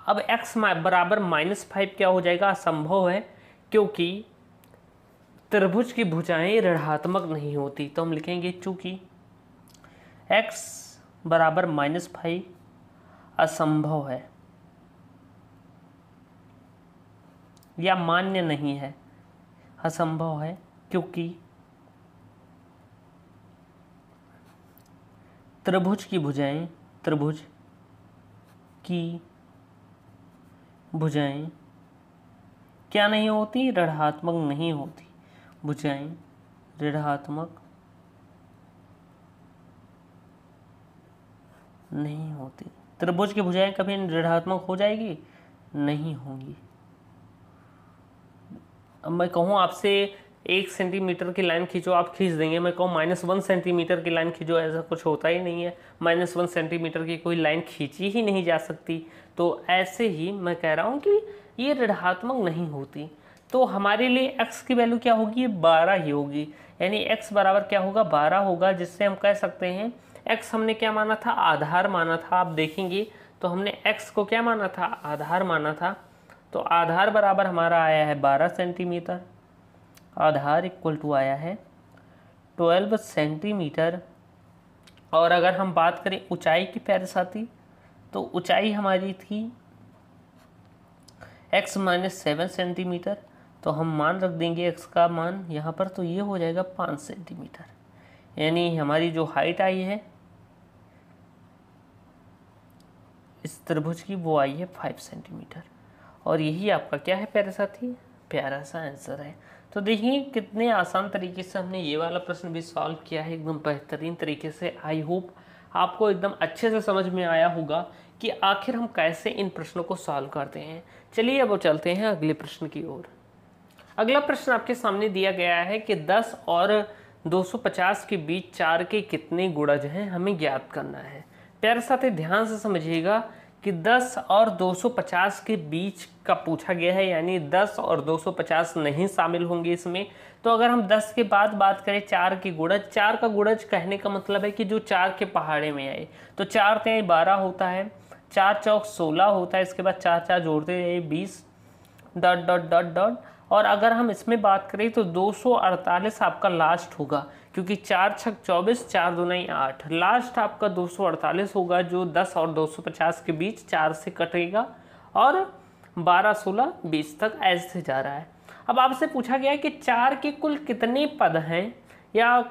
अब x बराबर -5 क्या हो जाएगा, असंभव है, क्योंकि त्रिभुज की भुजाएं ऋणात्मक नहीं होती। तो हम लिखेंगे चूंकि x बराबर -5 असंभव है या मान्य नहीं है, असंभव है, क्योंकि त्रिभुज की भुजाएं क्या नहीं होती, ऋणात्मक नहीं होती। भुजाएं ऋणात्मक नहीं होती। त्रिभुज की भुजाएं कभी ऋणात्मक हो जाएगी, नहीं होंगी। अब मैं कहूँ आपसे 1 सेंटीमीटर की लाइन खींचो, आप खींच देंगे। मैं कहूँ -1 सेंटीमीटर की लाइन खींचो, ऐसा कुछ होता ही नहीं है। -1 सेंटीमीटर की कोई लाइन खींची ही नहीं जा सकती। तो ऐसे ही मैं कह रहा हूँ कि ये ऋणात्मक नहीं होती। तो हमारे लिए x की वैल्यू क्या होगी, 12 ही होगी। यानी x बराबर क्या होगा, 12 होगा, जिससे हम कह सकते हैं x हमने क्या माना था, आधार माना था। आप देखेंगे तो हमने x को क्या माना था, आधार माना था। तो आधार बराबर हमारा आया है 12 सेंटीमीटर, आधार इक्वल टू आया है 12 सेंटीमीटर। और अगर हम बात करें ऊंचाई की प्यारे साथी, तो ऊंचाई हमारी थी x माइनस 7 सेंटीमीटर। तो हम मान रख देंगे x का मान यहाँ पर, तो ये हो जाएगा 5 सेंटीमीटर। यानी हमारी जो हाइट आई है इस त्रिभुज की, वो आई है 5 सेंटीमीटर। और यही आपका क्या है प्यारे साथी, प्यारा सा आंसर है। तो देखिए कितने आसान तरीके से हमने ये वाला प्रश्न भी सॉल्व किया है, एकदम बेहतरीन तरीके से। आई होप आपको एकदम अच्छे से समझ में आया होगा कि आखिर हम कैसे इन प्रश्नों को सॉल्व करते हैं। चलिए अब चलते हैं अगले प्रश्न की ओर। अगला प्रश्न आपके सामने दिया गया है कि 10 और 250 के बीच 4 के कितने गुणज हैं, हमें ज्ञात करना है। प्यारे साथी ध्यान से समझिएगा कि 10 और 250 के बीच का पूछा गया है, यानी 10 और 250 नहीं शामिल होंगे इसमें। तो अगर हम 10 के बाद बात करें 4 के गुणज, 4 का गुणज कहने का मतलब है कि जो 4 के पहाड़े में आए। तो 4 3 12 होता है, 4 चौक 16 होता है, इसके बाद 4 4 जोड़ते जाइए 20 ... और अगर हम इसमें बात करें तो 248 आपका लास्ट होगा, क्योंकि 4 छक 24, 4 दूनी 8, लास्ट आपका 248 होगा, जो 10 और 250 के बीच 4 से कटेगा और 12 16 20 तक ऐसे जा रहा है। अब आपसे पूछा गया है कि 4 के कुल कितने पद हैं, या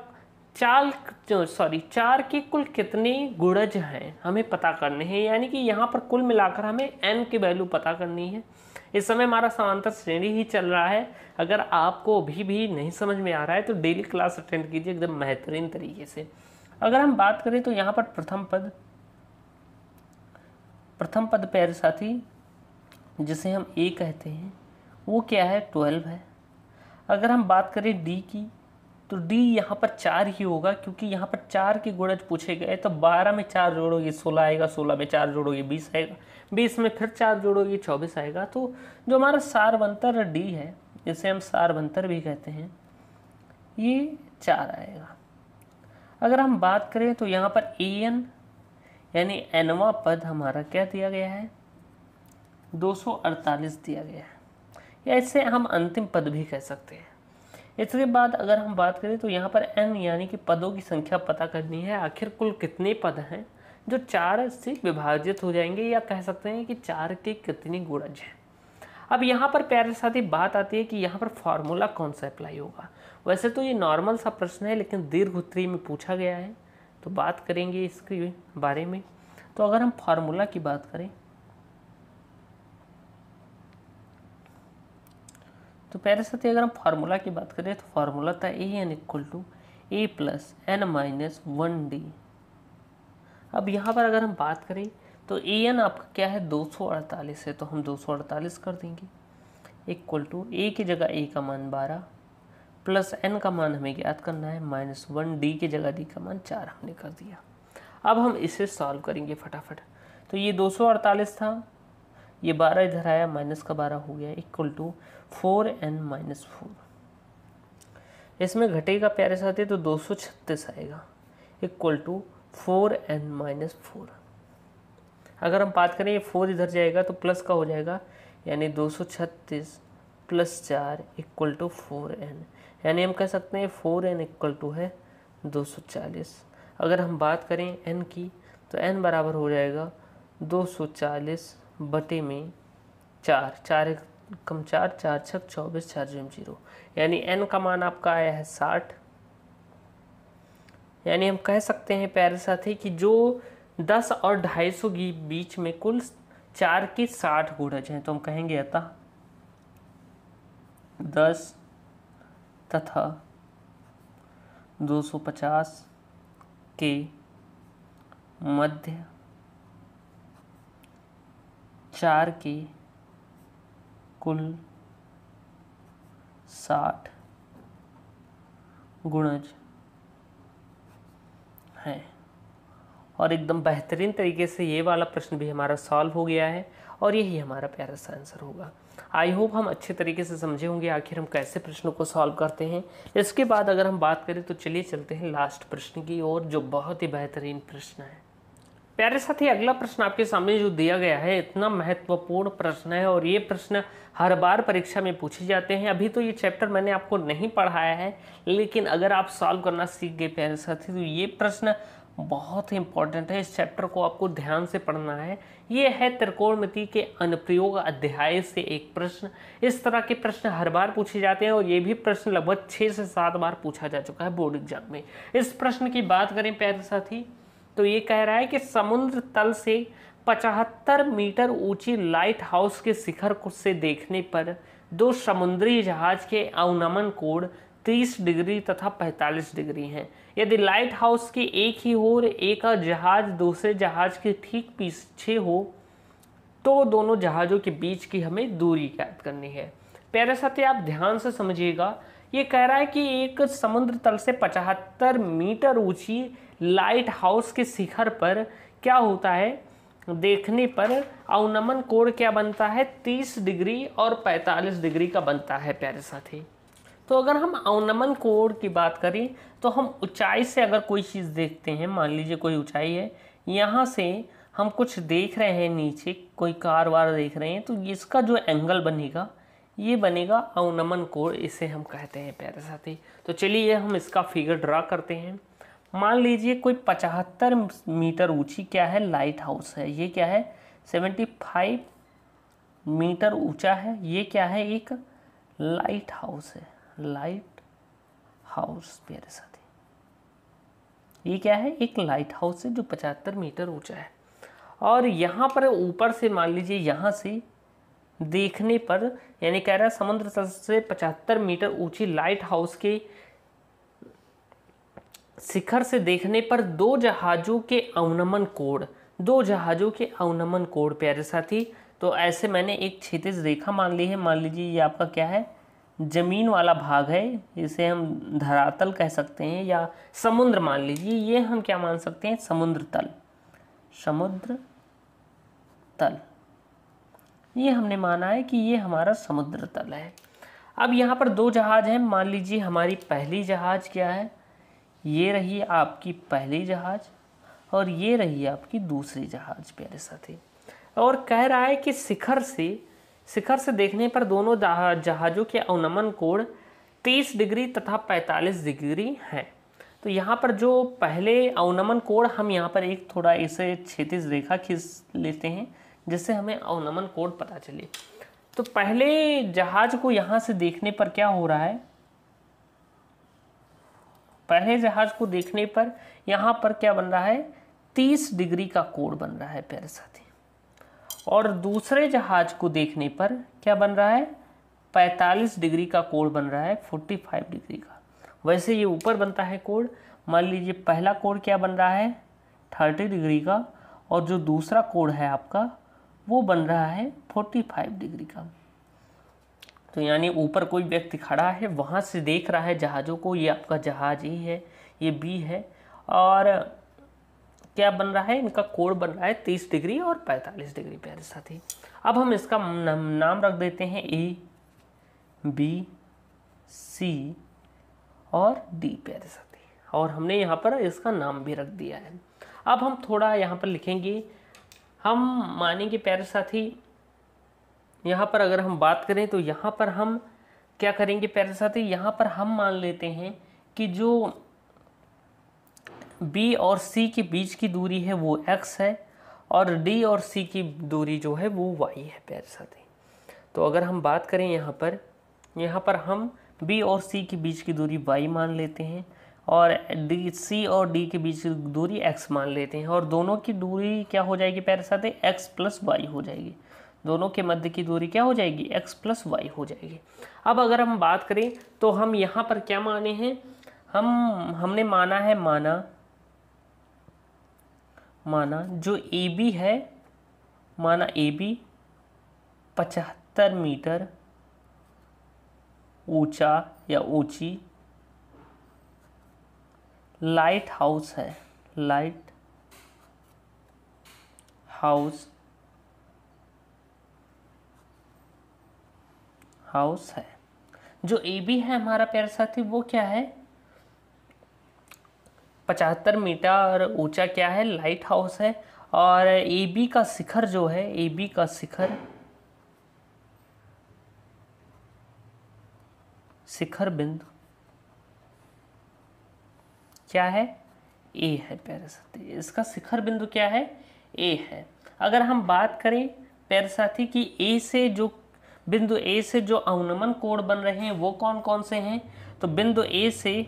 4 के कुल कितने गुणज हैं, हमें पता करने हैं। यानी कि यहाँ पर कुल मिलाकर हमें n की वैल्यू पता करनी है। इस समय हमारा समांतर श्रेणी ही चल रहा है। अगर आपको अभी भी नहीं समझ में आ रहा है तो डेली क्लास अटेंड कीजिए एकदम बेहतरीन तरीके से। अगर हम बात करें तो यहाँ पर प्रथम पद प्यारे साथी जिसे हम a कहते हैं, वो क्या है, 12 है। अगर हम बात करें d की, तो d यहाँ पर 4 ही होगा, क्योंकि यहाँ पर 4 के गुणज पूछे गए। तो 12 में 4 जोड़ोगे 16 आएगा, 16 में 4 जोड़ोगे 20 आएगा, 20 में फिर 4 जोड़ोगे 24 आएगा। तो जो हमारा सारवंतर d है, जिसे हम सारवंतर भी कहते हैं, ये 4 आएगा। अगर हम बात करें तो यहाँ पर an यानी nवां पद हमारा क्या दिया गया है, 248 दिया गया है, या इसे हम अंतिम पद भी कह सकते हैं। इसके बाद अगर हम बात करें तो यहाँ पर n यानी कि पदों की संख्या पता करनी है। आखिर कुल कितने पद हैं जो 4 से विभाजित हो जाएंगे, या कह सकते हैं कि 4 के कितने गुणज हैं। अब यहाँ पर प्यारे साथी बात आती है कि यहाँ पर फॉर्मूला कौन सा अप्लाई होगा। वैसे तो ये नॉर्मल सा प्रश्न है, लेकिन दीर्घ उत्तरीय में पूछा गया है, तो बात करेंगे इसके बारे में। तो अगर हम फॉर्मूला की बात करें तो प्यारे साथी अगर हम फार्मूला की बात करें तो फार्मूला था an equal to a plus n minus 1d। अब यहाँ पर अगर हम बात करें तो an आपका क्या है 248 है, तो हम 248 कर देंगे इक्वल टू a की जगह a का मान 12 प्लस n का मान हमें ज्ञात करना है -1, d की जगह d का मान 4 हमने कर दिया। अब हम इसे सॉल्व करेंगे फटाफट। तो ये 248 था, ये 12 इधर आया, माइनस का 12 हो गया इक्वल टू 4n-4। इसमें घटेगा प्यारे साथी तो 236 आएगा इक्वल टू 4n-4। अगर हम बात करें ये 4 इधर जाएगा तो प्लस का हो जाएगा, यानी 236 प्लस 4 इक्वल टू 4n, यानी हम कह सकते हैं 4n इक्वल टू है 240। अगर हम बात करें n की तो n बराबर हो जाएगा 240 बटे में 4, 4 कम 4, 4 छक 24, 4 जम 0, यानी n का मान आपका आया है 60। यानी हम कह सकते हैं प्यारे साथी कि जो 10 और 250 के बीच में कुल 4 की 60 गुणज हैं, तो हम कहेंगे अतः 10 तथा 250 के मध्य 4 के कुल 60 गुणज हैं। और एकदम बेहतरीन तरीके से ये वाला प्रश्न भी हमारा सॉल्व हो गया है और यही हमारा प्यारा सा आंसर होगा। आई होप हम अच्छे तरीके से समझे होंगे आखिर हम कैसे प्रश्नों को सॉल्व करते हैं। इसके बाद अगर हम बात करें तो चलिए चलते हैं लास्ट प्रश्न की ओर, जो बहुत ही बेहतरीन प्रश्न है। प्यारे साथी, अगला प्रश्न आपके सामने जो दिया गया है इतना महत्वपूर्ण प्रश्न है और ये प्रश्न हर बार परीक्षा में पूछे जाते हैं। अभी तो ये चैप्टर मैंने आपको नहीं पढ़ाया है, लेकिन अगर आप सॉल्व करना सीख गए प्यारे साथी तो ये प्रश्न बहुत ही इंपॉर्टेंट है। इस चैप्टर को आपको ध्यान से पढ़ना है। ये है त्रिकोणमिति के अनुप्रयोग अध्याय से एक प्रश्न। इस तरह के प्रश्न हर बार पूछे जाते हैं और ये भी प्रश्न लगभग 6 से 7 बार पूछा जा चुका है बोर्ड एग्जाम में। इस प्रश्न की बात करें प्यारे साथी तो ये कह रहा है कि समुद्र तल से 75 मीटर ऊंची लाइट हाउस के शिखर से देखने पर दो समुद्री जहाज के अवनमन कोण 30 डिग्री तथा 45 डिग्री हैं। यदि लाइट हाउस की एक ही ओर एक जहाज दूसरे जहाज के ठीक पीछे हो तो दोनों जहाज़ों के बीच की हमें दूरी ज्ञात करनी है। प्यारे साथी, आप ध्यान से समझिएगा। ये कह रहा है कि एक समुद्र तल से 75 मीटर ऊंची लाइट हाउस के शिखर पर क्या होता है, देखने पर अवनमन कोण क्या बनता है, 30 डिग्री और 45 डिग्री का बनता है प्यारे साथी। तो अगर हम अवनमन कोण की बात करें तो हम ऊंचाई से अगर कोई चीज़ देखते हैं, मान लीजिए कोई ऊंचाई है, यहाँ से हम कुछ देख रहे हैं, नीचे कोई कार वार देख रहे हैं, तो इसका जो एंगल बनेगा ये बनेगा अवनमन कोण, इसे हम कहते हैं प्यारे साथी। तो चलिए हम इसका फिगर ड्रा करते हैं। मान लीजिए कोई 75 मीटर ऊंची क्या है लाइट हाउस है, ये क्या है 75 मीटर ऊंचा है, ये क्या है एक लाइट हाउस है, लाइट हाउस प्यारे साथी। ये क्या है एक लाइट हाउस है जो 75 मीटर ऊंचा है। और यहाँ पर ऊपर से मान लीजिए यहाँ से देखने पर, यानी कह रहा है समुद्र तल से 75 मीटर ऊंची लाइट हाउस के शिखर से देखने पर दो जहाज़ों के अवनमन कोण, दो जहाज़ों के अवनमन कोण प्यारे साथी। तो ऐसे मैंने एक क्षैतिज रेखा मान ली है। मान लीजिए ये आपका क्या है जमीन वाला भाग है, इसे हम धरातल कह सकते हैं या समुद्र मान लीजिए, ये हम क्या मान सकते हैं समुद्र तल, समुद्र तल। ये हमने माना है कि ये हमारा समुद्र तल है। अब यहाँ पर दो जहाज हैं, मान लीजिए हमारी पहली जहाज क्या है, ये रही आपकी पहली जहाज और ये रही आपकी दूसरी जहाज प्यारे साथी। और कह रहा है कि शिखर से देखने पर दोनों जहाज़ों के अवनमन कोण 30 डिग्री तथा 45 डिग्री हैं। तो यहाँ पर जो पहले अवनमन कोण, हम यहाँ पर एक थोड़ा इसे क्षैतिज रेखा खींच लेते हैं जिससे हमें अवनमन कोण पता चले। तो पहले जहाज को यहाँ से देखने पर क्या हो रहा है, पहले जहाज को देखने पर यहाँ पर क्या बन रहा है 30 डिग्री का कोण बन रहा है प्यारे साथी। और दूसरे जहाज को देखने पर क्या बन रहा है 45 डिग्री का कोण बन रहा है, 45 डिग्री का। वैसे ये ऊपर बनता है कोण। मान लीजिए पहला कोण क्या बन रहा है 30 डिग्री का, और जो दूसरा कोण है आपका वो बन रहा है 45 डिग्री का। तो यानी ऊपर कोई व्यक्ति खड़ा है, वहाँ से देख रहा है जहाज़ों को, ये आपका जहाज ए है, ये बी है, और क्या बन रहा है, इनका कोण बन रहा है 30 डिग्री और 45 डिग्री प्यारे साथी। अब हम इसका नाम रख देते हैं ए, बी, सी और डी प्यारे साथी, और हमने यहाँ पर इसका नाम भी रख दिया है। अब हम थोड़ा यहाँ पर लिखेंगे, हम मानेंगे प्यारे साथी, यहाँ पर अगर हम बात करें तो यहाँ पर हम क्या करेंगे प्यारे साथी, यहाँ पर हम मान लेते हैं कि जो B और C के बीच की दूरी है वो x है, और D और C की दूरी जो है वो y है प्यारे साथी। तो अगर हम बात करें यहाँ पर हम B और C के बीच की दूरी y मान लेते हैं, और C और D के बीच की दूरी x मान लेते हैं, और दोनों की दूरी क्या हो जाएगी प्यारे साथी, x प्लस y हो जाएगी। दोनों के मध्य की दूरी क्या हो जाएगी, x प्लस y हो जाएगी। अब अगर हम बात करें तो हम यहाँ पर क्या माने हैं, हमने माना है, माना जो AB है, माना AB 75 मीटर ऊंचा या ऊंची लाइट हाउस है, लाइट हाउस है। जो AB है हमारा प्यारे साथी वो क्या है, 75 मीटर ऊंचा क्या है, लाइट हाउस है, और AB का शिखर जो है, AB का शिखर बिंदु क्या है, A है प्यारे साथी। इसका शिखर बिंदु क्या है, A है। अगर हम बात करें प्यारे साथी कि A से जो बिंदु A से जो अवनमन कोण बन रहे हैं वो कौन कौन से हैं, तो बिंदु A से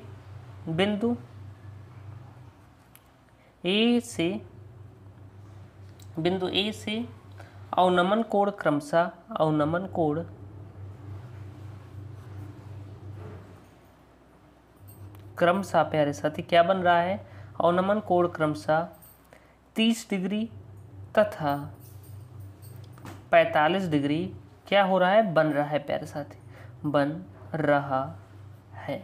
अवनमन कोण क्रमशः प्यारे साथी क्या बन रहा है, अवनमन कोण क्रमशः 30 डिग्री तथा 45 डिग्री क्या हो रहा है, बन रहा है प्यारे साथी, बन रहा है।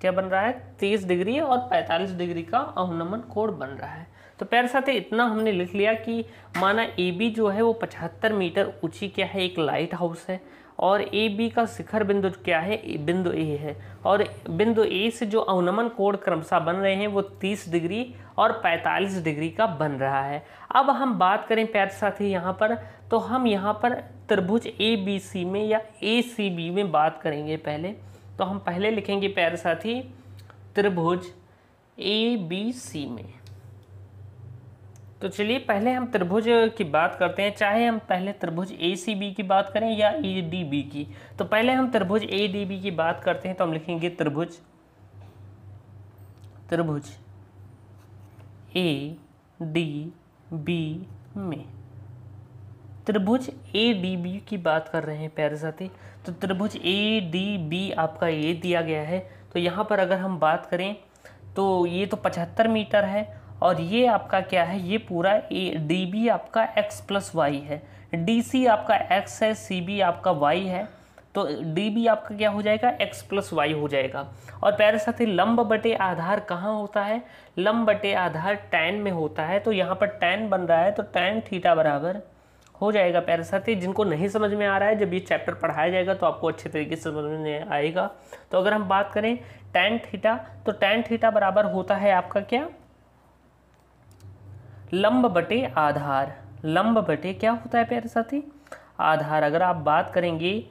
क्या बन रहा है, 30 डिग्री और 45 डिग्री का अवनमन कोण बन रहा है। तो प्यारे साथी इतना हमने लिख लिया कि माना AB जो है वो 75 मीटर ऊंची क्या है, एक लाइट हाउस है, और AB का शिखर बिंदु क्या है, बिंदु A है, और बिंदु A से जो अवनमन कोण क्रमशः बन रहे हैं वो 30 डिग्री और 45 डिग्री का बन रहा है। अब हम बात करें प्यारे साथी यहाँ पर, तो हम यहाँ पर त्रिभुज ABC में या ACB में बात करेंगे पहले। तो हम पहले लिखेंगे प्यारे साथी त्रिभुज ABC में। तो चलिए पहले हम त्रिभुज की बात करते हैं, चाहे हम पहले त्रिभुज ACB की बात करें या ADB की। तो पहले हम त्रिभुज ADB की बात करते हैं, तो हम लिखेंगे त्रिभुज ADB में। त्रिभुज ADB की बात कर रहे हैं प्यारे साथी, तो त्रिभुज ADB आपका ये दिया गया है। तो यहाँ पर अगर हम बात करें तो ये तो 75 मीटर है, और ये आपका क्या है, ये पूरा DB आपका x प्लस y है, DC आपका x है, CB आपका y है, तो DB आपका क्या हो जाएगा, x प्लस y हो जाएगा। और प्यारे साथी लंब बटे आधार कहाँ होता है, लंब बटे आधार tan में होता है। तो यहाँ पर tan बन रहा है, तो tan थीटा बराबर हो जाएगा प्यारे साथी। जिनको नहीं समझ में आ रहा है, जब ये चैप्टर पढ़ाया जाएगा तो आपको अच्छे तरीके से समझ में आएगा। तो अगर हम बात करें tan थीटा, तो tan थीटा बराबर होता है आपका क्या, लंब बटे आधार। लंब बटे क्या होता है प्यारे साथी, आधार। अगर आप बात करेंगे,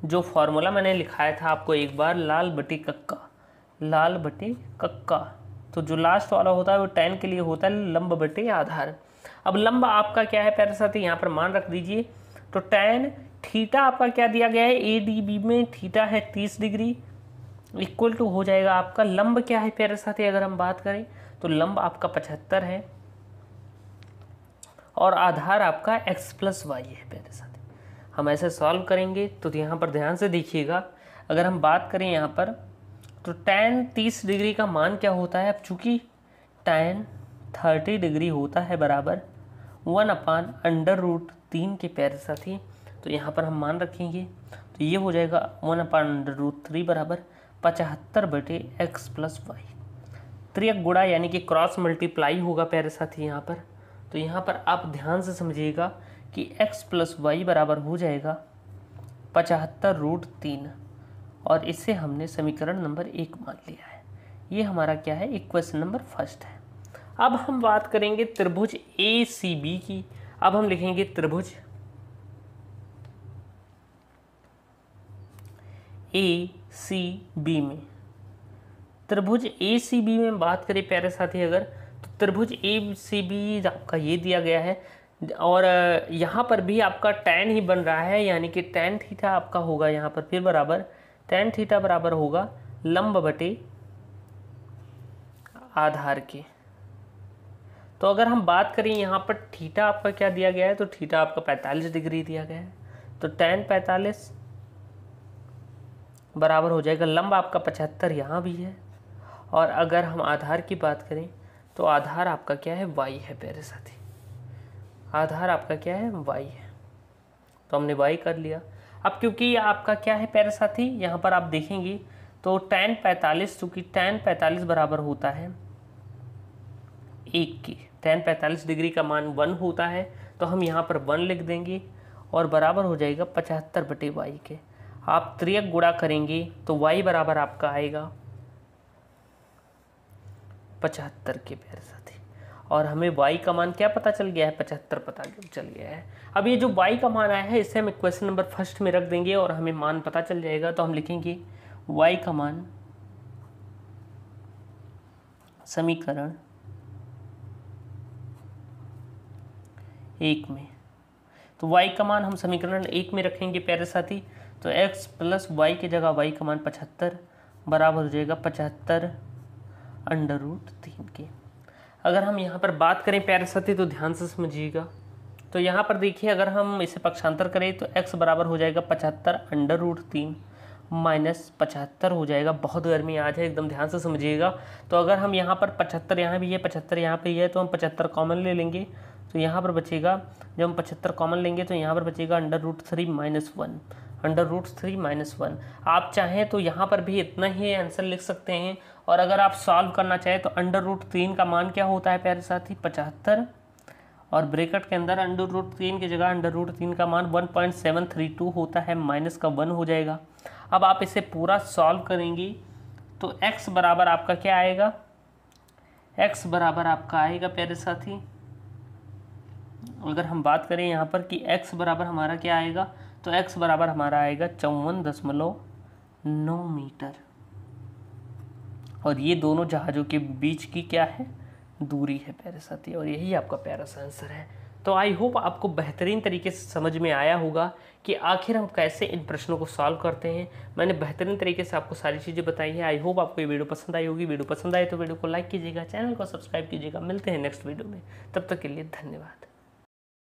जो फॉर्मूला मैंने लिखाया था आपको एक बार, लाल बटे कक्का, तो जो लास्ट वाला होता है वो tan के लिए होता है लंब बटे आधार। अब लंब आपका क्या है प्यारे साथी, यहाँ पर मान रख दीजिए। तो tan थीटा आपका क्या दिया गया है, ADB में थीटा है 30 डिग्री, इक्वल टू हो जाएगा आपका लंब क्या है प्यारे साथी, अगर हम बात करें तो लंब आपका 75 है, और आधार आपका x प्लस y है प्यारे साथी। हम ऐसे सॉल्व करेंगे तो यहाँ पर ध्यान से देखिएगा। अगर हम बात करें यहाँ पर, तो tan 30 डिग्री का मान क्या होता है, अब चूंकि tan 30 डिग्री होता है बराबर 1/√3 के प्यारे साथी। तो यहाँ पर हम मान रखेंगे तो ये हो जाएगा 1/√3 बराबर 75/x + y। त्रियक गुणा यानी कि क्रॉस मल्टीप्लाई होगा प्यारे साथी यहाँ पर। तो यहाँ पर आप ध्यान से समझिएगा कि x + y बराबर हो जाएगा 75√3 और इसे हमने समीकरण नंबर 1 मान लिया है। ये हमारा क्या है, इक्वेशन नंबर फर्स्ट है। अब हम बात करेंगे त्रिभुज ACB की। अब हम लिखेंगे त्रिभुज ACB में। त्रिभुज ACB में बात करें प्यारे साथी अगर, तो त्रिभुज ACB आपका ये दिया गया है और यहाँ पर भी आपका tan ही बन रहा है, यानी कि tan थीटा आपका होगा यहाँ पर फिर बराबर tan थीटा बराबर होगा लंब बटे आधार के। तो अगर हम बात करें यहाँ पर थीटा आपका क्या दिया गया है, तो थीटा आपका 45 डिग्री दिया गया है। तो tan 45 बराबर हो जाएगा लंब आपका 75 यहाँ भी है। और अगर हम आधार की बात करें तो आधार आपका क्या है, y है प्यारे साथी। आधार आपका क्या है, y है। तो हमने y कर लिया। अब क्योंकि ये आपका क्या है प्यारे साथी, यहाँ पर आप देखेंगे तो tan 45, चूँकि tan 45 बराबर होता है 1 की, tan 45 डिग्री का मान 1 होता है, तो हम यहाँ पर 1 लिख देंगे और बराबर हो जाएगा 75/y के। आप त्रियक गुणा करेंगे तो y बराबर आपका आएगा 75 के प्यारे साथी। और हमें y का मान क्या पता चल गया है, 75 पता चल गया है। अब ये जो y का मान आया है इसे हम इक्वेशन नंबर फर्स्ट में रख देंगे और हमें मान पता चल जाएगा। तो हम लिखेंगे y का मान समीकरण 1 में। तो y का मान हम समीकरण 1 में रखेंगे प्यारे साथी। तो x + y की जगह y का मान 75 बराबर हो जाएगा 75√3 के। अगर हम यहाँ पर बात करें प्यारे साथी तो ध्यान से समझिएगा। तो यहाँ पर देखिए अगर हम इसे पक्षांतर करें तो x बराबर हो जाएगा 75√3 माइनस 75 हो जाएगा। बहुत गर्मी आज है, एकदम ध्यान से समझिएगा। तो अगर हम यहाँ पर 75 यहाँ भी है, 75 यहाँ पे है, तो हम 75 कॉमन ले लेंगे। तो यहाँ पर बचेगा, जब हम 75 कॉमन लेंगे तो यहाँ पर बचेगा √3 - 1। आप चाहें तो यहाँ पर भी इतना ही आंसर लिख सकते हैं। और अगर आप सॉल्व करना चाहें तो √3 का मान क्या होता है प्यारे साथी, 75, और ब्रैकेट के अंदर √3 की जगह √3 का मान 1.732 होता है, माइनस का 1 हो जाएगा। अब आप इसे पूरा सॉल्व करेंगे तो x बराबर आपका क्या आएगा, x बराबर आपका आएगा प्यारे साथी, अगर हम बात करें यहाँ पर कि x बराबर हमारा क्या आएगा, तो x बराबर हमारा आएगा 54.9 मीटर। और ये दोनों जहाज़ों के बीच की क्या है, दूरी है प्यारे साथी। और यही आपका प्यारा सा आंसर है। तो आई होप आपको बेहतरीन तरीके से समझ में आया होगा कि आखिर हम कैसे इन प्रश्नों को सॉल्व करते हैं। मैंने बेहतरीन तरीके से आपको सारी चीज़ें बताई हैं। आई होप आपको ये वीडियो पसंद आई होगी। वीडियो पसंद आए तो वीडियो को लाइक कीजिएगा, चैनल को सब्सक्राइब कीजिएगा। मिलते हैं नेक्स्ट वीडियो में, तब तक के लिए धन्यवाद।